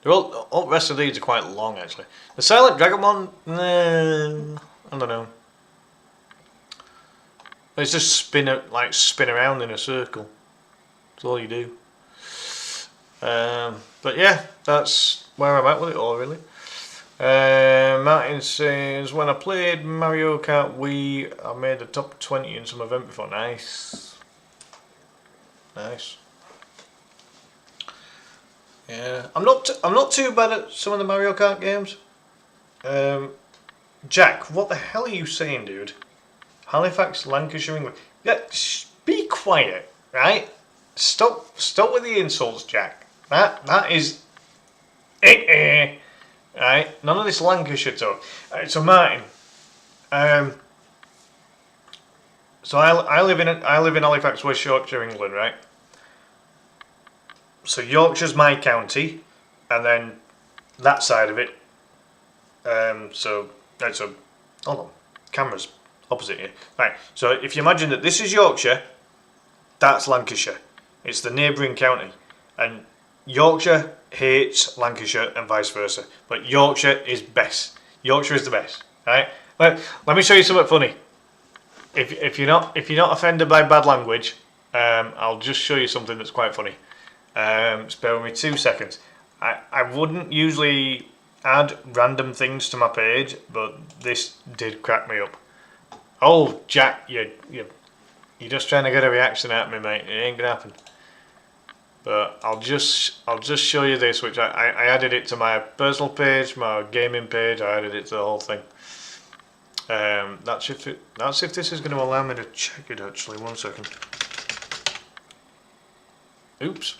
All the rest of these are quite long, actually. The Silent Dragon one, I don't know. It's just spin around in a circle. That's all you do. But yeah, that's where I'm at with it all, really. Martin says, when I played Mario Kart Wii, I made the top 20 in some event before. Nice. Nice. Yeah, I'm not too bad at some of the Mario Kart games. Jack, what the hell are you saying, dude? Halifax, Lancashire, England. Yeah, be quiet, right? Stop with the insults, Jack. That is right? None of this Lancashire talk. Right, so Martin, so I live in Halifax, West Yorkshire, England, right? So Yorkshire's my county, and then that side of it. So hold on, camera's opposite here. Right. So if you imagine that this is Yorkshire, that's Lancashire. It's the neighbouring county, and Yorkshire hates Lancashire and vice versa. But Yorkshire is best. Yorkshire is the best. Right. Let me show you something funny. If you're not offended by bad language, I'll just show you something that's quite funny. Spare with me 2 seconds. I wouldn't usually add random things to my page, but this did crack me up. Oh, Jack, you're just trying to get a reaction out of me, mate. It ain't gonna happen. But I'll just show you this, which I added it to my personal page, my gaming page. I added it to the whole thing. That's if this is going to allow me to check it. Actually, 1 second. Oops.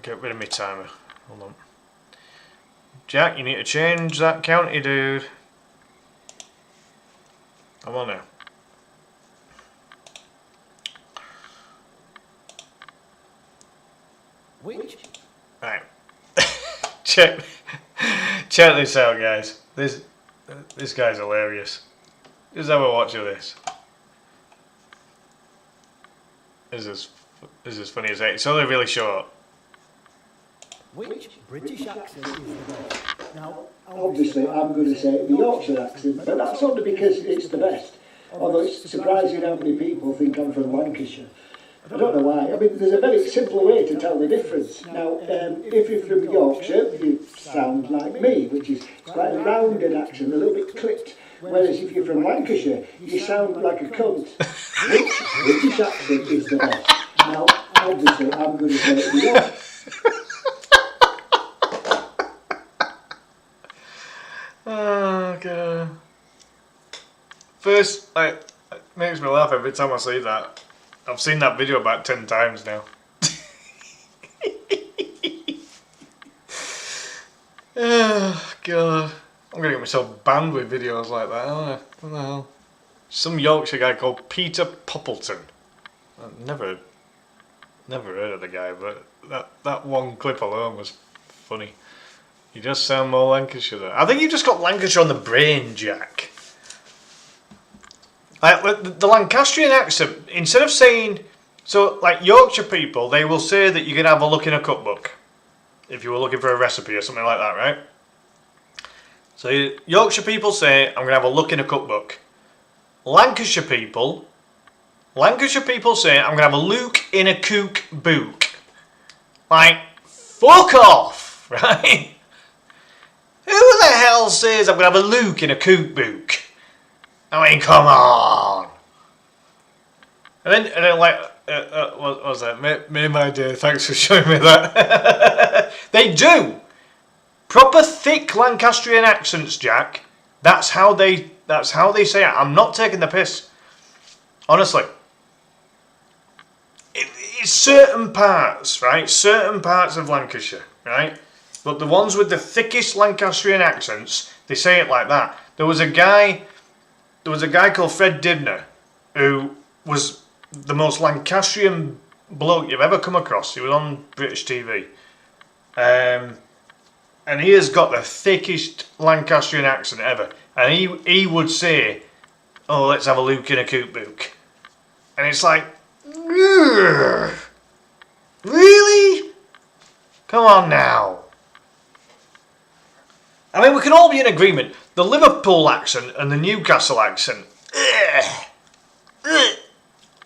Get rid of my timer. Hold on. Jack, you need to change that county, dude. Come on now. Which? Right. check this out, guys. This guy's hilarious. Just have a watch of this. This is funny as heck. It's only really short. Which British accent is the best? Now, Obviously, I'm going to say the Yorkshire accent, but that's only because it's the best. Although it's surprising how many people think I'm from Lancashire. I don't know why. I mean, there's a very simple way to tell the difference. Now, if you're from Yorkshire, you sound like me, which is quite a rounded accent, a little bit clipped. Whereas if you're from Lancashire, you sound like a cunt. Which British accent is the best? Now, obviously, I'm going to say the Yorkshire. Oh god. First, it makes me laugh every time I see that. I've seen that video about 10 times now. Oh god. I'm gonna get myself banned with videos like that, aren't I? What the hell? Some Yorkshire guy called Peter Poppleton. I've never heard of the guy, but that one clip alone was funny. You just sound more Lancashire there. I think you've just got Lancashire on the brain, Jack. Like, the Lancastrian accent, instead of saying... So, like, Yorkshire people, they will say that you can have a look in a cookbook. If you were looking for a recipe or something like that, right? So, Yorkshire people say, I'm going to have a look in a cookbook. Lancashire people say, I'm going to have a look in a cookbook. Like, fuck off, right? Who the hell says I'm going to have a look in a cookbook? I mean, come on. And then like, what was that? Made my day. Thanks for showing me that. They do. Proper thick Lancastrian accents, Jack. That's how they say it. I'm not taking the piss. Honestly. It's certain parts, right? Certain parts of Lancashire, right? But the ones with the thickest Lancastrian accents, they say it like that. There was a guy called Fred Dibner who was the most Lancastrian bloke you've ever come across. He was on British TV. And he has got the thickest Lancastrian accent ever. And he would say, oh, let's have a look in a cookbook. And it's like, ugh, really? Come on now. I mean, we can all be in agreement. The Liverpool accent and the Newcastle accent.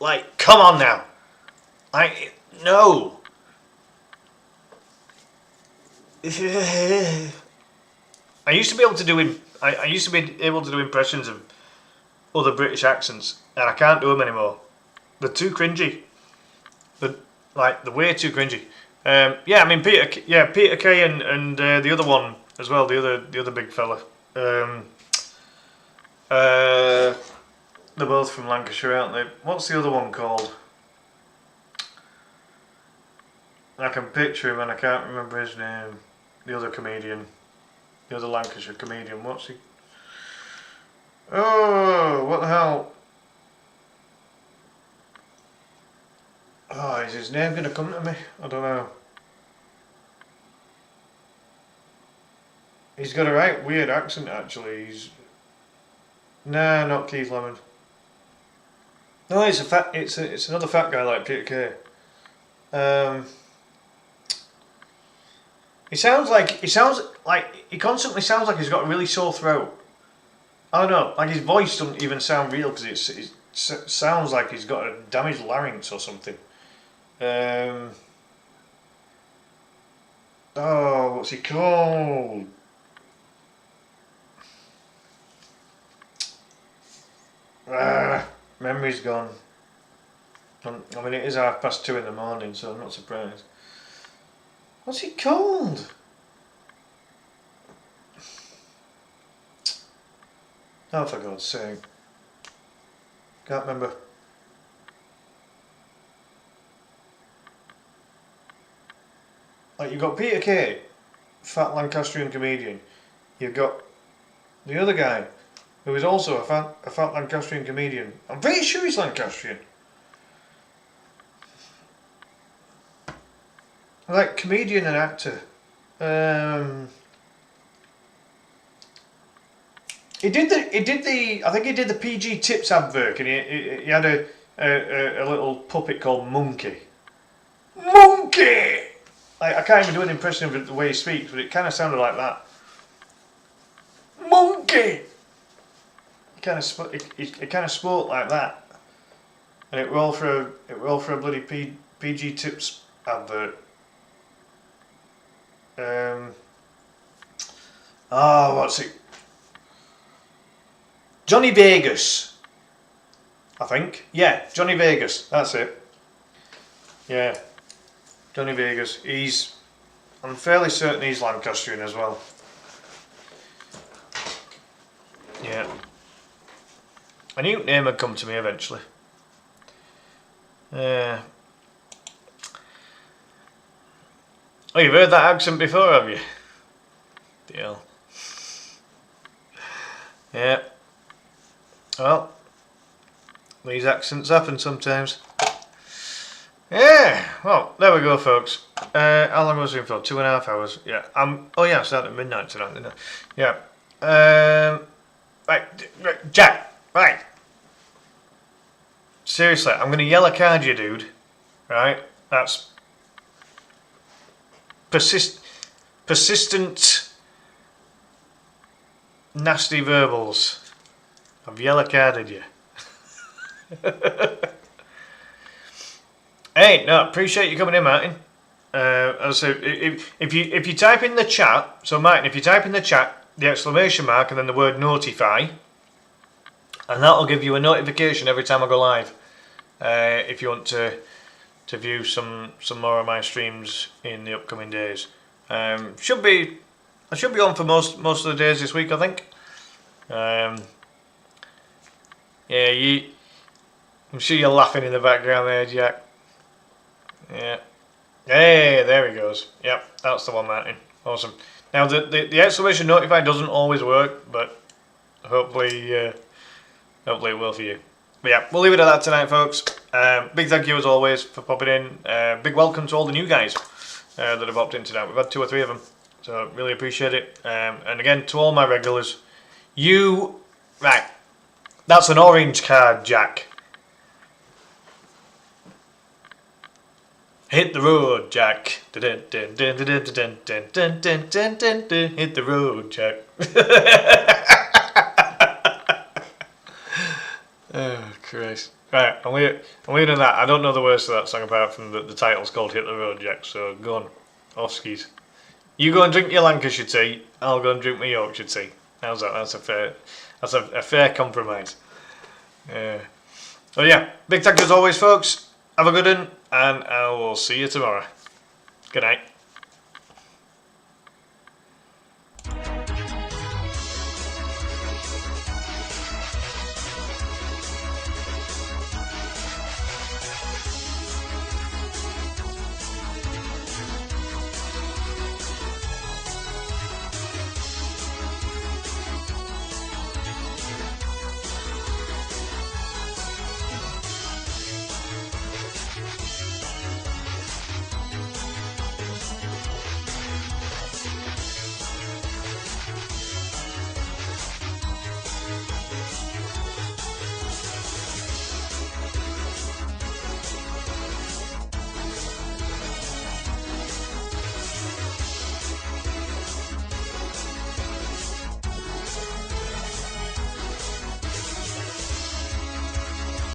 Like, come on now. Like, no. I used to be able to do I used to be able to do impressions of other British accents, and I can't do them anymore. They're too cringy. They're way too cringy. Yeah, I mean Peter Kay and the other one as well, the other big fella. They're both from Lancashire, aren't they? What's the other one called? I can picture him and I can't remember his name. The other comedian. The other Lancashire comedian. What's he? Oh, what the hell? Oh, is his name going to come to me? I don't know. He's got a right weird accent actually. Nah, not Keith Lemon. No, it's another fat guy like Peter Kay. He constantly sounds like he's got a really sore throat. I don't know, like his voice doesn't even sound real because it sounds like he's got a damaged larynx or something. Oh, what's he called? Memory's gone. I mean, it is 2:30 in the morning, so I'm not surprised. What's he called? Oh, for God's sake. Can't remember. Like, you've got Peter Kay, fat Lancastrian comedian. You've got the other guy, who is also a fat Lancastrian comedian. I'm pretty sure he's Lancastrian. Like comedian and actor. He did the I think he did the PG Tips advert, and he had a little puppet called Monkey. Monkey. Like, I can't even do an impression of the way he speaks, but it kind of sounded like that. Monkey. It kind of spoke like that, and it rolled for a bloody PG Tips advert. What's it? Johnny Vegas, I think. Yeah, Johnny Vegas. That's it. Yeah, Johnny Vegas. I'm fairly certain he's Lancastrian as well. Yeah. I knew name had come to me eventually. Oh, you've heard that accent before, have you? Deal. Yeah. Well, these accents happen sometimes. Yeah. Well, there we go, folks. How long was it for? 2.5 hours. Yeah. Oh yeah, I started at midnight tonight, didn't I? Yeah. Right, Jack. Right. Seriously, I'm gonna yell a card you, dude. Right. That's persistent, nasty verbals. I've yellow carded you. Hey, no, appreciate you coming in, Martin. So if you type in the chat, so Martin, if you type in the chat the exclamation mark and then the word notify, and that'll give you a notification every time I go live. If you want to view some more of my streams in the upcoming days. I should be on for most of the days this week, I think. Yeah, I'm sure you're laughing in the background there, Jack. Yeah. Hey, there he goes. Yep, that's the one, Martin. Awesome. Now the exclamation notify doesn't always work, but hopefully it will for you. But yeah, we'll leave it at that tonight, folks. Big thank you as always for popping in. Big welcome to all the new guys that have popped in tonight. We've had 2 or 3 of them, so really appreciate it. And again, to all my regulars, right, that's an orange card, Jack. Hit the road, Jack. Hit the road, Jack. Oh, Christ. Right, I'm leaving that. I don't know the words to that song apart from the title's called Hit the Road, Jack, so go on. Off skis. You go and drink your Lancashire tea. I'll go and drink my Yorkshire tea. How's that? That's a fair compromise. So yeah, big thank you as always, folks. Have a good one, and I will see you tomorrow. Good night.